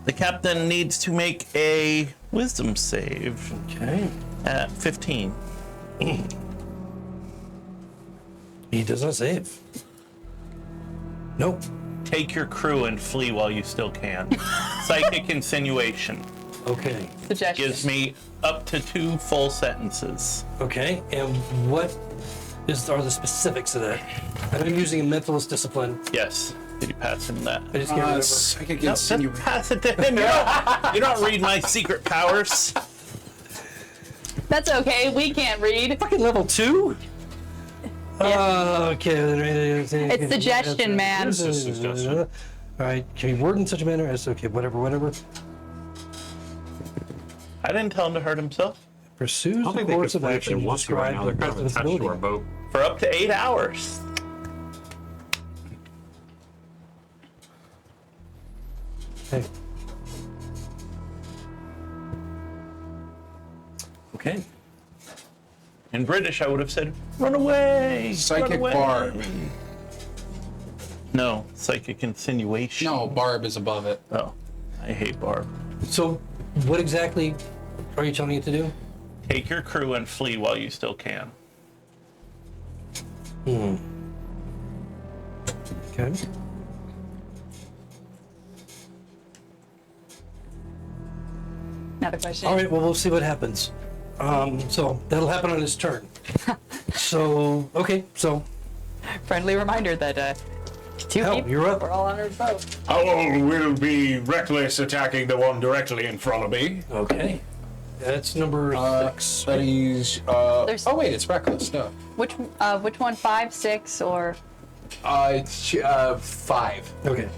The captain needs to make a wisdom save Okay. at 15. He does not save. Nope. Take your crew and flee while you still can. Psychic insinuation Okay. Suggestion. gives me up to 2 full sentences. Okay. And what are the specifics of that? I'm using a mentalist discipline. Yes. Did you pass him that? I just can't remember. Psychic No, just insinuation. pass it to him. You don't read my secret powers. That's okay. We can't read. Fucking level 2? Yeah. Okay. It's suggestion, man. This is suggestion. All right. Can we word in such a manner as okay, whatever. I didn't tell him to hurt himself. Pursues I don't the think they could course of fly if they action want to right now. They're kind of described attached in to our its boat. For up to 8 hours. ability. Okay. In British, I would have said, run away! Psychic run away. barb. No, psychic insinuation. No, barb is above it. Oh, I hate barb. So, what exactly are you telling me to do? Take your crew and flee while you still can. Okay. Another question. All right. Well, we'll see what happens. So that'll happen on his turn. So okay. So Friendly reminder that 2 Hal, people you're up. are all on our boat. I will be reckless attacking the one directly in front of me. Okay. That's number 6. That is. There's- Oh wait, it's reckless. No. Which one? 5, 6, or It's 5. Okay.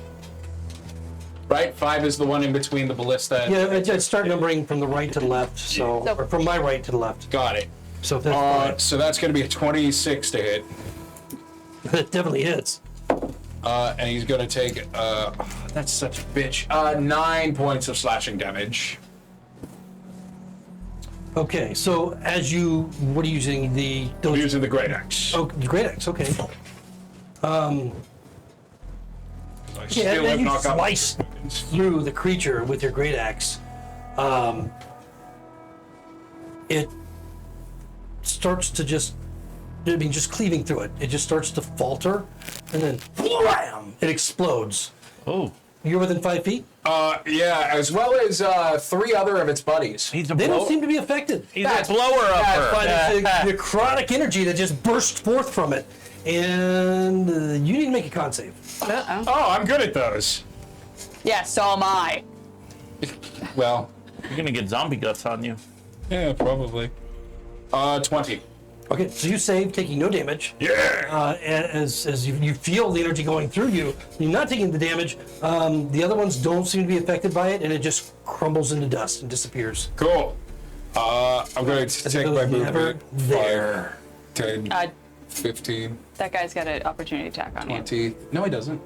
Right? 5 is the one in between the ballista. Yeah, I'd start numbering from the right to the left, so or from my right to the left. Got it. So if that's So that's going to be a 26 to hit. it definitely hits. And he's going to take, that's such a bitch, 9 points of slashing damage. Okay, so as you, what are you using? I'm using the great axe. Oh, the great axe. Okay. I Yeah, still and have you knock out slice through the creature with your great axe. It starts to just cleaving through it. It just starts to falter, and then wham! It explodes. Oh. You're within 5 feet. Yeah, as well as 3 other of its buddies. He's a They don't blower. seem to be affected. He's a blower upper. By the necrotic energy that just burst forth from it, and you need to make a con save. Uh-oh. Oh, I'm good at those. Yeah, so am I. Well, You're gonna get zombie guts on you. yeah, probably. 20. Okay, so you save, taking no damage. Yeah! As you feel the energy going through you, you're not taking the damage. The other ones don't seem to be affected by it, and it just crumbles into dust and disappears. Cool. I'm going to take it my was never movement. there. 10, Uh, 15, that guy's got an opportunity attack on you. 20. No, he doesn't.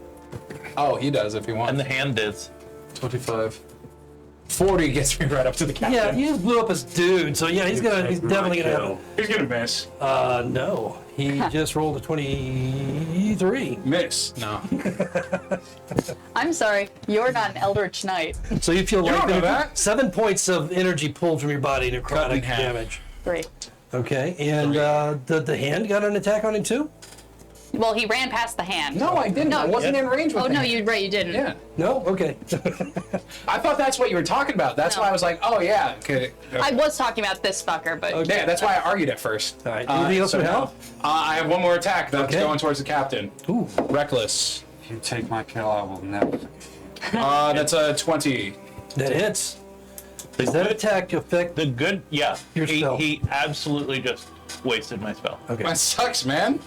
Oh, he does if he wants. And the hand is. 25. 40 gets me right up to the captain. Yeah, you just blew up his dude, so yeah, he's definitely gonna. He's gonna miss. No, he just rolled a 23. Miss. No. I'm sorry, you're not an Eldritch Knight. So you feel like don't know there- that. 7 points of energy pulled from your body, Cut in necrotic half. damage. 3. Okay, and the hand got an attack on him too? Well, he ran past the hand. No, I didn't. No, I wasn't in range with Oh, him. no, you didn't. Yeah. No? Okay. I thought that's what you were talking about. That's No. why I was like, oh, yeah. Okay. I was talking about this fucker, but Okay. Yeah, that's why I argued at first. All right, anything else for now, help? I have one more attack that's Okay. going towards the captain. Ooh. Reckless. If you take my kill, I will never. That's a 20. That hits. Does that attack affect The good, yeah. Your spell. He absolutely just wasted my spell. Okay. That sucks, man.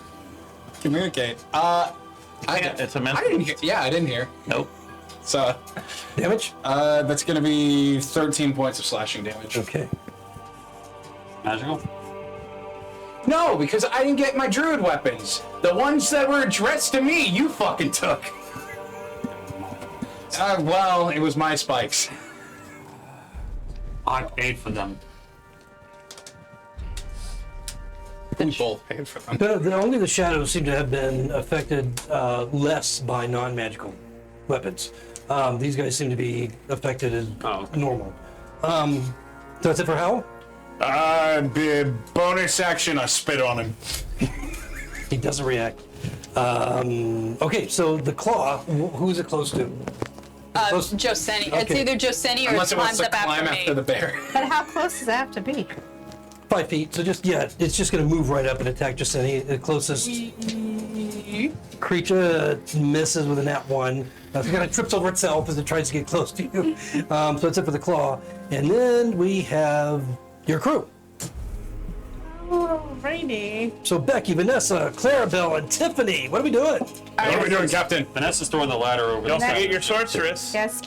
Communicate. It's a mental. I didn't hear. Yeah, I didn't hear. Nope. So, Damage? that's gonna be 13 points of slashing damage. Okay. Magical? No, because I didn't get my druid weapons. The ones that were addressed to me, you fucking took. Well, it was my spikes. I paid for them. We both paid for them. Only the shadows seem to have been affected less by non-magical weapons. These guys seem to be affected as normal. So that's it for Hal? Bonus action, I spit on him. He doesn't react. Okay, so the claw, who's it close to? Close- Joseni. It's Okay. either Joseni or Unless it it wants climbs to up climb after after the me. bear. But how close does it have to be? 5 feet. So just, yeah, it's just going to move right up and attack just any the closest creature misses with a nat 1. So it kind of trips over itself as it tries to get close to you. So that's it for the claw. And then we have your crew. Alrighty. So Becky, Vanessa, Clarabelle, and Tiffany. What are we doing? What are we doing, Captain? Vanessa's throwing the ladder over Don't the forget your sorceress. Yes,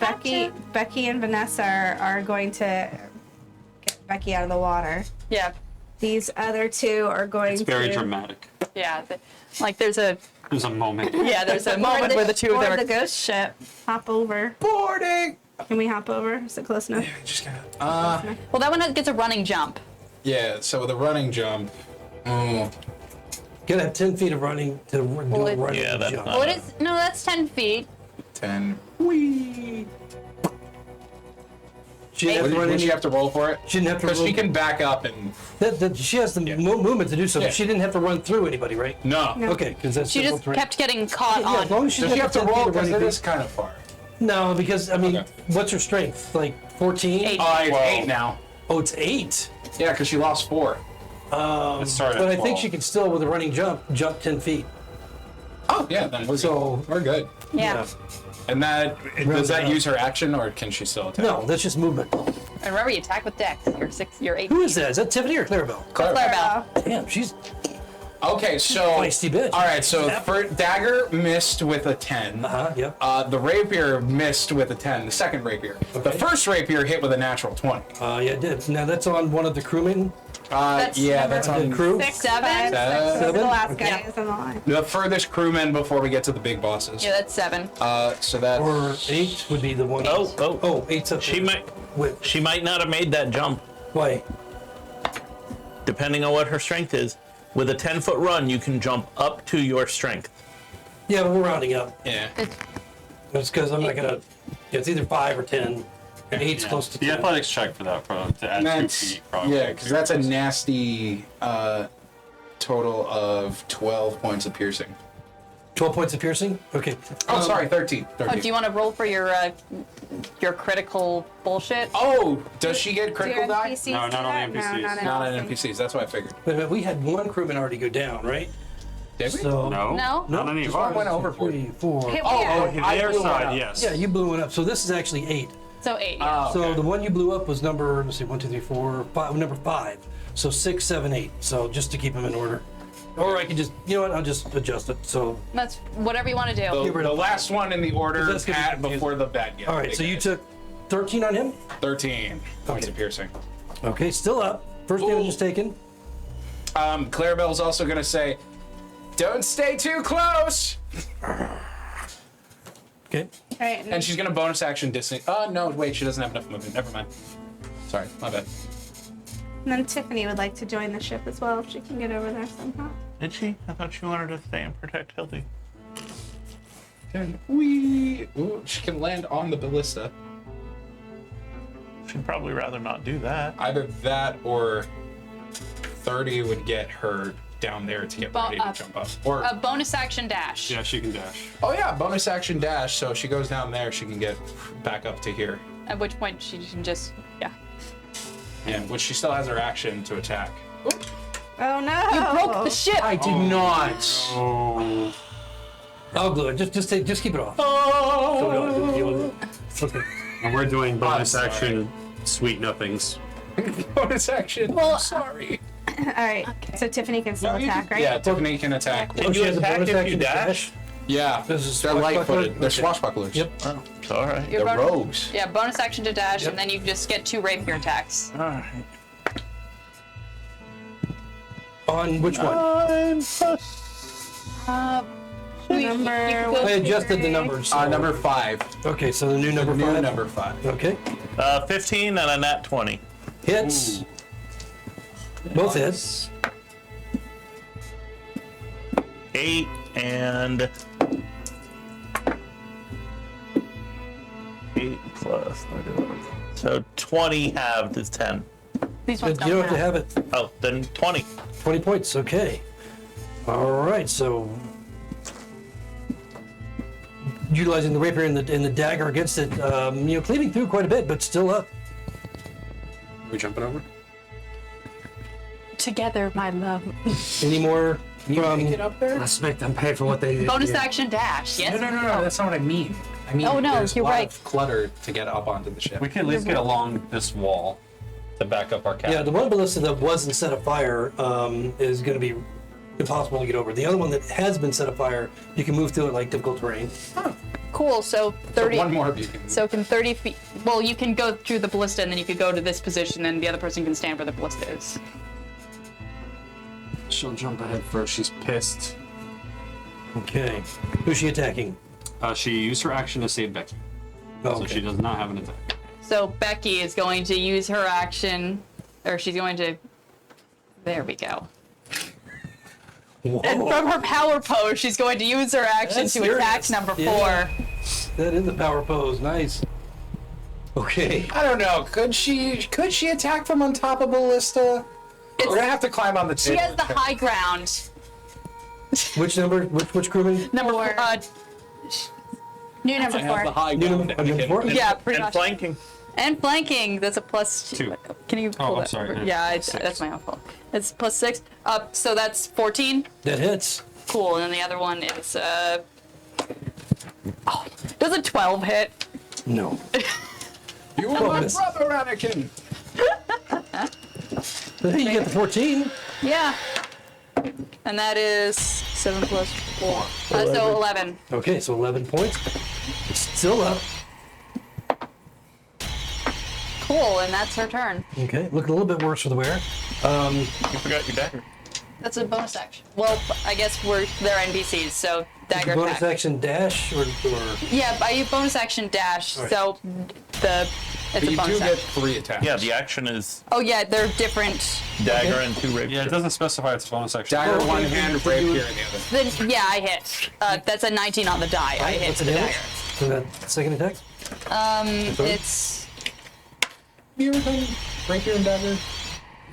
Becky and Vanessa are going to get Becky out of the water. Yeah, These other two are going It's to. very dramatic. yeah. Like there's a There's a moment. there's a moment where the two of Or them the are. ghost ship. Hop over. Boarding! Can we hop over? Is it close enough? Just gotta. Well, that one gets a running jump. Yeah, so with a running jump. Oh. Gotta have 10 feet of running to do Well, a it- running Yeah, that's jump. not- Oh, it is. No, that's 10 feet. 10. She didn't have to run Would any. she have to roll for it? She didn't have to Because she roll- can back up and. She has the movement to do so. Yeah. But she didn't have to run through anybody, right? No. Okay, because that's She simple just terrain. kept getting caught Yeah, as long on. as she Does she have to 10 feet roll? of Because running it is feet. kind of far. No, because I mean, Okay. what's her strength? Like 14? 8. It's 12. 8 now. Oh, it's 8. Yeah, because she lost 4. It started But at I think 12. she can still, with a running jump 10 feet. Oh, yeah, then we're So- good. We're good. Yeah. And that, Round does that up. use her action or can she still attack? No, that's just movement. And remember, you attack with Dex. You're 8. Who is that? Is that Tiffany or Clarabelle? Clarabelle. Damn, she's Okay, so Feisty bitch. all right, so dagger missed with a 10. Yep. The rapier missed with a 10. The second rapier. The first rapier hit with a natural 20. Yeah, it did. Now that's on one of the crewmen. Yeah, that's on The crew. 6, 7? 5, 6. Those are the Seven? last Okay. guys on the line. the furthest crewman before we get to the big bosses. Yeah, that's 7. So that's Or 8 would be the one. Oh, 8's up She there. might. Wait, She might not have made that jump, why? depending on what her strength is. With a 10-foot run, you can jump up to your strength. Yeah, but we're rounding up. yeah. It's because I'm not gonna. It's either 5 or 10, and 8's close to The 10. athletics check for that, probably, to add 2 That's, feet, probably. yeah, because that's a nasty total of 12 points of piercing. 12 points of piercing. Okay. Oh, sorry, 13. Oh, do you want to roll for your critical bullshit? Oh, does she get Do critical your die? NPCs No, do not on that? the NPCs. No, Not on NPCs. That's what I figured. Wait a minute. We had one crewman already go down, right? Did we? So No? No? Not any of just ours. went overboard. 3, 4. Hey, Oh, yeah. Okay, I their blew one side, up. yes. Yeah, you blew one up. So this is actually 8. So 8. Yeah. So okay. the one you blew up was number, let's see, 1, 2, 3, 4, 5, number 5. So 6, 7, 8. So just to keep them in order. Or I can just, you know what, I'll just adjust it. So, That's whatever you want to do. The, Get rid the of last one in the order That's gonna be at confusing. before the bad guy. all right, so you took 13 on him? 13 points of piercing. Okay, still up. First damage is taken. Clarabelle's also gonna say, "Don't stay too close," Okay. All right. and she's gonna bonus action distance. Oh no, wait, she doesn't have enough movement. Never mind. Sorry, my bad. And then Tiffany would like to join the ship as well if she can get over there somehow. Did she? I thought she wanted to stay and protect Hildy. Ooh, she can land on the ballista. She'd probably rather not do that. Either that or 30 would get her down there to get ready to jump up. Or A bonus action dash. Yeah, she can dash. oh yeah, bonus action dash. So if she goes down there, she can get back up to here. At which point she can just, yeah. Yeah, which she still has her action to attack. Oh no! You broke the ship! I did not. Oh. I'll glue it. Just keep it off. So we don't have to deal with it. Okay. And we're doing bonus sorry. action sweet nothings. Bonus action. Well, Sorry. All right. So Tiffany can still attack, right? Yeah, Tiffany can attack. Can she you has a attack bonus if you action to dash? Yeah, This is they're swashbuckler? light-footed. They're Okay. swashbucklers. Yep. Oh, it's all right. Your They're bonus- rogues. Yeah, bonus action to dash, Yep. and then you just get 2 rapier attacks. All right. On which one? Number I adjusted the numbers. So. Number 5. Okay, so the new number New 5. number 5. Okay. 15 and a nat 20. Hits. Both hits. 8 and 8 plus. So 20 halved is 10. These You ones don't have to have it. Oh, then 20. 20 points. Okay. All right. So utilizing the rapier and the dagger against it, cleaving through quite a bit, but still up. Are we jumping over? Together, my love. Any more from? up there? Let's make them pay for what they did. Bonus action dash, yes? No, that's not what I mean. I mean, Oh, no, there's you're a lot right. of clutter to get up onto the ship. We can at least get along this wall to back up our cabin. Yeah, the one ballista that wasn't set afire is going to be impossible to get over. The other one that has been set afire, you can move through it like difficult terrain. Cool, so 30. One more of you can. So can 30 feet. Well, you can go through the ballista, and then you could go to this position, and the other person can stand where the ballista is. She'll jump ahead first. She's pissed. Okay. Who's she attacking? She used her action to save Becky. Oh, So okay. she does not have an attack. So Becky is going to use her action, or she's going to. There we go. Whoa. And from her power pose, she's going to use her action That's to attack serious. number 4. Yeah. That is a power pose. Nice. Okay. I don't know. Could she attack from on top of ballista? We're gonna have to climb on the She table. has the high ground. Which number? Which crewman? Number 4. New number I have the 4. high New ground. number- number 4? Yeah, pretty And much. flanking. And flanking, that's a plus 2. Can you pull I'm that? sorry. Yeah, Six. that's my own fault. It's plus 6. So that's 14. That hits. Cool. And then the other one is does a 12 hit? No. You are my Miss. brother, Anakin. I think you get the 14. Yeah. And And that is 7 plus 4. So 11. Okay, so 11 points. It's still up. Cool, and that's her turn. Okay, looking a little bit worse for the wearer. You forgot your dagger. That's a bonus action. Well, I guess they're NPCs, so dagger Bonus attack. action dash or Yeah, I use bonus action dash, All right. so it's But a you bonus do get action. 3 attacks. Yeah, the action is Oh yeah, they're different. dagger and 2 rapier. Yeah, it doesn't specify it's bonus action. Dagger Oh, one okay, hand, so you- rapier in the other. Then yeah, I hit. That's a 19 on the die. I hit what's the the damage dagger. for that second attack? It's You ever done rapier and dagger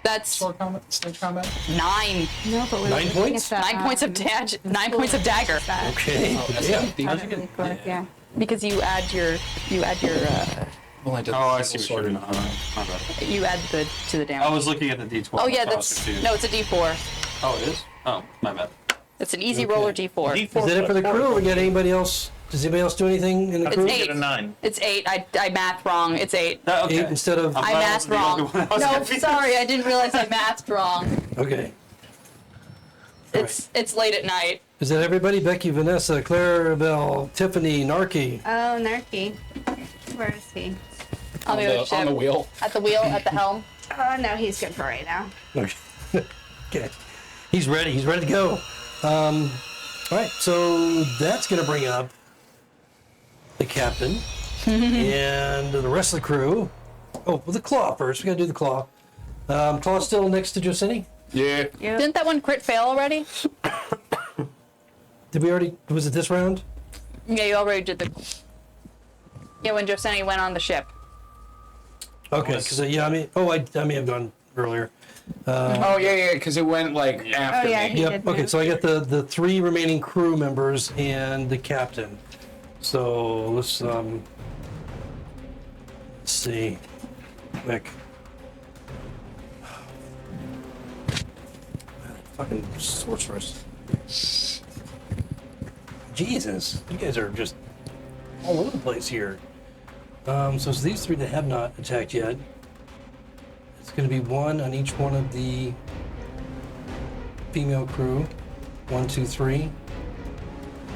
that's sword combat, stage combat? 9. No, but we 9 points? 9 points of dagger. 9 points of dagger. Okay. Yeah. How'd you get yeah. Because you add your Well, I did. Oh, I see sword. what you're doing. All right, my bad. you add to the damage. I was looking at the D12. Oh yeah, I was that's confused. no, it's a D4. Oh, it is? Oh, my bad. It's an easy roller D4. D4 Is that it for the plus crew, or 4. we got anybody else? Does anybody else do anything in the It's crew? 8. Get a 9. It's 8. I mathed wrong. It's 8. Okay. 8 instead of. I glad I mathed wasn't the only wrong. one. I was No, confused. sorry, I didn't realize I mathed wrong. Okay. It's late at night. Is that everybody? Becky, Vanessa, Clarabelle, Tiffany, Narky. Oh, Narky. Where is he? On the other ship. On the wheel. At the wheel, at the helm. Oh, no, he's good for right now. Okay. He's ready. He's ready to go. All right. So that's going to bring up the captain and the rest of the crew. Oh, well, the claw first. We got to do the claw. Claw still next to Josini? Yeah. Didn't that one crit fail already? Did we already? Was it this round? Yeah, you already did the. Yeah, when Joseni went on the ship. Okay. Because yeah, I mean, I may have gone earlier. Oh yeah, because it went like after Oh, yeah, me. he Yep. did Okay. move. So I got the 3 remaining crew members and the captain. So let's see. Quick. Fucking sorceress. Jesus, you guys are just all over the place here. So it's these 3 that have not attacked yet. It's going to be 1 on each one of the female crew. 1, 2, 3.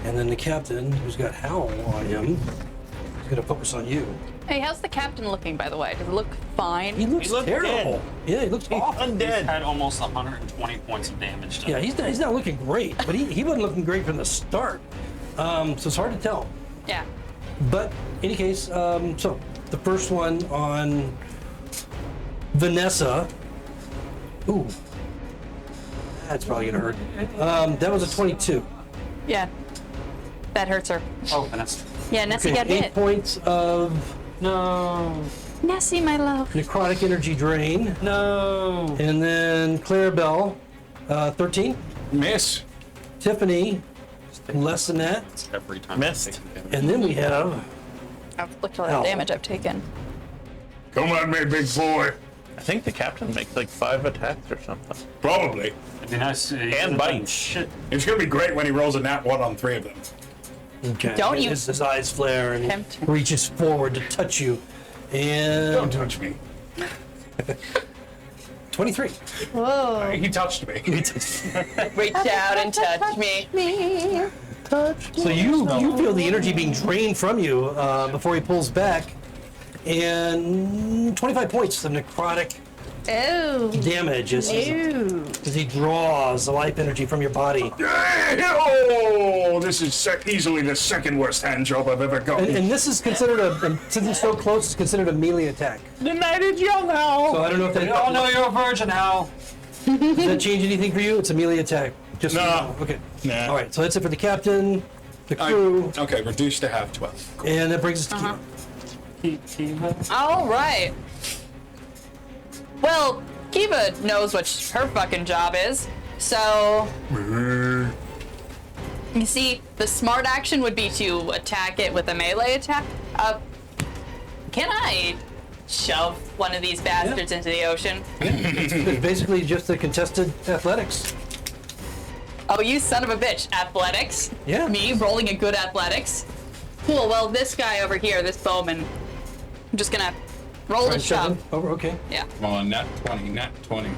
And then the captain, who's got Howl on him, is going to focus on you. Hey, how's the captain looking, by the way? Does it look fine? He looks looks terrible. Yeah, he looks awful. He's Undead. had almost 120 points of damage to Yeah, he's not looking great, but he wasn't looking great from the start. So it's hard to tell. Yeah. But in any case, so the first one on Vanessa. Ooh, that's probably gonna hurt. That was a 22. Yeah. That hurts her. Oh, and that's... Yeah, Nessie got 8 hit. points of No. Nessie, my love. necrotic energy drain, No. and then Clarabelle, 13. Miss. Tiffany, less than that, Every time. Missed. and then we have Look at all that Ow. damage I've taken. Come on, me big boy. I think the captain makes like 5 attacks or something. Probably. I mean, I see. And bite. Shit. It's gonna be great when he rolls a nat 1 on 3 of them. okay. Don't you- His eyes flare and Tempt. he reaches forward to touch you, and Don't touch me. 23. Whoa. He touched me. Reach out and touch me. So you feel the energy being drained from you before he pulls back, and 25 points of necrotic Oh. damage as Ew. he draws the life energy from your body. Oh, this is easily the second worst hand job I've ever gotten. And this is considered since it's so close, it's considered a melee attack. The night is young, Hal. So I don't know if We all know you're a virgin, Al. does that change anything for you? It's a melee attack. Just so you No. know. Okay. Nah. All right. So that's it for the captain, the crew, Okay, reduced to half 12. and that brings us to Kiva. All right. Well, Kiva knows what her fucking job is, so you see, the smart action would be to attack it with a melee attack. Can I shove one of these bastards into the ocean? It's basically just the contested athletics. Oh, you son of a bitch! Athletics. Yeah. Me rolling a good athletics. Cool. Well, this guy over here, this bowman, I'm just gonna roll the shove. Over. Okay. Yeah. Come on, nat 20, nat 20.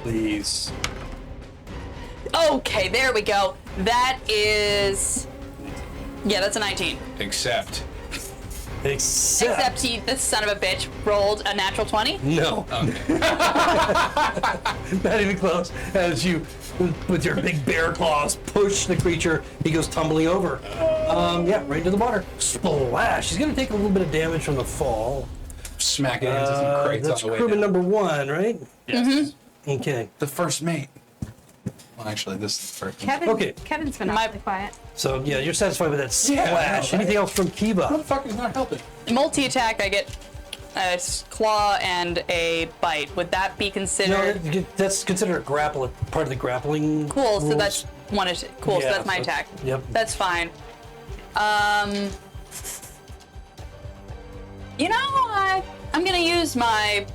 Please. Okay, there we go. That is. Yeah, that's a 19. Except. Except he, this son of a bitch, rolled a natural 20. No. Okay. Not even close. As you, with your big bear claws, push the creature, he goes tumbling over. Yeah, right into the water. Splash. He's going to take a little bit of damage from the fall. Smack it into some crates That's on the way crewman down. number 1, right? Yes. Okay. The first mate. Well, actually, this is the first. Kevin's been awfully quiet. So, yeah, you're satisfied with that splash. Anything else from Kiva? Motherfucker's not helping. Multi-attack, I get a claw and a bite. Would that be No, considered? that's considered a grapple, part of the grappling. Cool, so rules. that's one. Cool, so Yeah, that's my so- attack. Yep. That's fine. You know, I'm gonna use my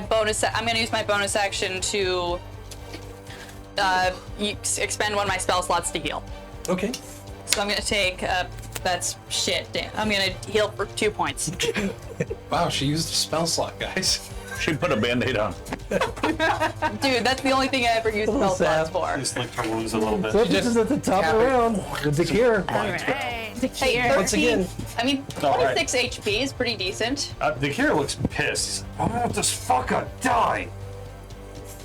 bonus action to expend one of my spell slots to heal. Okay. So I'm gonna take that's shit. Damn. I'm gonna heal for 2 points. Wow, she used a spell slot, guys. She put a band-aid on. Dude, that's the only thing I ever use spell slots for. Just licked her wounds a little bit. So this is at the top of the round. With the cure. Hey, Once again. I mean, All right. 26 HP is pretty decent. The hero looks pissed. I want this fucker die.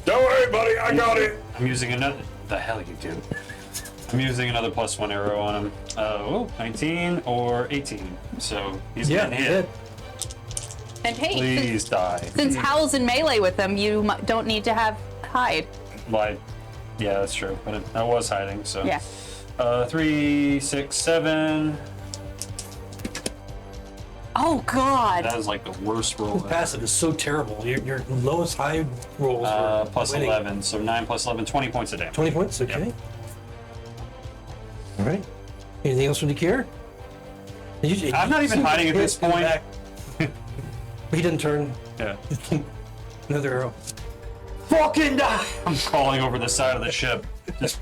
Don't worry, buddy. I got it. I'm using another. The hell you do? I'm using another +1 arrow on him. 19 or 18. So he's Yeah, getting he hit. did. And hey, Please die. since Hal's in melee with him, you don't need to have hide. Like, yeah, that's true. But I was hiding, so. Yeah. 3, 6, 7. Oh God. That is like the worst roll. ever. Passive is so terrible. Your lowest high rolls were Plus winning. 11, so 9 plus 11, 20 points of damage. 20 points, okay. All right. Anything else from the cure? I'm not even hiding at this point. He didn't turn. Yeah. Another arrow. Fucking die! I'm crawling over the side of the ship.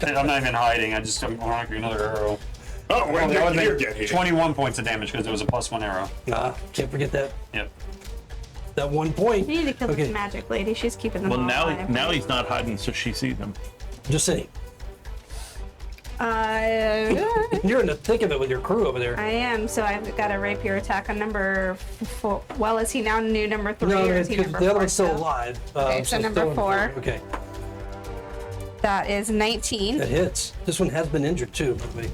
I'm not even hiding. I'm arcing another arrow. Oh, when That would did you make get here? 21 points of damage because it was a +1 arrow. Can't forget that. Yep. That 1 point. You need to kill Okay. this magic lady. She's keeping them Well, all now alive. he's not hiding, so she sees him. Just saying. You're in the thick of it with your crew over there. I am, so I've got a rapier attack on number 4. Well, is he now new number 3 No, or is he because number the 4? other one's still alive. Okay, so number still in 4. Okay, That is 19. that hits. This one has been injured too, by the way.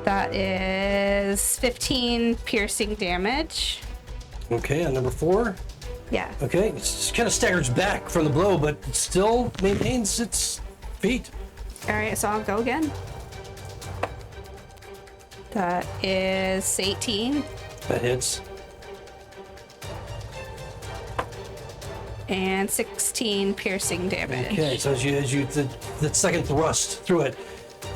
That is 15 piercing damage. Okay, on number 4. Yeah. Okay, it kind of staggers back from the blow, but it still maintains its feet. All right, so I'll go again. That is 18 That hits. and 16 piercing damage. Okay, so as you the second thrust through it,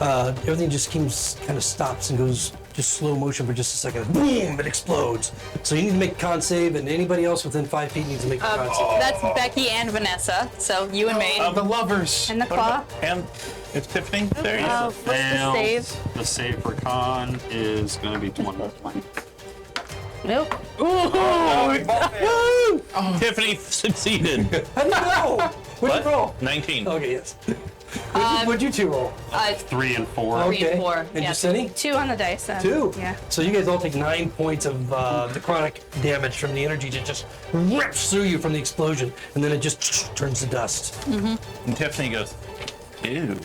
everything just kind of stops and goes just slow motion for just a second. Boom! It explodes. So you need to make a con save, and anybody else within 5 feet needs to make a con save. That's Becky and Vanessa. So you and me. The lovers. And the claw. And it's Tiffany. There you Oh, go. what's the save? The save for con is going to be 20. Nope. Tiffany succeeded. How do you know? What'd you roll? 19. Okay, yes. What'd you two roll? 3 and 4. Three and Okay. four, And yeah. Justini? 2 on the dice then. 2. Yeah. So you guys all take 9 points of necrotic damage from the energy that just rips through you from the explosion, and then it just turns to dust. And Tiffany goes, ew.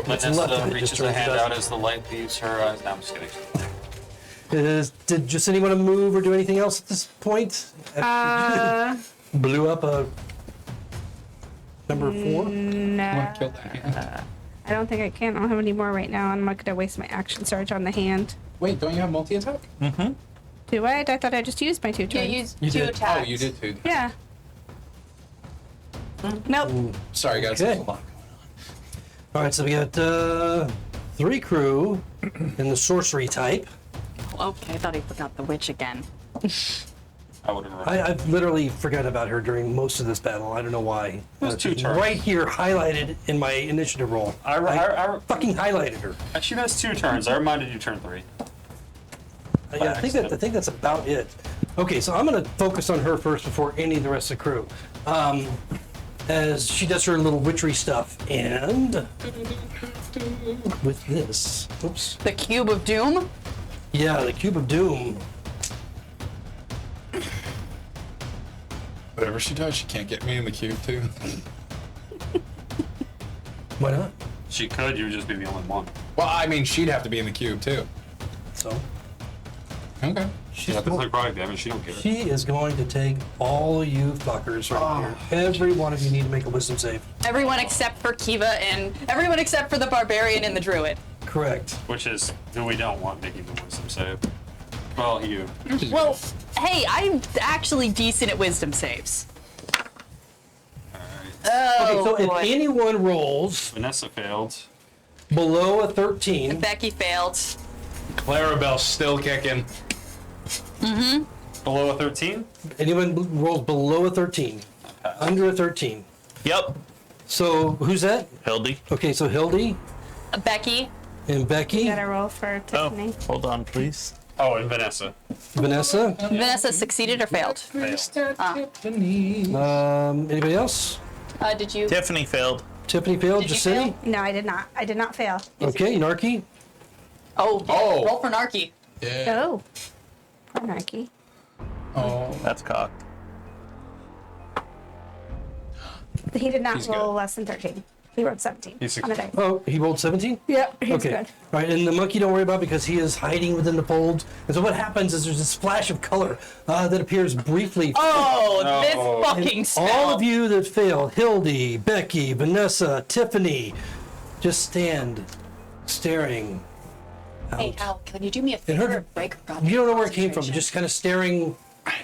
left of Vanessa it reaches just a turns hand dust. out as the light leaves her eyes. No, I'm just kidding. Did Justini want to move or do anything else at this point? Blew up a number 4. No. Kill that hand. I don't think I can. I don't have any more right now. I'm not going to waste my action surge on the hand. Wait, don't you have multi-attack? Do I? I thought I just used my 2 You turns. use You 2 did. attacks. Oh, you did too. Yeah. Nope. Sorry, guys. Okay. That's a lot. All right, so we got 3 crew in the sorcery type. Okay, I thought he forgot the witch again. I would have. I've literally forgotten about her during most of this battle. I don't know why. was 2 She's turns. right here, highlighted in my initiative roll. I fucking highlighted her. she has 2 turns. I reminded you turn 3. Yeah, I think that's about it. Okay, so I'm gonna focus on her first before any of the rest of the crew. as she does her little witchery stuff. And with this, oops. The cube of doom? Yeah, the Cube of Doom. Whatever she does, she can't get me in the cube too. Why not? She could, you would just be the only one. Well, I mean, she'd have to be in the cube too. So Okay. She's got the necrotic damage, she don't care. she is going to take all you fuckers right here. Every one of you need to make a wisdom save. Everyone except for Kiva and everyone except for the barbarian and the druid. Correct. Which is who we don't want making the wisdom save. Well, you. Well, hey, I'm actually decent at wisdom saves. Alright. Oh, Okay, so if boy. anyone rolls Vanessa failed. below a 13, Becky failed. Clarabelle's still kicking. Below a 13? anyone rolls below a 13, under a 13. Yep. So who's that? Hildy. Okay, so Hildy Becky. and Becky, You gotta roll for Oh, Tiffany. hold on, please. Oh, and Vanessa. Vanessa. Vanessa succeeded or failed? Failed. Anybody else? Did you? Tiffany failed. Tiffany failed. Did you Jasini. No, I did not. I did not fail. Okay, Narky. Oh, Oh. roll for Narky. Yeah. Oh. Poor Narky. Oh. That's cocked. He did not He's roll good. less than 13. He rolled 17 He's on the dice. Oh, he rolled 17. Yeah, he's Okay. good. All right, and the monkey don't worry about because he is hiding within the folds. And so what happens is there's this flash of color that appears briefly. Oh, No. this fucking spell. All of you that failed, Hildy, Becky, Vanessa, Tiffany, just stand staring out. Hey, Al, can you do me a And her- favor? Break You don't know where it came from, just kind of staring,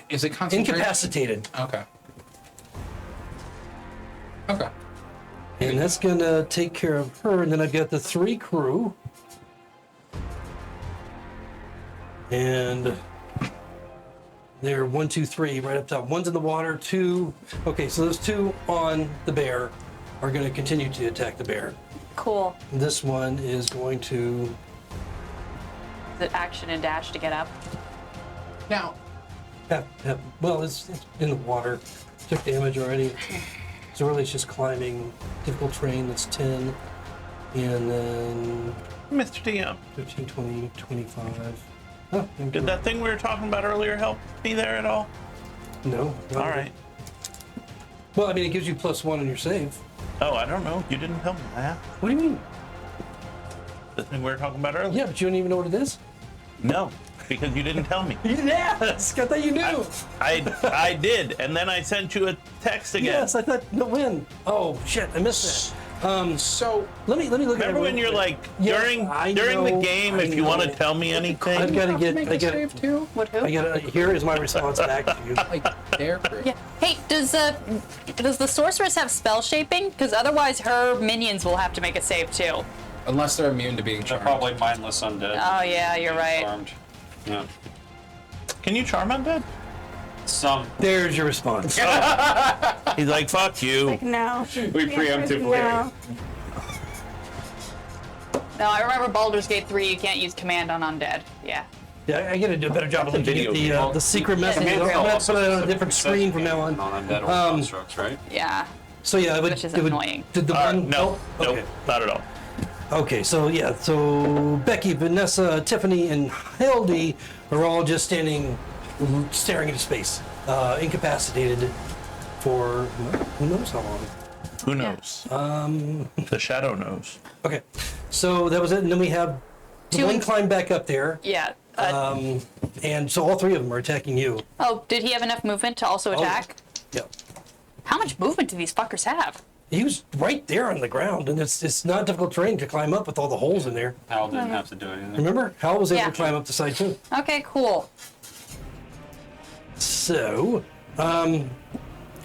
Is it concentration? incapacitated. Okay. Okay. And that's gonna take care of her. And then I've got the 3 crew. And they're 1, 2, 3 right up top. One's in the water, 2. Okay, so those 2 on the bear are gonna continue to attack the bear. Cool. This one is going to. Is it action and dash to get up? Now, Well, it's in the water. Took damage already. So really it's just climbing. Difficult terrain, that's 10. And then Mr. DM, 15, 20, 25. Oh, did that thing we were talking about earlier help me there at all? No. All right. Well, I mean, it gives you +1 on your save. Oh, I don't know. You didn't tell me that. What do you mean? The thing we were talking about earlier? Yeah, but you don't even know what it is? No, because you didn't tell me. You didn't ask. I thought you knew. I did, and then I sent you a text again. Yes, I thought, no, when? Oh, shit, I missed that. so Let me look at it. Remember when real you're quick. like, Yeah, during I the know, game, I if you want to know. tell me anything? I've got to get, What, who? here is my response back to you. like there. Yeah. Hey, does the sorceress have spell shaping? Because otherwise her minions will have to make a save too. Unless they're immune to being They're charmed. probably mindless undead. Oh yeah, you're right. Charmed. Yeah. Can you charm undead? Some. There's your response. He's like, fuck you. No. We preemptively. No. No, I remember Baldur's Gate 3. You can't use command on undead. Yeah. Yeah, I gotta do a better job of looking video at the secret message. Yeah, I'm it's gonna real. put it on a different screen from now on. Non-undead or constructs, right? Yeah. So yeah, it would, Which is it would- annoying. Did the No, one? nope, Okay. not at all. Okay, so yeah, so Becky, Vanessa, Tiffany, and Hildy are all just standing, staring into space, incapacitated for who knows how long. Who knows? The shadow knows. Okay, so that was it, and then we have the Two- one climb back up there, Yeah. and so all 3 of them are attacking you. Oh, did he have enough movement to also attack? Yeah, How much movement do these fuckers have? he was right there on the ground, and it's not difficult terrain to climb up with all the holes in there. Hal didn't have to do anything. Remember, Hal was able Yeah. to climb up the side too. Okay, cool. So,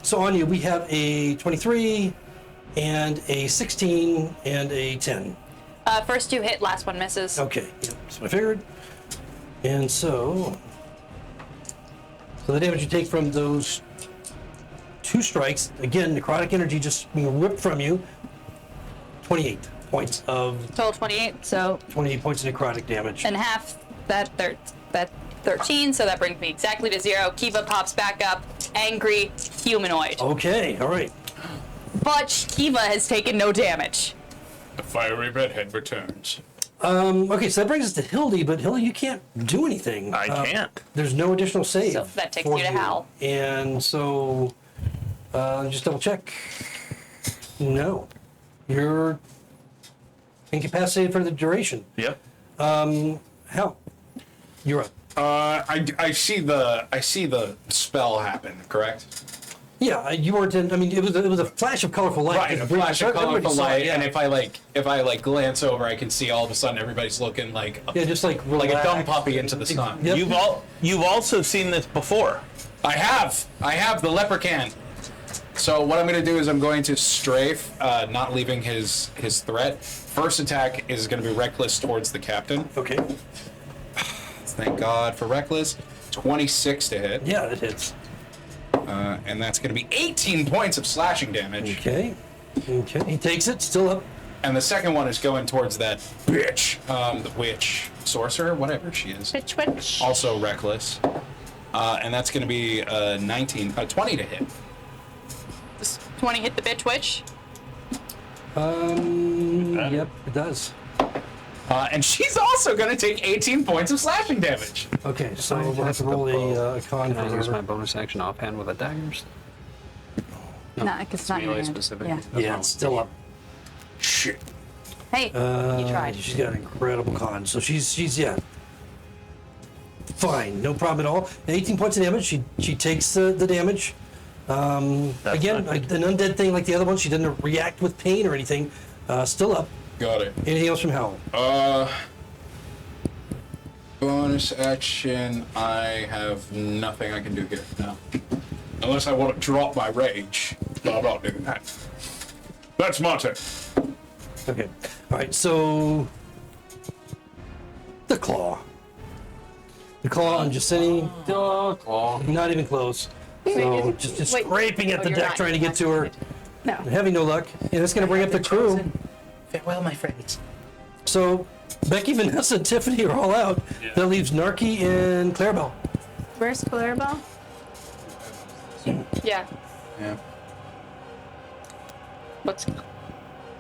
so on you, we have a 23 and a 16 and a 10. First 2 hit, last one misses. Okay, yeah, that's what I figured. And so the damage you take from those 2 strikes, again, necrotic energy just being ripped from you, 28 points of Total 28, so 28 points of necrotic damage. and half that 13, so that brings me exactly to 0. Kiva pops back up, angry humanoid. Okay, all right. but Shiva has taken no damage. The fiery redhead returns. Okay, so that brings us to Hildy, but Hildy, you can't do anything. I can't. There's no additional save. So that takes for you to Hal. And so, just double check. No. You're incapacitated for the duration. Yep. Hal, you're up. I see the spell happen, correct? Yeah, you weren't in. I mean, it was a flash of colorful light. Right, a flash of Everybody colorful saw it, light, yeah. and if I glance over, I can see all of a sudden everybody's looking like Yeah, just like a dumb relax. puppy into the sun. Yep. You've also seen this before. I have the leprechaun. So what I'm going to do is I'm going to strafe, not leaving his threat. First attack is going to be reckless towards the captain. Okay. Thank God for reckless. 26 to hit, Yeah, it hits. and that's going to be 18 points of slashing damage. Okay. Okay. He takes it. Still up. And the second one is going towards that bitch, the witch, sorcerer, whatever she is. Bitch witch. Also reckless. And that's going to be 20 to hit. Does 20 hit the bitch witch? Yep, it does. And she's also going to take 18 points of slashing damage. Okay, so we'll have to roll a con Can I use for my bonus action offhand with a daggers? No, because it's not in your melee hand. specific. Yeah. Yeah, it's still up. Shit. Hey, you tried. She's got an incredible con, so she's yeah. Fine, no problem at all. 18 points of damage. She takes the damage. Again, fine. an undead thing like the other one. She didn't react with pain or anything. Still up. Got it. Anything else from Hal? Bonus action. I have nothing I can do here now. Unless I want to drop my rage. But I'm not doing that. That's my turn. Okay. All right. So the claw. The claw on Jacini. Not even close. So just wait. scraping at Oh, the you're deck, not- trying to get to her. No. Having no luck. And that's going to bring up the crew. Farewell, my friends. So Becky, Vanessa, and Tiffany are all out. That leaves Narky and Clarabelle. Where's Clarabelle? Yeah. Yeah. What's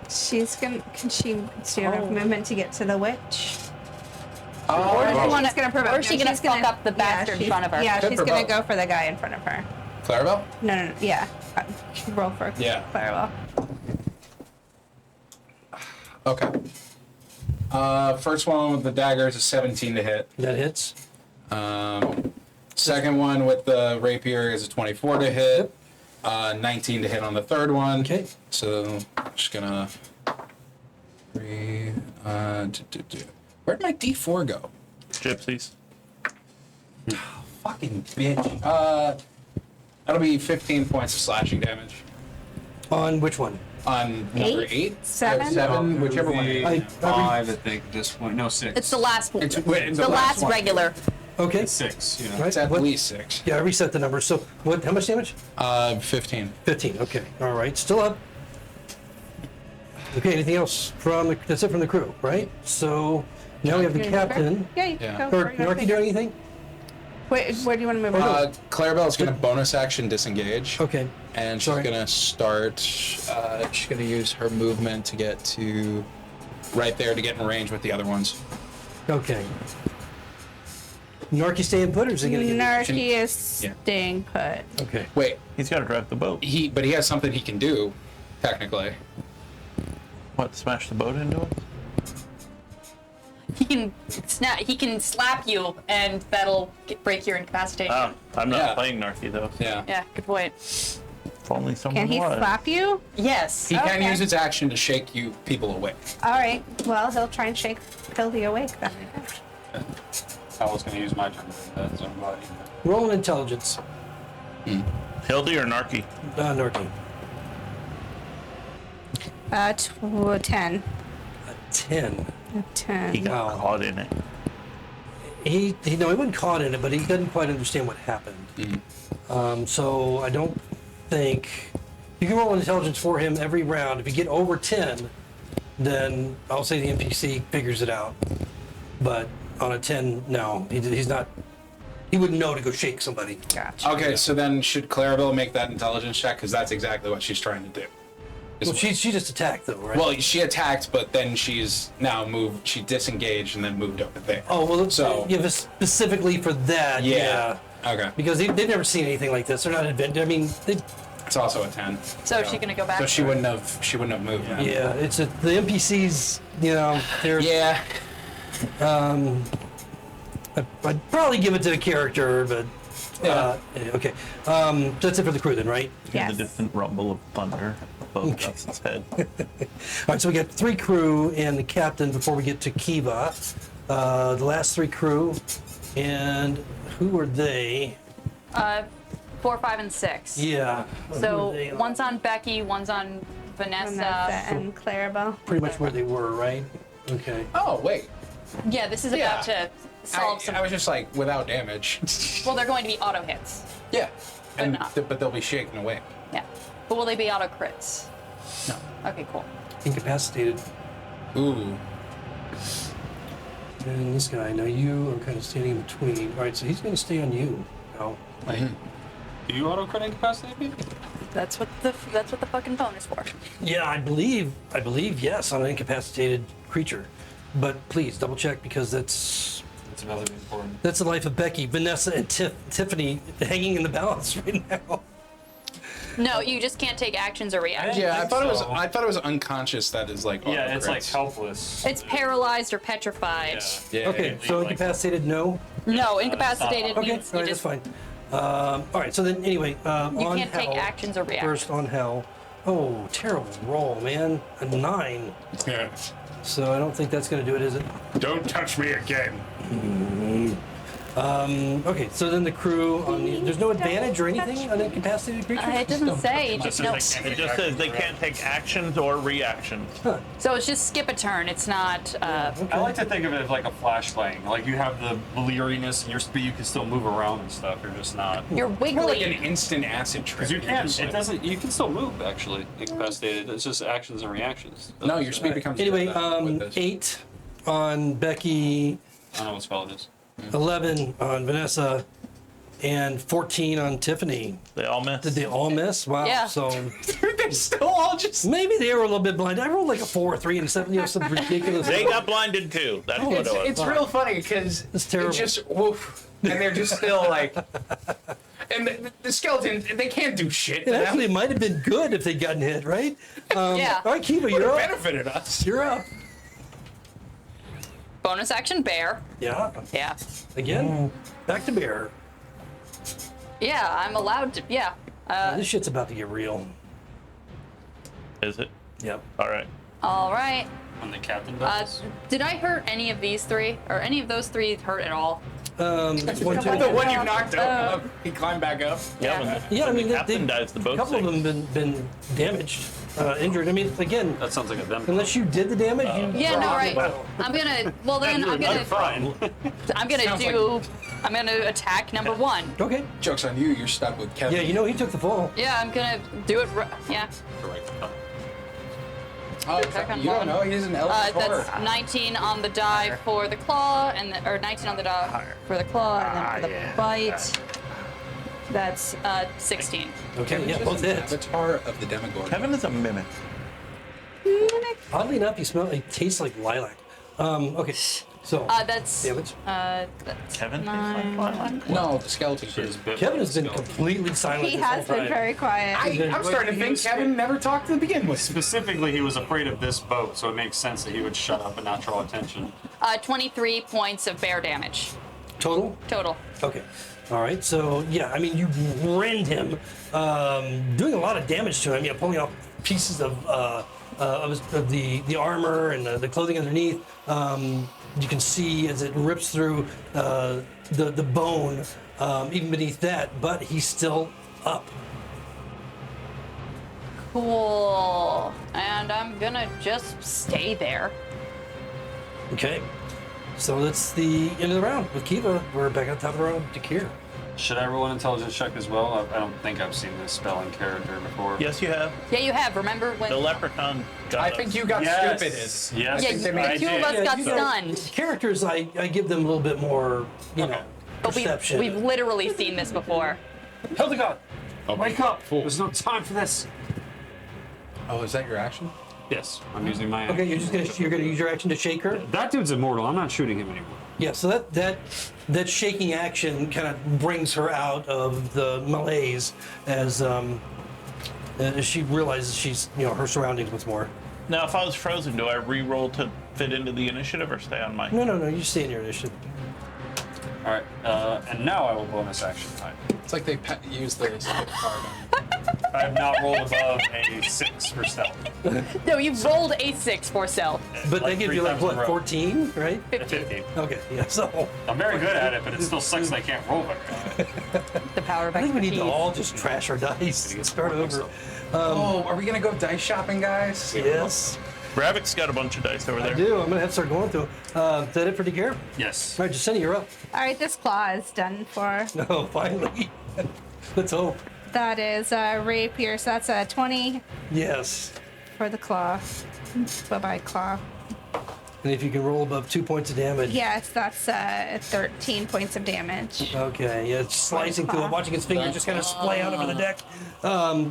She's gonna. Can she have movement to get to the witch? Or does she want She's gonna provoke Or is she him. gonna She's fuck up the bastard in she's- front of her? Yeah, Could she's gonna provoke. go for the guy in front of her. Clarabelle? No. Yeah. Roll for Yeah. Clarabelle. Okay. First one with the dagger is a 17 to hit. That hits. Second one with the rapier is a 24 to hit. 19 to hit on the third one. Okay. So just gonna where'd my D4 go? Gypsies. Fucking bitch. That'll be 15 points of slashing damage On which one? on number 8? 8, 7? 7, whichever one. it is. I- Five, I think, at this point. No, 6. It's the last one. It's The last one. regular. Okay. 6, you know. Right. It's at What- least 6. Yeah, I reset the numbers. So what? How much damage? 15. 15. Okay. All right. Still up. Okay. Anything else from the? That's it from the crew, right? So now we have the captain. Yeah, you Yeah. can go. Or Narky do anything? Wait, where do you want to move on? Clarabelle's gonna bonus action disengage. Okay. And she's Sorry. gonna start. She's gonna use her movement to get to right there to get in range with the other ones. Okay. Narky staying put, or is he gonna get? Narky is Yeah. staying put. Okay. Wait, He's got to drive the boat. but he has something he can do, technically. What? Smash the boat into it? He can slap you, and that'll break your incapacitation. Oh, I'm not Yeah. playing Narky though. Yeah. Yeah, good point. If only someone Can he was. slap you? Yes. He can Okay. use its action to shake you people awake. All right. Well, he'll try and shake Hildy awake then. I was going to use my turn for that, so I'm glad you did. Roll an intelligence. Hildy or Narky? Narky. 10. 10. 10. He got Wow. caught in it. He wasn't caught in it, but he doesn't quite understand what happened. So I don't think you can roll an intelligence for him every round. If you get over 10, then I'll say the NPC figures it out. But on a 10, no, he's not. He wouldn't know to go shake somebody. Gotcha. Okay, so then should Clarabelle make that intelligence check? Because that's exactly what she's trying to do. is- Well, she just attacked though, right? well, she attacked, but then she's now moved. She disengaged and then moved over there. oh well. so- Yeah, but specifically for that. Yeah. Okay. Because they've never seen anything like this. They're not adventure. I mean, they. It's also a 10. So is she gonna go back? So she wouldn't have moved. Yeah, it's the NPCs. You know, they're. Yeah. I'd probably give it to the character, but. Yeah. Okay. So that's it for the crew then, right? The Yes. distant rumble of thunder above Gus's head. All right, so we got 3 crew and the captain before we get to Kiva. The last 3 crew, and who were they? 4, 5, and 6. Yeah. who So were they? one's on Becky, one's on Vanessa. Vanessa and Clarabelle. Pretty much where they were, right? Okay. Oh wait. Yeah, this is Yeah. about to solve some. I was just like without damage. Well, they're going to be auto hits. Yeah. And not. but they'll be shaken away. Yeah. But will they be auto crits? No. Okay, cool. Incapacitated. Ooh. And this guy, now you are kind of standing in between. All right, so he's going to stay on you now. Do you auto crit incapacitate me? That's what the fucking phone is for. Yeah, I believe yes on an incapacitated creature, but please double check because that's That's another important. the life of Becky, Vanessa, and Tiffany hanging in the balance right now. No, you just can't take actions or reactions. Yeah, I think thought it was. so. I thought it was unconscious. That is like. Yeah, it's like autocrits. helpless. It's paralyzed or petrified. Yeah. Okay, so like- incapacitated, no. No, incapacitated Okay, means all you right, just that's fine. All right, so then anyway, you on can't take hell, actions or reactions. first on hell. Oh, terrible roll, man. A 9. Yeah. So I don't think that's going to do it, is it? Don't touch me again. Okay, so then the crew on the there's no advantage or anything on incapacitated creatures. It doesn't say. Just no. It just says they can't take actions or reactions. So it's just skip a turn. It's not. I like to think of it as like a flashbang. Like you have the leeriness and your speed, you can still move around and stuff. You're just not. You're More like an wiggly. instant acid trip. Because you You're can. just It like- doesn't. You can still move actually. Incapacitated. It's just actions and reactions. No, your speed becomes. Anyway, with this. 8 on Becky, I don't know what spell it is. 11 on Vanessa, and 14 on Tiffany. They all miss. Did they all miss? Wow. Yeah. So They're still all just. maybe they were a little bit blind. I rolled like a 4, 3, and 7. You know, some ridiculous. They got blinded too. That's what it was. It's real funny because It's terrible. just woof, and they're just still like. And the skeletons, they can't do shit. It actually might have been good if they'd gotten hit, right? Yeah. All right, Kiva, would you're have up. benefited us. You're up. Bonus action bear. Yeah. Yeah. Again, back to bear. Yeah, I'm allowed to. Yeah. This shit's about to get real. Is it? Yep. All right. All right. When the captain does. Did I hurt any of these 3, or any of those 3 hurt at all? 1, 2. The one you knocked out, he climbed back up. Yeah. When the, Yeah, I when mean, the captain dies, the a boat couple of sinks. them been damaged, injured. I mean, again, That sounds like a them. unless you did the damage, you. Yeah, no, dropped right. it. I'm gonna. Well, then I'm gonna. fine. I'm gonna Sounds do. I'm gonna attack number 1. Okay. Joke's on you, you're stuck with Kevin. Yeah, you know he took the fall. Yeah, I'm gonna do it. Yeah. Oh, Attack on you don't one. know, he's an elf That's 19 on the die for the claw, or 19 on the die for the claw, and then for the bite. That's 16. Okay, yeah, both hits. Avatar of the Demogorgon. Kevin is a mimic. Oddly enough, it tastes like lilac. Okay, so That's damage. that's Kevin tastes 9. like lilac? No, the skeleton creature. Kevin has been completely silent. He this has whole been time. very quiet. I'm starting to think Kevin never talked to begin with. Specifically, he was afraid of this boat, so it makes sense that he would shut up and not draw attention. 23 points of bear damage Total. total. Okay. All right. So yeah, I mean, you rend him, doing a lot of damage to him. Pulling off pieces of the armor and the clothing underneath. You can see as it rips through the bone, even beneath that. But he's still up. Cool. And I'm gonna just stay there. Okay. So that's the end of the round with Kiva. We're back on top of the round to Kier. Should I roll an intelligence check as well? I don't think I've seen this spell in character before. Yes, you have. Yeah, you have. Remember when? The leprechaun got I us. think you got Yes. stupided. Yes. Yeah, think they made- the 2 of I us did. got you know, stunned. Characters, I give them a little bit more, But perception. we've literally seen this before. Hildegard, Oh, wake up! There's no time for this. Oh, is that your action? Yes, I'm using my. Okay, you're gonna use your action to shake her. That dude's immortal. I'm not shooting him anymore. Yeah, so that shaking action kind of brings her out of the malaise as she realizes she's her surroundings with more. Now, if I was frozen, do I re-roll to fit into the initiative or stay on my? No, you stay in your initiative. All right, and now I will bonus action time. It's like they use the skip card. I have not rolled above a 6 for stealth. No, you rolled a 6 for stealth. But Like they give 3 you like times in a what, row. 14, right? 15. Okay, yeah. So I'm very good at it, but it still sucks that I can't roll better. The power of I think we need to expertise. all just trash our dice and start over. Oh, are we gonna go dice shopping, guys? Yes, Ravik's got a bunch of dice over I there. do. I'm gonna have to start going through. Is that it for DeGare? Yes. All right, Jacinta, you're up. All right, this claw is done for. No, finally. Let's hope. That is rapier, so that's a 20 Yes. for the claw. Bye-bye, claw. And if you can roll above 2 points of damage. Yes, that's 13 points of damage. Okay, yeah, it's slicing through it, watching his fingers just kind of splay out over the deck.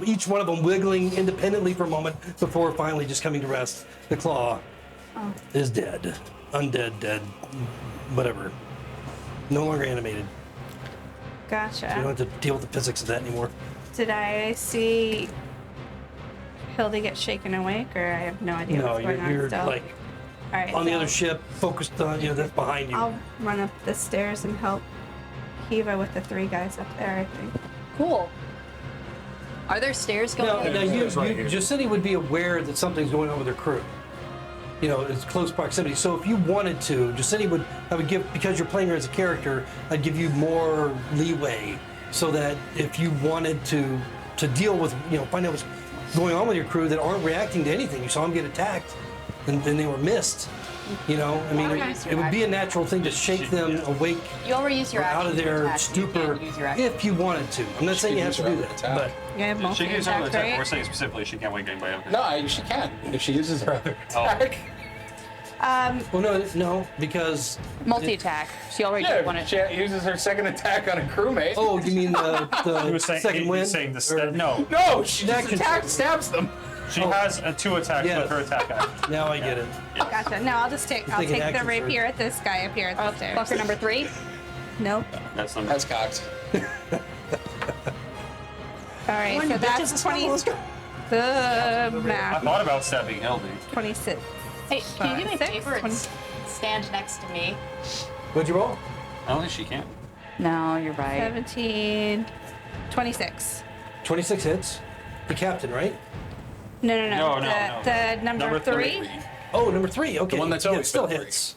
Each one of them wiggling independently for a moment before finally just coming to rest. The claw is dead. Undead, dead, whatever. No longer animated. Gotcha. You don't have to deal with the physics of that anymore. Did I see Hildy get shaken awake, or I have no idea No, what's going on you're still? like All right, on the so other ship, focused on, that's behind you. I'll run up the stairs and help Kiva with the 3 guys up there, I think. Cool. Are there stairs going Now, up? Jacinti would be aware that something's going on with her crew. It's close proximity. So if you wanted to, Jacinti I would give, because you're playing her as a character, I'd give you more leeway so that if you wanted to deal with, find out what's going on with your crew that aren't reacting to anything. You saw them get attacked and then they were missed. It would be a natural thing to shake them awake You already use your or out action of to their attack. You stupor can't use your action. if you wanted to. I'm not saying you have to do that, but You have She multi can use her other attack, attack. We're right? saying specifically she can't wake anybody up. No, she can if she uses her other attack. well, no, because Multi-attack. She already Yeah, did one. if she uses her second attack on a crewmate. oh, you mean He the was saying, second he win? was saying the Or- no. No, she just Action attacks, check. stabs them. She has 2 attacks Yeah. with her attack action. Now I get it. Gotcha. No, I'll take taking the action rapier at this guy up here at the stairs. Fucker number 3. Nope. That's number. That's cocked. All right, on, so you that's bitches, 20. let's go. The I math. thought about stabbing Hildy. 26. Hey, can you do me a 6, favor and 20. stand next to me? What'd you roll? I don't think she can. No, you're right. 17. 26. 26 hits. The captain, right? No. No, The number 3. Oh, number 3. Okay. The one that's Yeah, always it still been 3. hits.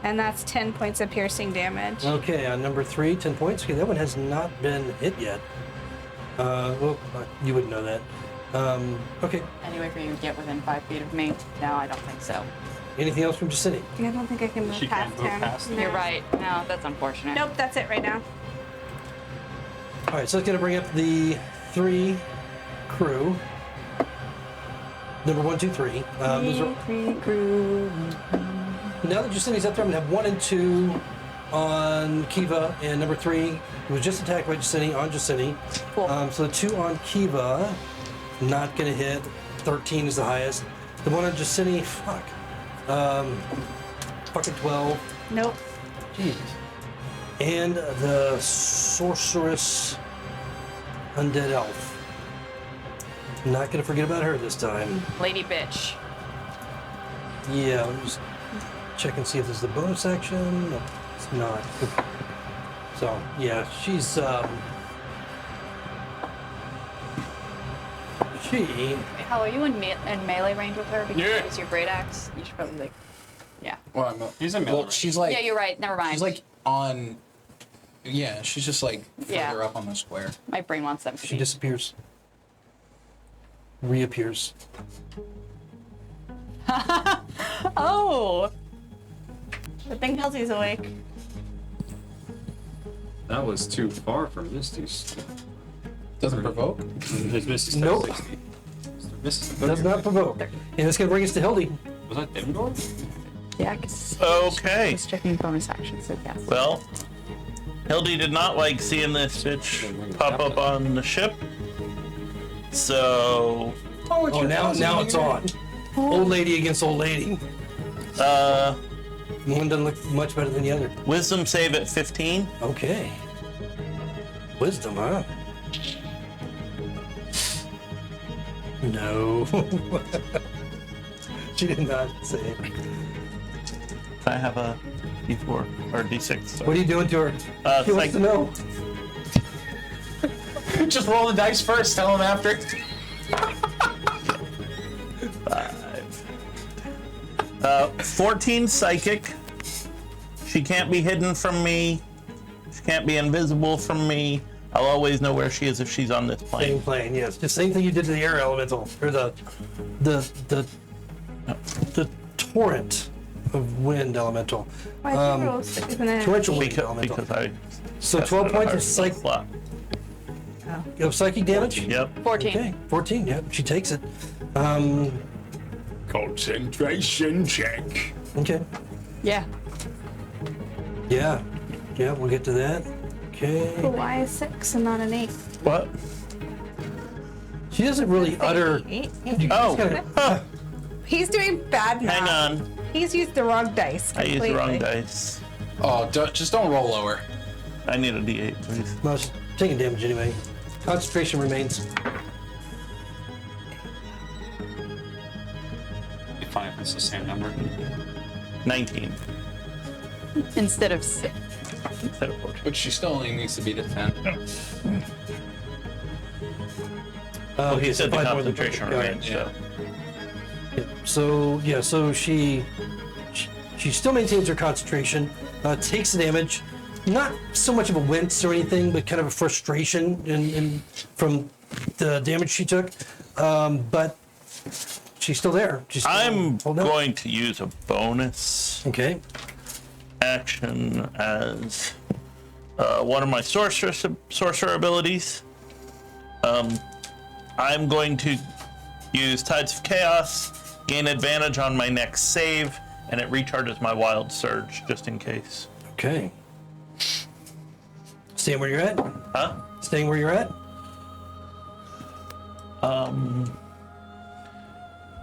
And that's 10 points of piercing damage. Okay, on number 3, 10 points. Okay, that one has not been hit yet. You wouldn't know that. Okay. Any way for you to get within 5 feet of me? No, I don't think so. Anything else from Jacinti? I don't think I can move She past can't move him. past him. No. You're right. No, that's unfortunate. Nope, that's it right now. All right, so it's going to bring up the 3 crew. Number 1, 2, 3. Those are, now that Jacinti's up there, I'm going to have 1 and 2 on Kiva, and number 3 who was just attacked by Jacinti on Jacinti. Cool. So the 2 on Kiva, not going to hit. 13 is the highest. The 1 on Jacinti, fucking 12. Nope. Jeez. And the sorceress undead elf. Not gonna forget about her this time. Lady bitch. Yeah, let me just check and see if this is the bonus action. No, it's not. So yeah, she's How are you in melee range with her? Because Yeah. you use your great axe. You should probably yeah. Well, He's in well, middle she's like. Yeah, you're right. Never mind. She's like on. Yeah, she's just like further Yeah. up on the square. My brain wants them. she disappears. Reappears. Oh. Good thing Kelsey's awake. That was too far from Misty's. Doesn't provoke. His Misty's Nope. 60. Misty's Does not provoke. And it's gonna bring us to Hildy. Was that Dimdor? Yeah, because Okay. I was checking bonus action, so yes. Well, Hildy did not like seeing this bitch pop up on the ship. So, Oh, now it's on. Old lady against old lady. One doesn't look much better than the other. wisdom save at 15. Okay. Wisdom, huh? No. She did not say it. I have a D4 or D6. Sorry. What are you doing to her? She wants psych- to know. Just roll the dice first. Tell him after. 14 psychic. She can't be hidden from me. She can't be invisible from me. I'll always know where she is if she's on this Same plane. plane, yes. The same thing you did to the air elemental, or the torrent of wind elemental. Why did you roll? Isn't it? Torrential wind Because, elemental. because I. So tested 12 it points higher of psych. slot. Of psychic damage. Yep. 14. Okay, 14. Yep, she takes it. Concentration check. Okay. Yeah. Yeah, we'll get to that. Okay. But why is 6 and not an 8? What? She doesn't really utter. Oh, He's doing bad now. hang on. He's used the wrong dice. I used the wrong completely. dice. Oh, just don't roll lower. I need a D8, please. No, she's taking damage anyway. Concentration remains. Be fine if it's the same number. 19 Instead of 6. instead of 14. But she still only needs to be to 10. Well, he Okay, said the 5 more than- concentration all right. remains, yeah. so. So she still maintains her concentration, takes the damage. Not so much of a wince or anything, but kind of a frustration from the damage she took. But she's still there. She's still I'm holding out. going to use a bonus Okay. action as one of my sorcerer abilities. I'm going to use Tides of Chaos, gain advantage on my next save, and it recharges my Wild Surge just in case. Okay. Staying where you're at? Huh? Staying where you're at?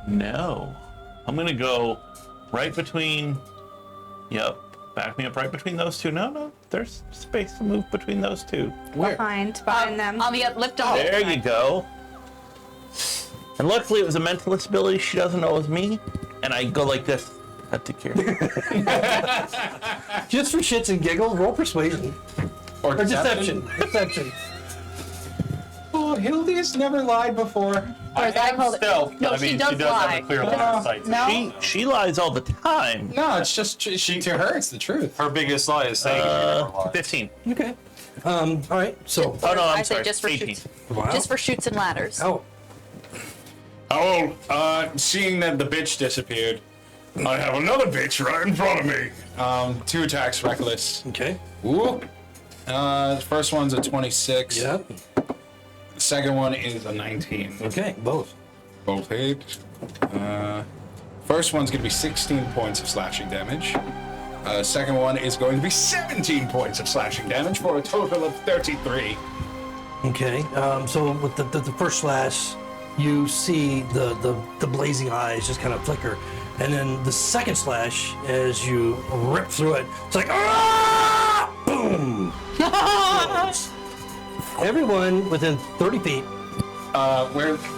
No. I'm gonna go right between. Yep. Back me up right between those two. No. There's space to move between those two. Behind them. On the lift on the There you go. And luckily it was a mentalist ability she doesn't know it was me. And I go like this. That took care of it. Just for shits and giggles, roll persuasion. Or Or deception. Deception. Oh, Hildy has never lied before. Or as I called it. Stealth. No, I she mean, does she does lie. have a clear line of sight. No. She lies all the time. No, it's just to her, it's the truth. Her biggest lie is saying she never lies. 15. Okay. All right. So. Oh no, I I'm say sorry. just for 18. shoots. Wow. Just for shoots and ladders. Oh. Oh, seeing that the bitch disappeared, I have another bitch right in front of me. 2 attacks, reckless. Okay. Ooh. The first one's a 26. Yeah. The second one is a 19. Okay. Both. Both hit. First one's going to be 16 points of slashing damage. Second one is going to be 17 points of slashing damage for a total of 33. Okay. So with the first slash, you see the blazing eyes just kind of flicker, and then the second slash, as you rip through it, it's like ah! Boom. Everyone within 30 feet.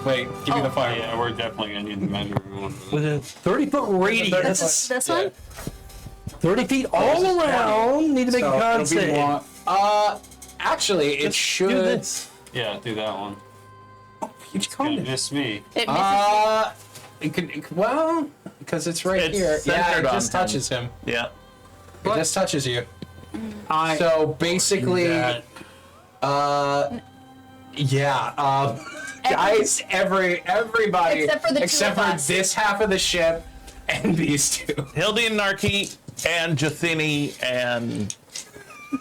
Wait, give me the fire. Yeah, we're definitely gonna need to measure everyone. Within 30-foot radius. This one? 30 feet all around. Need to make a con it'll be save. one- actually, it Just should. do this. Yeah, do that one. You It's gonna miss me. It misses. It could, well, because it's right It's here. Yeah, centered it on just him. touches him. Yeah. It just touches you. I So basically, that. guys, everybody Except for the two except of for us. this half of the ship and these two. Hildy and Narki and Jathini and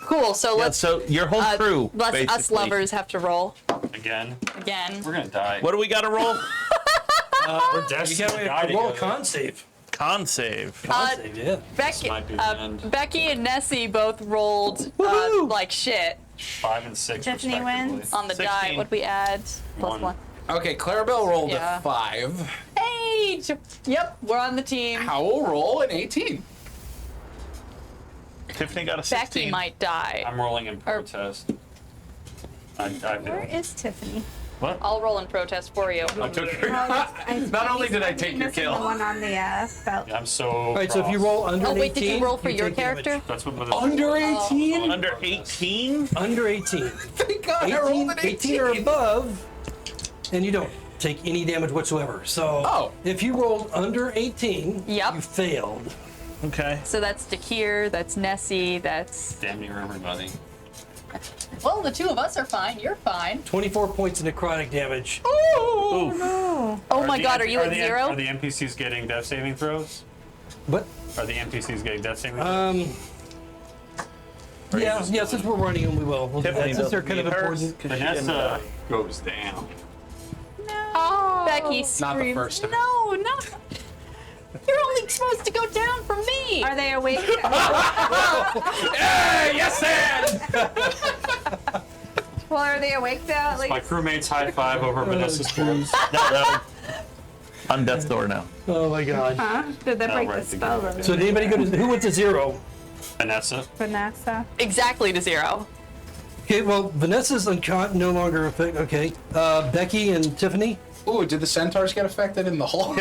Cool. So yeah, let's. so your whole crew. Us basically. lovers have to roll Again, again. we're gonna die. What do we got to roll? We're destined to die roll a together. con save. Con save. Con save, yeah. Becky, might be the end. Becky and Nessie both rolled Woohoo! like shit 5 and 6 Tiffany respectively. wins. on the die. 16. What'd we add? One. +1. Okay, Clarabelle rolled Yeah. a 5. Hey! Yep, we're on the team. Howell roll an 18. Tiffany got a 16. Becky might die. I'm rolling in protest. I Where feel. is Tiffany? I'll roll in protest for you. I took her. Not only did I take your Missing kill. the one on the belt. I'm so. All right, so if you roll under Oh 18, wait, did you roll for your take damage. character? That's what. Under 18? Under 18? Under 18. Thank God I rolled an 18 or above, and you don't take any damage whatsoever. So if you rolled under 18, Yep. you failed. Okay. So that's Dakir, that's Nessie, that's... Damn near everybody. Well, the two of us are fine. You're fine. 24 points of necrotic damage. Oh my god, are you at 0? Are the NPCs getting death saving throws? What? Are the NPCs getting death saving throws? Yeah, since we're running them, we will. We'll do that, Tiffany since they're kind of doesn't need hers, important. 'cause she didn't Vanessa die. goes down. Oh, Becky screams. Not the first time. No, not... You're only supposed to go down for me. Are they awake? Hey, yes, and! Well, are they awake now? At My least? crewmates high five over Vanessa's corpse. No. On death's door now. Oh my god. Huh? Did they break the right, spell? Though? So did anybody go to, who went to 0? Vanessa. Vanessa. Exactly to 0. Okay, well, Vanessa's no longer affected. Okay. Becky and Tiffany? Ooh, did the centaurs get affected in the hole?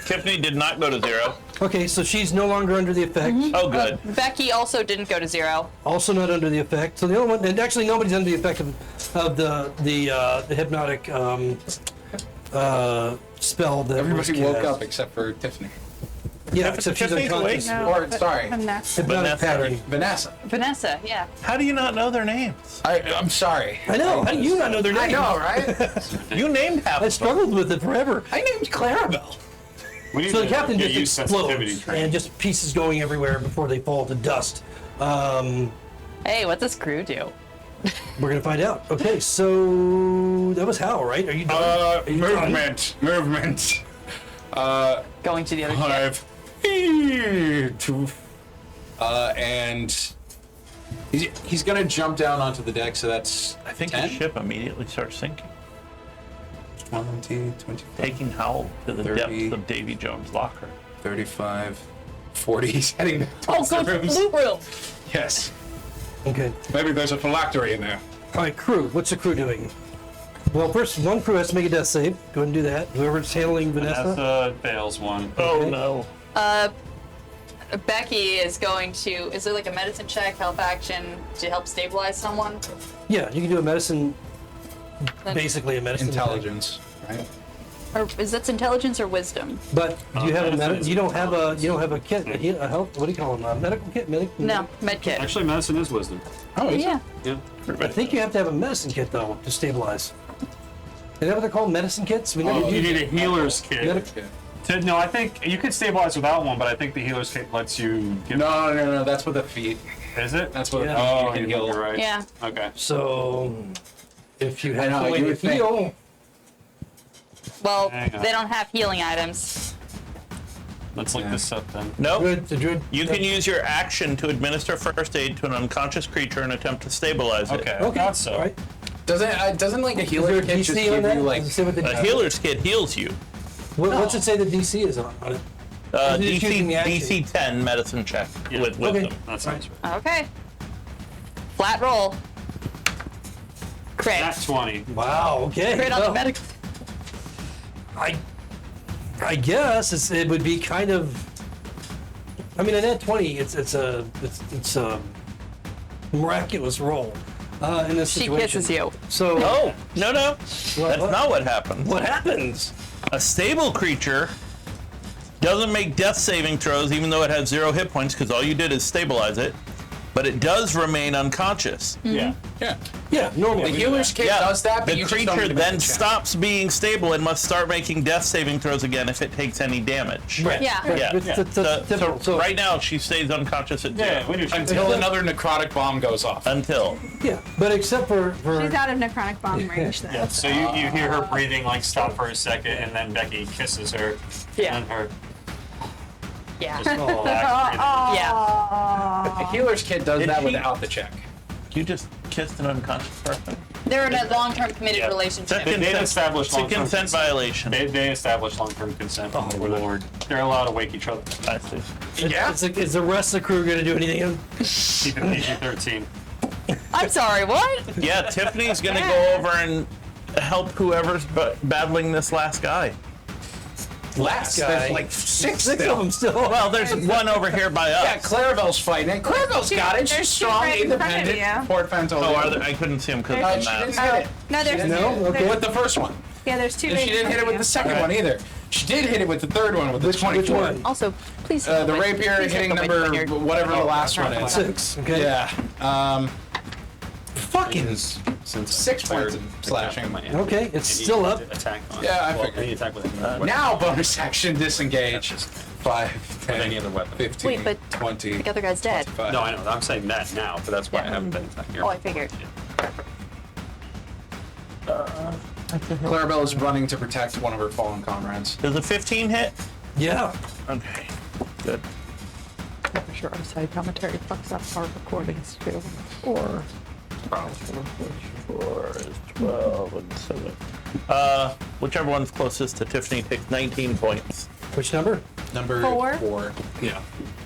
Tiffany did not go to 0. Okay, so she's no longer under the effect. Oh, good. Becky also didn't go to 0. Also not under the effect. So the only one, and actually nobody's under the effect of the hypnotic spell that Everybody was woke cast. up except for Tiffany. Yeah, except she's Tiffany's unconscious. awake? No, Or, sorry, Vanessa. Hypnotic Vanessa. pattern. Vanessa. Vanessa, yeah. How do you not know their names? I'm sorry. I know. How do you not know their I name? know, right? You named half I of them. struggled with it forever. I named Clarabelle. We need So the to captain get just you sensitivity explodes training. and just pieces going everywhere before they fall to dust. Hey, what does crew do? We're gonna find out. Okay, so that was Hal, right? Are you done? Are you done? Movement. Going to the other ship. 5. 2. And he's gonna jump down onto the deck, so that's I think 10? the ship immediately starts sinking, 20, 25, taking Howell to the 30. depths of Davy Jones' locker. 35, 40. He's heading Oh, towards go the to the rooms. loot room. Yes. Okay. Maybe there's a phylactery in there. All right, crew. What's the crew doing? Well, first, one crew has to make a death save. Go ahead and do that. Whoever's handling Vanessa. Vanessa fails one. Oh, Okay. no. Becky is going to... Is there like a medicine check, help action, to help stabilize someone? Yeah, you can do a medicine. Then- Basically, a medicine. Intelligence, right? Or is that intelligence or wisdom? But do you have a medicine is you don't have a kit, a health. What do you call them? A medical kit. No, med kit. Actually, medicine is wisdom. Oh, is Yeah. Yeah. I think you have to have a medicine kit though to stabilize. Is that what they're called? Medicine kits? We never You use need a healer's kit. medical. No, I think you could stabilize without one, but I think the healer's kit lets you get. No, that's with the feet. Is it? That's what Yeah. Oh, you can heal. you're right. Yeah. Okay. So, if you I have know, a way you to would think. heal, Well, Hang on. they don't have healing items. Let's look this up then. Nope. good. You can use your action to administer first aid to an unconscious creature and attempt to stabilize it. Okay. I Okay. thought so. All right. Doesn't like a Is healer there a kit just DC give on that? you like Does it say what the A healer's kit heals you. What's it say the DC is on it? Is it just using the action? DC 10 medicine check with wisdom. Okay. That sounds right. Okay. Flat roll. Crit. Nat 20. Wow. Okay. Crit on the Well, medical. I guess it would be kind of. I mean, a net 20. It's a miraculous roll in this She situation. kisses you. So Oh, no. That's not what happens. what happens? A stable creature doesn't make death saving throws even though it has 0 hit points because all you did is stabilize it, but it does remain unconscious. Yeah. yeah. Yeah, normally. The healer's kit does that, but the you just don't creature need to then make a check. stops being stable and must start making death saving throws again if it takes any damage. Right. Yeah. Right. Yeah. It's So, typical. So, right now she stays unconscious at 0. Yeah, we do. Until another necrotic bomb goes off. Until. yeah, but except for She's out of necrotic bomb range then. Yeah, so you hear her breathing like stop for a second, and then Becky kisses her. Yeah. And her Yeah. just back breathing. Yeah. The healer's kit does Did that she- without the check. You just kissed an unconscious person? They're in a long-term committed relationship. They've established It's a long-term consent violation. They established long-term consent. Oh Lord, they're allowed to wake each other. I see. Yeah. Is the rest of the crew gonna do anything? Keep it PG-13. I'm sorry, what? Yeah, Tiffany's gonna go over and help whoever's battling this last guy. Last guy. There's like six Of still. them still. Well, there's one over here by us. Yeah, Clarabelle's fighting it. Clarabelle's got it. She's There's two strong, right in front of independent. you. Port Fantolia. Oh, are there? I couldn't see him because Uh, of she the didn't mask. hit it. No, there's No? two. Okay. With the first one. Yeah, there's two. And right she in didn't front hit it of with you. the second one either. She did hit it with the third one with the Which 24. one? Also, please. The rapier please hitting look away number from here. whatever the last one is. 6. Okay. Yeah. Fucking Since 6 points of the slashing. captain might Okay, hit. it's And still you up. need to Attack on. Yeah, I well, figured. any attack with any weapon. Now bonus action disengage. 5, 10, any other weapon. 15, Wait, but 20. The other guy's dead. 25. No, I know. I'm saying that now, but that's why I haven't been attacking here. Oh, I figured. Clarabelle is running to protect one of her fallen comrades. Does a 15 hit? Yeah. Okay, good. For sure, our side commentary fucks up our recordings too. 4 is 12 and 7. Whichever one's closest to Tiffany takes 19 points. Which number? Number 4. 4. Yeah.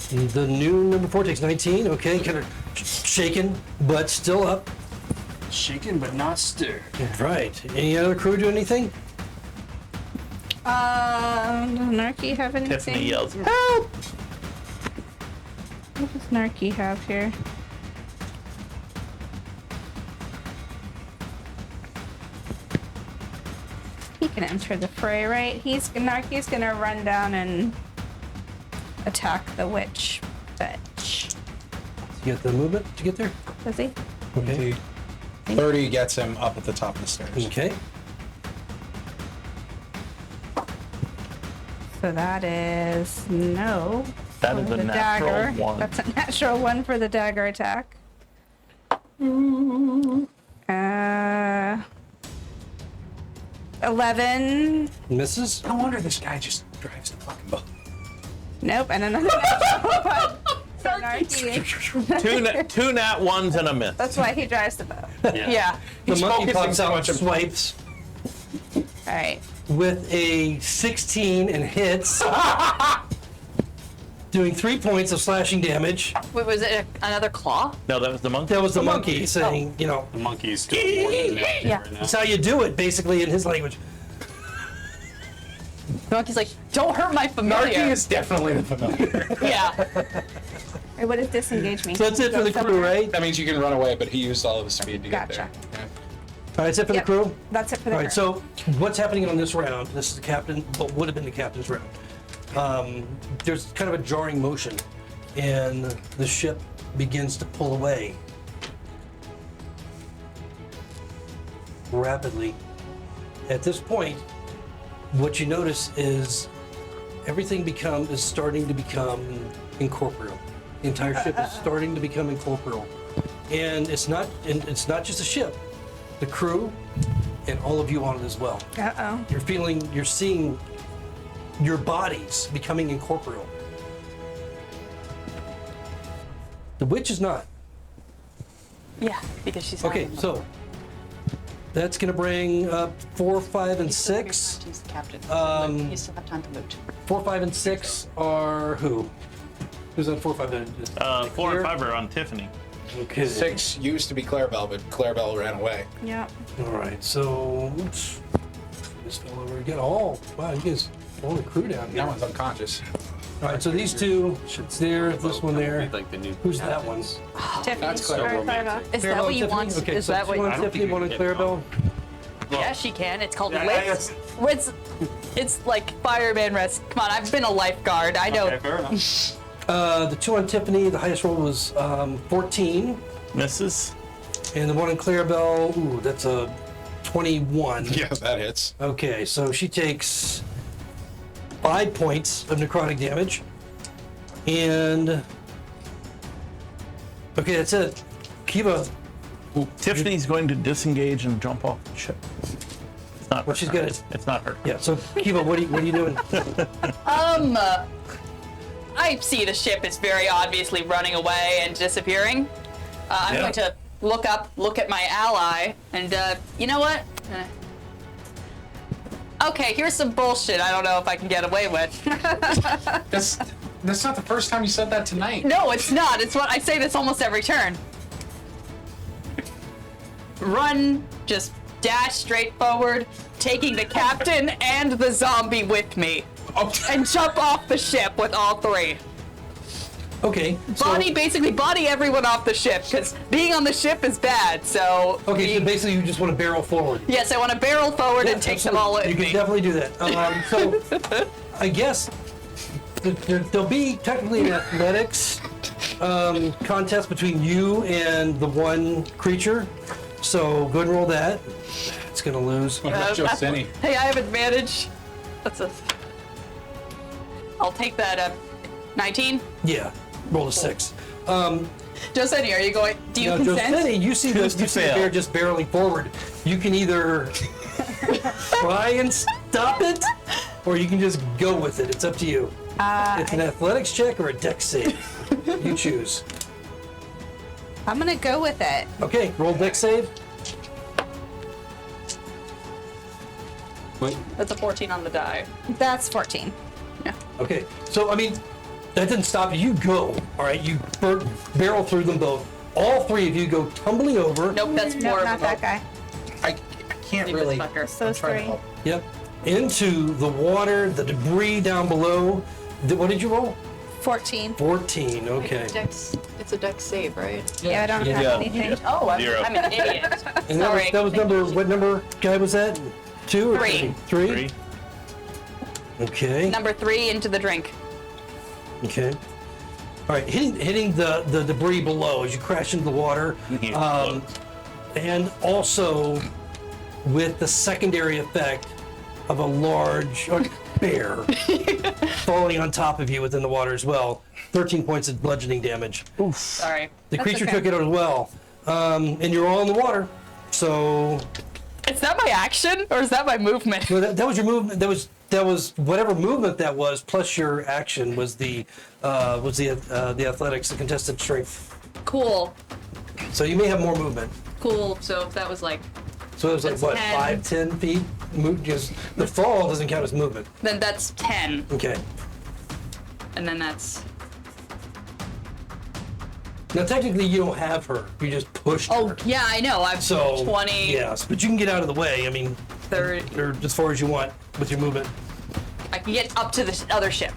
The new number 4 takes 19. Okay, kind of shaken, but still up. Shaken but not stirred. Right. Any other crew do anything? Does Narky have anything? Tiffany yells, Help! What does Narky have here? He can enter the fray, right? Narky's gonna run down and attack the witch bitch. You got the movement to get there? Does he? Okay. 30 gets him up at the top of the stairs. Okay. So that is no. that is for a the natural dagger. 1. That's a natural 1 for the dagger attack. 11. Misses. No wonder this guy just drives the fucking boat. Nope, and another natural 1. So Narky, Two nat 1s and a miss. that's why he drives the boat. Yeah. The monkey focusing pops so out much and on- swipes All right. with a 16 and hits. Doing 3 points of slashing damage. Wait, was it another claw? No, that was the monkey. That was the monkey saying, you know, The monkey's still more than that Yeah. right now. that's how you do it, basically, in his language. The monkey's like, don't hurt my Narky familiar. is definitely the familiar. Yeah. All right, what does disengage me? So that's it for the Go crew, somewhere? right? That means you can run away, but he used all of his speed to get Gotcha. there. All right, that's it for Yep, the crew? That's it for the All right, crew. so what's happening on this round? This is the captain, what would have been the captain's round. There's kind of a jarring motion, and the ship begins to pull away rapidly. At this point, what you notice is everything is starting to become incorporeal. The entire ship is starting to become incorporeal, and it's not just the ship, the crew, and all of you on it as well. Uh-oh. You're seeing your bodies becoming incorporeal. The witch is not. Yeah, because she's Okay, not. so that's gonna bring up 4, 5, and 6. He's the captain. Um, You still have time to loot. 4, 5, and 6 are who? Who's on 4, 5, and 4 and 5 are on Tiffany. Okay. 6 used to be Clarabelle, but Clarabelle ran away. Yep. All right, so oops. This fell over again. Oh, wow, you guys all the crew down here. That one's unconscious. All right, so these two, it's there, this one there. Like the new Who's that one? Tiffany. That's Or Clarabelle. Clarabelle. Is Clarabelle that what and you Tiffany? want? Okay, Is so that what one you on I don't Tiffany, think one on you can get Clarabelle. Yeah, she can. It's called Yeah, lift. It's like fireman rest. Come on, I've been a lifeguard. I know. Okay, fair enough. The 2 on Tiffany, the highest roll was 14. Misses. And the one on Clarabelle, ooh, that's a 21. Yeah, that hits. Okay, so she takes 5 points of necrotic damage. And okay, that's it. Kiva, Tiffany's going to disengage and jump off the ship. It's not. Well, she's her. got it. It's not her. yeah. So Kiva, what are you doing? I see the ship is very obviously running away and disappearing. I'm Yeah. going to look up, look at my ally, and you know what? Okay, here's some bullshit I don't know if I can get away with. That's not the first time you said that tonight. No, it's not. It's what I say this almost every turn. Run, just dash straight forward, taking the captain and the zombie with me. And jump off the ship with all three. Okay. Basically body everyone off the ship, because being on the ship is bad, so... Okay, so basically you just want to barrel forward. Yes, I want to barrel forward and take them all with You me. can definitely do that. So, I guess there'll be technically an athletics contest between you and the one creature. So go ahead and roll that. It's gonna lose. What about Josini? Hey, I have advantage. I'll take that 19. Yeah, roll a 6. Josini, are you going? Do you Now, consent? Josini, you see the bear just barreling forward. You can either try and stop it, or you can just go with it. It's up to you. It's an athletics check or a dex save. You choose. I'm gonna go with it. Okay, roll dex save. Wait. That's a 14 on the die. That's 14. Okay, so I mean, that didn't stop you. You go. All right, you barrel through them both. All three of you go tumbling over. Nope, that's No, more not of that a guy. I can't Leave really. this fucker. So I'm trying to three. help. Yep. Into the water, the debris down below. What did you roll? 14. 14. Okay. It's a dex save, right? Yeah, I don't have Yeah. anything. Oh, Zero. I'm an idiot. And Sorry. that was number. What number guy was that? 2 or Three. 3? 3. Okay. Number 3 into the drink. Okay. All right. Hitting the debris below as you crash into the water, and also with the secondary effect of a large bear falling on top of you within the water as well. 13 points of bludgeoning damage. Sorry. The creature okay. took it as well, and you're all in the water. So Is that my action or is that my movement? well, that was your movement. That was whatever movement that was, plus your action was the athletics, the contested strength. Cool. So you may have more movement. Cool. So if that was like, So it was like That's what, 10. 5-10 feet? Just the fall doesn't count as movement. then that's 10. Okay. And then that's, Now technically you don't have her. You just pushed oh her. yeah, I know. I'm So 20, yes, but you can get out of the way. I mean, 30. or as far as you want with your movement. I can get up to the other ship.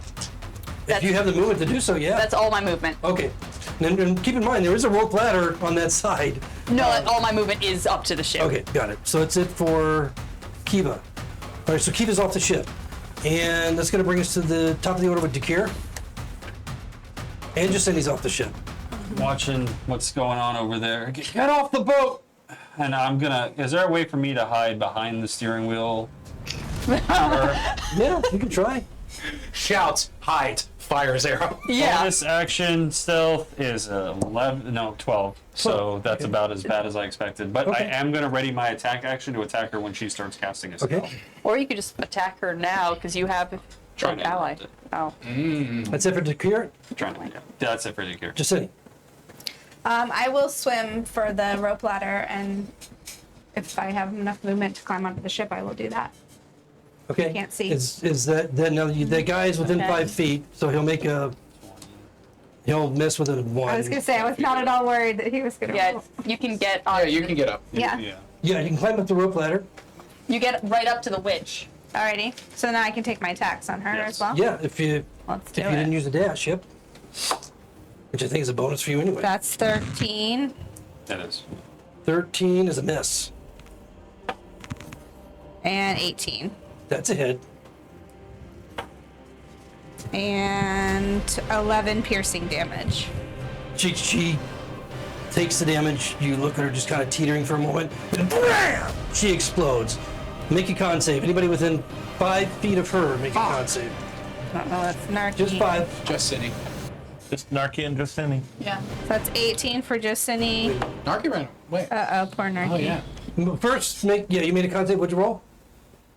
If you have the movement to do so, yeah. That's all my movement. Okay. And keep in mind there is a rope ladder on that side. No, all my movement is up to the ship. Okay, got it. So it's it for Kiva. All right, so Kiva's off the ship. And that's going to bring us to the top of the order with Dakir. And Jasini's off the ship. Watching what's going on over there. Get off the boat! And I'm gonna. Is there a way for me to hide behind the steering wheel? Yeah, you can try. Shouts, hide, fires arrow. Yeah. Bonus action stealth is 12. So that's about as bad as I expected. But Okay. I am gonna ready my attack action to attack her when she starts casting a spell. Okay. Or you could just attack her now because you have Trying an to ally. interrupt it. Oh. That's it for Dakir. Trying to. Yeah, that's it for the character. Jasini. I will swim for the rope ladder, and if I have enough movement to climb onto the ship, I will do that. Okay. Can't see. Is that then? Now that guy is within Okay. 5 feet, so he'll miss with a 1. I was gonna say I was not at all worried that he was gonna. Yeah, you can get on. Yeah, you can get up. Yeah. Yeah, you can climb up the rope ladder. You get right up to the witch. Alrighty. So now I can take my attacks on her Yes. as well. Yeah, if you Let's do didn't it. use a dash, yep. Which I think is a bonus for you anyway. That's 13 That is. 13 is a miss. and 18 That's a hit. and 11 piercing damage. She takes the damage. You look at her just kind of teetering for a moment. And bam! She explodes. Make a con save. Anybody within 5 feet of her, make a con save. I don't know, that's Narky. Just 5. Just Cindy. Just Narky and Justini. Yeah. So that's 18 for Josini. Narky ran. Wait. Uh-oh, poor Narky. Oh yeah. First, you made a con save. What'd you roll?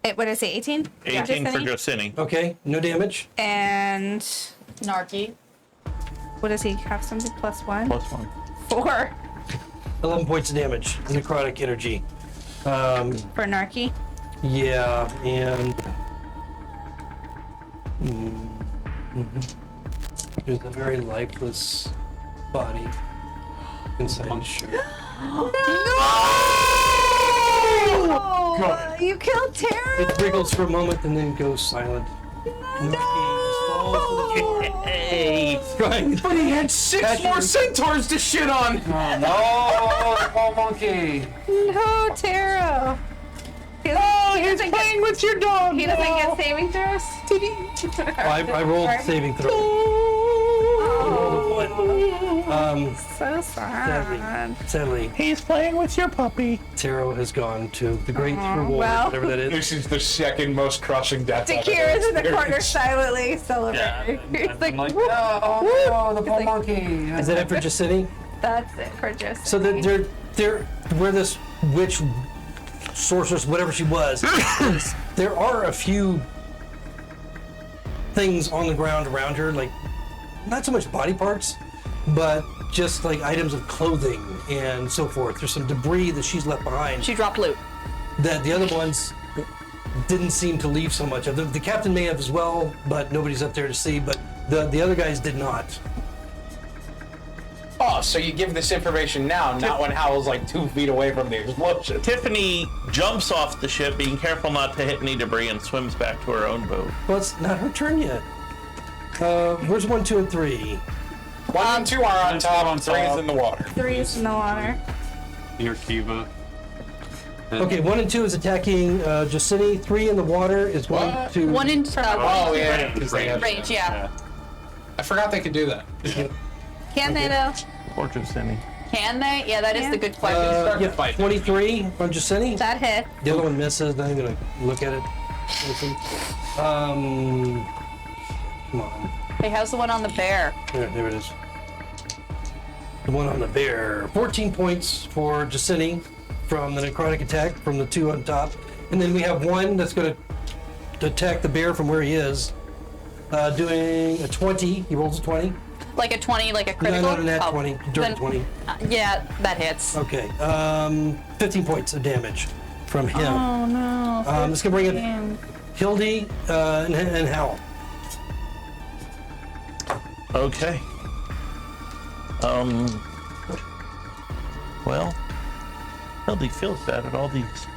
What did I say, 18? 18 for Josini? Justini. Okay, no damage. And Narky. what does he have? Something +1? +1. 4. 11 points of damage, necrotic energy. For Narky. Yeah, and there's a very lifeless body inside. Oh, you killed Tara. It wriggles for a moment and then goes silent. Hey, crying. But he had 6 more centaurs to shit on. No, small monkey. No, Tara. He's playing with your dog. He doesn't get saving throws. I rolled saving throw. So sad. Sadly, He's playing with your puppy. Taro has gone to the great reward, well. whatever that is. This is the second most crushing death. I've ever Takira's in the corner experienced. silently celebrating. He's I'm like, like, no, the poor like- monkey. Is that it for Justini? that's it for just. So they're where this witch, sorceress, whatever she was, there are a few things on the ground around her, like not so much body parts, but just like items of clothing and so forth. There's some debris that she's left behind She dropped loot. that the other ones didn't seem to leave so much of. The captain may have as well, but nobody's up there to see, but the other guys did not. Oh, so you give this information now, not when Howl's like 2 feet away from the explosion. Tiffany jumps off the ship, being careful not to hit any debris, and swims back to her own boat. Well, it's not her turn yet. Where's 1, 2, and 3? 1 and 2 are on top, 3 is in the water. 3 is in the water. Near Kiva. Okay, 1 and 2 is attacking Justini. 3 in the water is going What? to. One in Oh, yeah, because they have... range, yeah. I forgot they could do that. Can they though? Poor Justini. Can they? Yeah, that is the good question. Start the Yeah, fight. 23 on Justini. That hit. The other one misses. Not even gonna look at it. Listen. Come on. Hey, how's the one on the bear? There it is. The one on the bear. 14 points for Justini from the necrotic attack from the 2 on top, and then we have one that's gonna attack the bear from where he is. Doing a 20. He rolls a 20. Like a 20, like a critical? No, nat 20. Dirty then- 20. Yeah, that hits. Okay. 15 points of damage from him. Oh no. Let's bring in Hildy and Hal. Okay. Well, Hildy feels bad at all these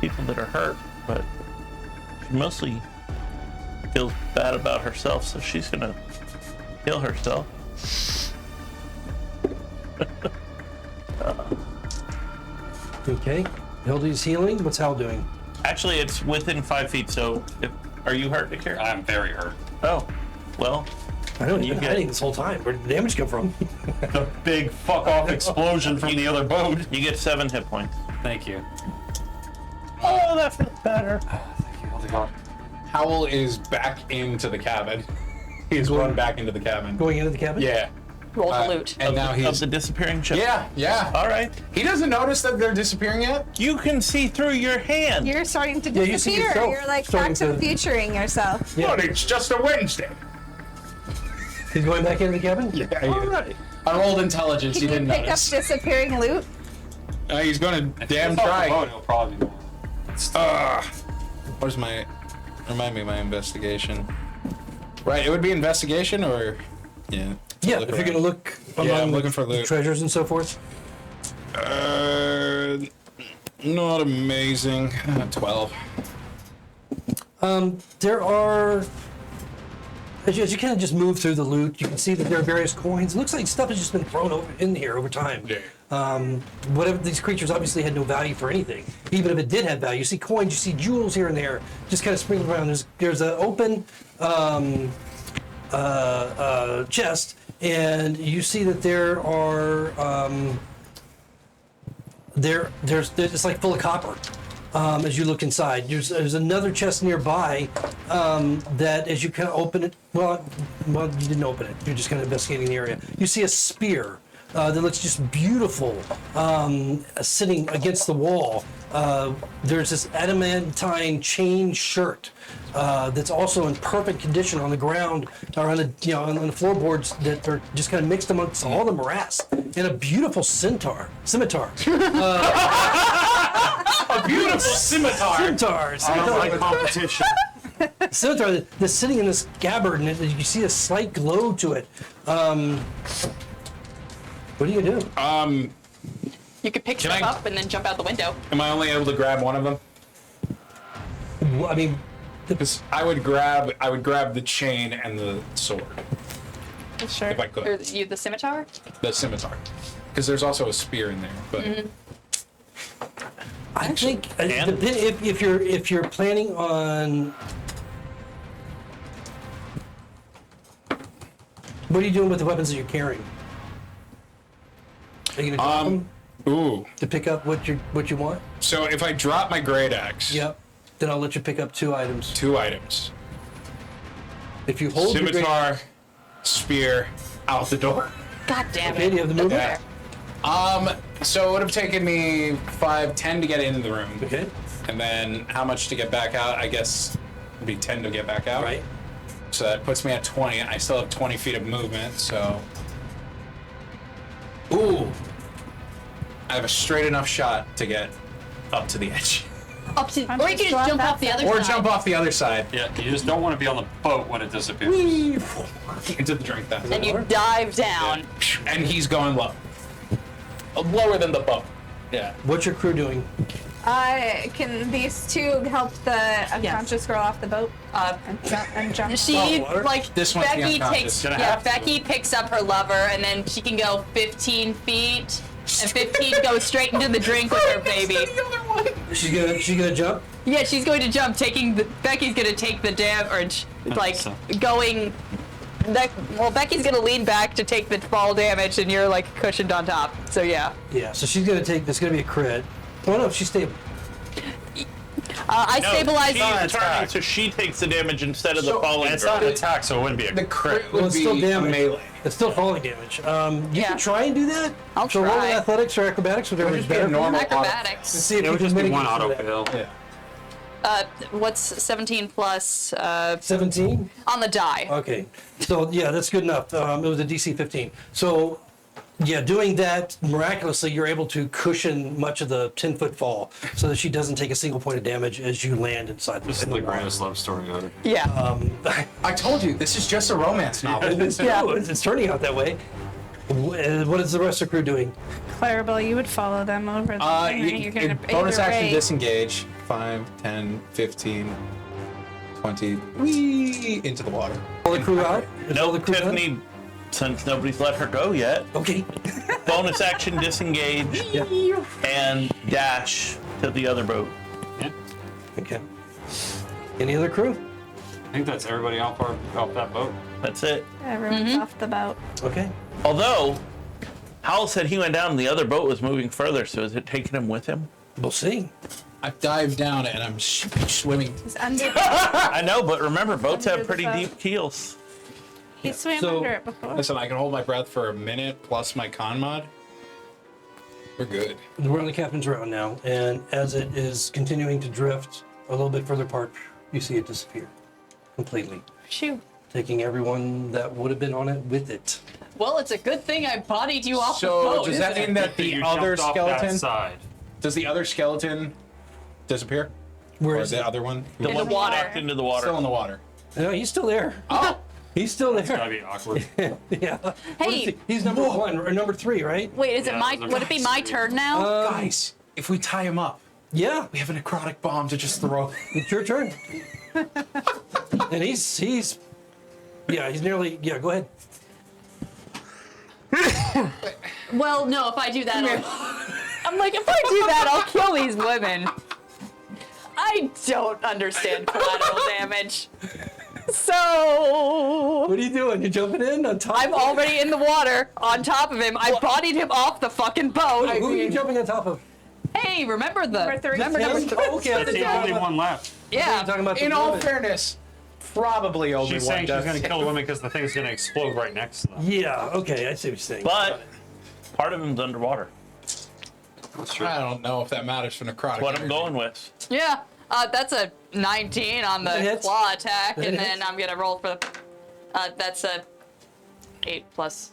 people that are hurt, but she mostly feels bad about herself, so she's gonna heal herself. Okay. Hildy's healing. What's Hal doing? Actually, it's within 5 feet, so are you hurt, Akira? I'm very hurt. Oh, well, I don't You even get- hiding this whole time. Where did the damage come from? The big fuck off explosion from the other boat. you get 7 hit points. Thank you. Oh, that feels better. Thank you, Holy God. Howl is back into the cabin. He's run back into the cabin. Going into the cabin? Yeah. Roll the loot. And now Of he's... the disappearing ship. Yeah. All right. He doesn't notice that they're disappearing yet? You can see through your hand. You're starting to Yeah, you see disappear. yourself You're like starting back to to- futuring yourself. Yeah. But it's just a Wednesday. He's going back into the cabin? Yeah. All right. I rolled intelligence. Can He you didn't pick notice. up disappearing loot? He's gonna damn It's off the try. boat, it'll probably be Where's my... Remind me of my investigation. Right, it would be investigation or... Yeah. Yeah, look if you're around. going to look Yeah, among I'm the looking for loot. treasures and so forth. Not amazing. 12. There are, as you kind of just move through the loot, you can see that there are various coins. It looks like stuff has just been thrown over in here over time. Yeah. Whatever, these creatures obviously had no value for anything. Even if it did have value, you see coins, you see jewels here and there, just kind of sprinkled around. There's an open chest, and you see that there are there's it's like full of copper. As you look inside, there's another chest nearby that as you kind of open it, well, you didn't open it. You're just kind of investigating the area. You see a spear that looks just beautiful, sitting against the wall. There's this adamantine chain shirt that's also in perfect condition on the ground, or on the on the floorboards that are just kind of mixed amongst all the morass, and a beautiful scimitar. A beautiful scimitar. I don't like competition. Scimitar that's sitting in this scabbard, and you can see a slight glow to it. What are you gonna do? You could pick Can stuff I- up and then jump out the window. Am I only able to grab one of them? I mean, Because I would grab the chain and the sword Sure. if I Or could. the scimitar? The scimitar. Because there's also a spear in there. But I think And- if you're planning on, what are you doing with the weapons that you're carrying? Are you gonna drop them ooh. to pick up what you want? So if I drop my great axe, Yep. Then I'll let you pick up 2 items. 2 items. If you hold your great- Scimitar, spear, out the door. God damn Okay, it. do you have the movement? Yeah. So it would have taken me 5, 10 to get into the room. Okay. And then how much to get back out? I guess it'd be 10 to get back out. Right. So that puts me at 20. I still have 20 feet of movement, so. Ooh. I have a straight enough shot to get up to the edge. Or you just could just go jump off off the that other Or side. jump off the other side Yeah, you just don't want to be on the boat when it disappears. into the drink then. And you dive down. And he's going low. Lower than the boat. Yeah. What's your crew doing? Can these 2 help the unconscious girl off the boat? And jump. She water? like This one's the Becky unconscious. takes Gonna yeah have to. Becky picks up her lover and then she can go 15 feet and 15 goes straight into the drink with her baby. She's gonna jump. Yeah, she's going to jump. Becky's going to take the damage, like So- going. Becky's going to lean back to take the fall damage, and you're like cushioned on top. So yeah, Yeah. So she's gonna take. There's gonna be a crit. Oh no, she's stable. I No, stabilize. she's turning, so she takes the damage instead of the So falling It's girl. not an attack, so it wouldn't be a The crit Well, would it's be still damage. melee. It's still falling damage. You Yeah. can try and do that. I'll so roll try. in athletics or acrobatics, whatever is just be a better. normal Let's Acrobatics. see if It you would can just be mitigate one some auto of that. fail. Yeah. What's 17 plus 17. on the die? Okay. So yeah, that's good enough. It was a DC 15. So yeah, doing that miraculously, you're able to cushion much of the 10-foot fall, so that she doesn't take a single point of damage as you land inside This is the the water. greatest love story ever. Yeah. I told you, this is just a romance novel. It's true. It's turning out that way. What is the rest of the crew doing? Clarabelle, you would follow them over the thing, right? You're gonna bonus either action way- disengage. 5, 10, 15, 20. Whee! Into the water. All the crew out? Is all No, the crew done? Tiffany, since nobody's let her go yet, Okay. bonus action disengage Yeah. and dash to the other boat. Yeah. Okay. Any other crew? I think that's everybody off that boat. That's it. Everyone's off the boat. Okay. Although, Howell said he went down and the other boat was moving further, so is it taking him with him? We'll see. I've dived down and I'm swimming. He's under. I know, but remember, boats Under have the pretty boat. deep keels. He swam So- under it before. Listen, I can hold my breath for a minute plus my con mod. We're good. We're on the captain's round now, and as it is continuing to drift a little bit further apart, you see it disappear completely, Shoo. taking everyone that would have been on it with it. Well, it's a good thing I bodied you off the So boat. does that isn't mean it? that the You other jumped off that skeleton? side. Does the other skeleton disappear? Where Or is the it? other one? The In one the water. sucked into the water. Still in the water. No, he's still there. Oh! He's still It's gotta there. be awkward. Yeah. What is Hey, He's number 1 or number 3, right? wait, is it Yeah, my? those are Would it be my turn now? Guys, if we tie him up, Yeah, we have a necrotic bomb to just throw. it's your turn. And he's nearly, go ahead. Well, no. If I do that, I'm like, if I do that, I'll kill these women. I don't understand collateral damage. So What are you doing? You're jumping in on top? I'm already in the water on top of him. I bodied him off the fucking boat. Who are you jumping on top of? Hey, remember Number three. number Him? three? Oh, okay, I That's thought you the were only talking one left. Yeah. about the In all women. fairness, probably only She's one saying she's does. gonna kill the women because the thing's gonna explode right next to them. Yeah, okay, I see what you're saying. But Part of him's underwater. I don't know if that matters for necrotic. What I'm energy. going with. Yeah, that's a 19 on the That hits. claw attack, That and hits. then I'm gonna roll for the. That's a 8 plus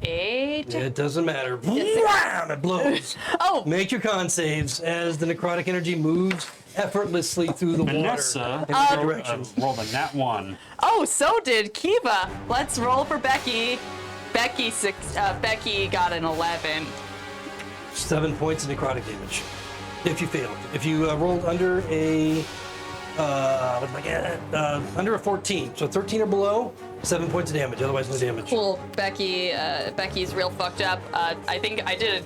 8. It doesn't matter. Wham! It blows. Oh, Make your con saves as the necrotic energy moves effortlessly through the Vanessa water in every direction. rolled a nat 1. oh, so did Kiva. Let's roll for Becky. Becky got an 11. 7 points of necrotic damage. If you failed. If you rolled under a under a 14, so 13 or below, 7 points of damage. Otherwise, no damage. Cool. Becky's real fucked up. I think I did.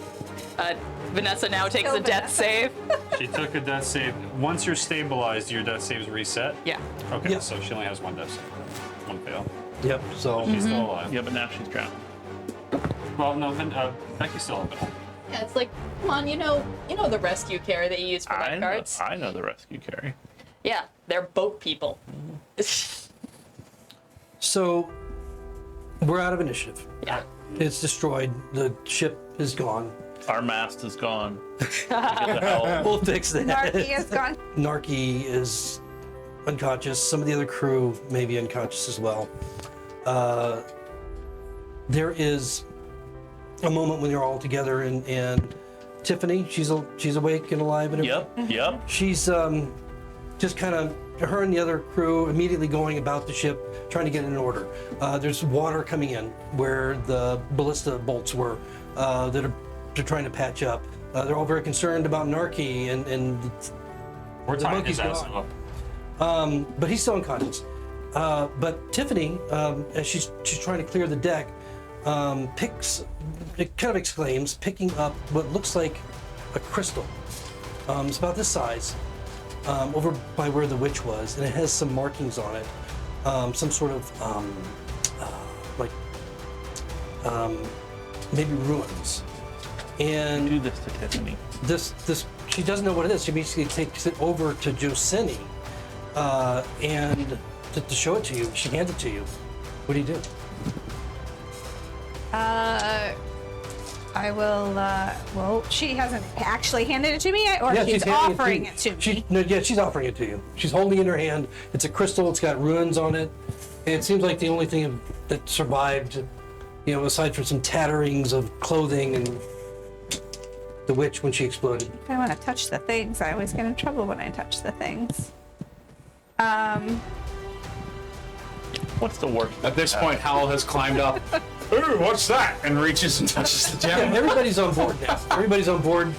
Vanessa now takes a Kill death save. She took a death save. Once you're stabilized, your death saves reset? Yeah. Okay, Yeah. so she only has one death save. One fail. Yep. So She's still alive. Yeah, but now she's drowned. Well, no, Becky's still alive. Yeah, it's like, come on, you know the rescue care that you use for I lifeguards. know the rescue carry. Yeah, they're boat people. So we're out of initiative. Yeah. It's destroyed. The ship is gone. Our mast is gone. Get the hell. We'll fix that. Narky is gone. Narky is unconscious. Some of the other crew may be unconscious as well. There is a moment when they're all together, and Tiffany, she's awake and alive and everything. Yep. She's just kind of, her and the other crew immediately going about the ship, trying to get it in order. There's water coming in where the ballista bolts were that they're trying to patch up. They're all very concerned about Narky and We're the tying monkey's his ass gone. up. But he's still unconscious. But Tiffany, as she's trying to clear the deck, exclaims, picking up what looks like a crystal. It's about this size, over by where the witch was, and it has some markings on it, some sort of maybe ruins. And Do this to Tiffany. this she doesn't know what it is. She basically takes it over to Josini, and to show it to you. She hands it to you. What do you do? I will, well, she hasn't actually handed it to me, or she's handing offering it to me. She's offering it to you. She's holding it in her hand. It's a crystal. It's got runes on it. And it seems like the only thing that survived, aside from some tatterings of clothing and the witch when she exploded. If I want to touch the things, I always get in trouble when I touch the things. What's the worst? At this point, Howell has climbed up. Ooh, what's that? And reaches and touches the Yeah, gem. everybody's on board now. Everybody's on board.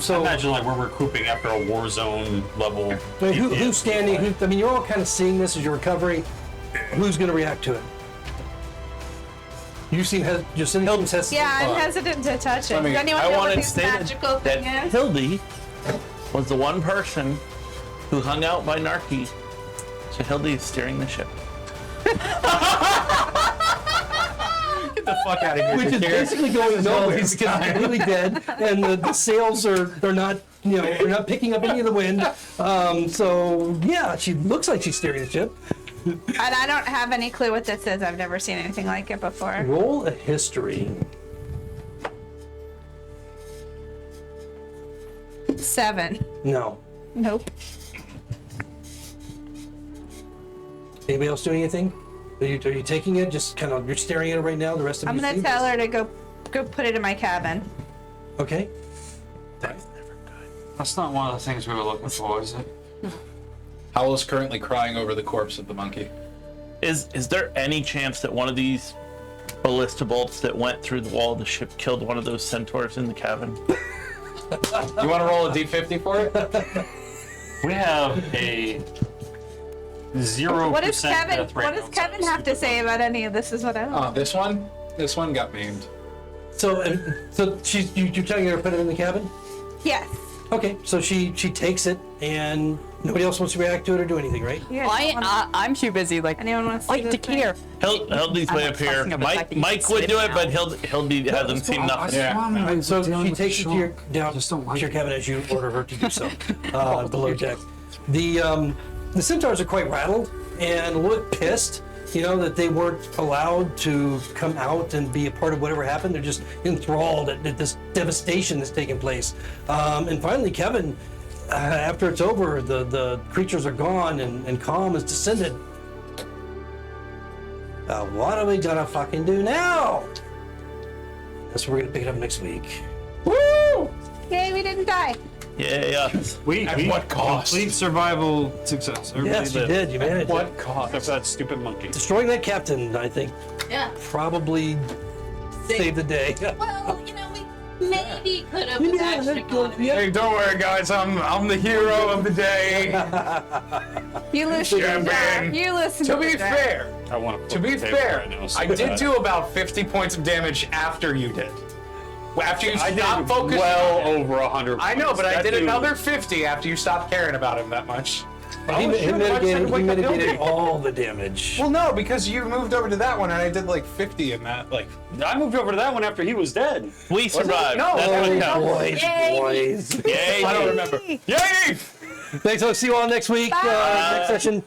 So Imagine like we're recouping after a war zone level. I mean, who's standing? You're all kind of seeing this as you're recovering. Who's going to react to it? You seem Josini seems hesitant. Yeah, I'm hesitant to touch it. I mean, Does anyone I know what wanted this stated magical that thing is? Hildy was the one person who hung out by Narky. So Hildy is steering the ship. Get the fuck out of here. Which is basically going nowhere because it's completely dead, and the sails are not they're not picking up any of the wind. So yeah, she looks like she's steering the ship. And I don't have any clue what this is. I've never seen anything like it before. Roll a history. 7. No. Nope. Anybody else doing anything? Are you taking it? Just kind of you're staring at it right now. The rest of I'm you gonna see tell this? her to go put it in my cabin. Okay. That's not one of the things we were looking for, is it? Howell is currently crying over the corpse of the monkey. Is there any chance that one of these ballista bolts that went through the wall of the ship killed one of those centaurs in the cabin? You want to roll a d50 for it? We have a 0% What does Kevin? death rate What does outside Kevin of have to Super say about any of this? Is what I don't. Oh, this one? This one got maimed. So you're telling her to put it in the cabin? Yes. Okay. So she takes it, and nobody else wants to react to it or do anything, right? Yeah. Well, I'm too busy Anyone wants to like see to this thing? care. Hildy's I'm way not up here. fussing over the fact that you Mike can would sit do it, now. but Hildy hasn't seen nothing. Yeah. And so she takes it to your cabin as you order her to do so below deck. The centaurs are quite rattled and a little bit pissed you know, that they weren't allowed to come out and be a part of whatever happened. They're just enthralled at this devastation that's taking place. And finally, Kevin, after it's over, the creatures are gone and calm has descended. What are we gonna fucking do now? That's what we're gonna pick it up next week. Woo! Yay, we didn't die. Yeah. We what cost? Complete survival success. Everybody Yes, you lived. did. You managed What it. cost? Except for that stupid monkey. Destroying that captain, I think, Yeah. probably saved the day. Well, you know, we maybe could have Yeah, with extra that's good. economy. Yeah. Hey, don't worry, guys. I'm the hero of the day. You listen. Champion. You listen. To be fair, I want to be fair, I did do about 50 points of damage after you did. After you I stopped did focusing well on it. over 100. I know, but I That did dude- another 50 after you stopped caring about him that much. He mitigated all the damage. Well, no, because you moved over to that one and I did like 50 in that. Like, I moved over to that one after he was dead. We survived. No, That's that what was- counts. Boys. Yay. I don't remember. Yay! Thanks, I'll see you all next week. Next session.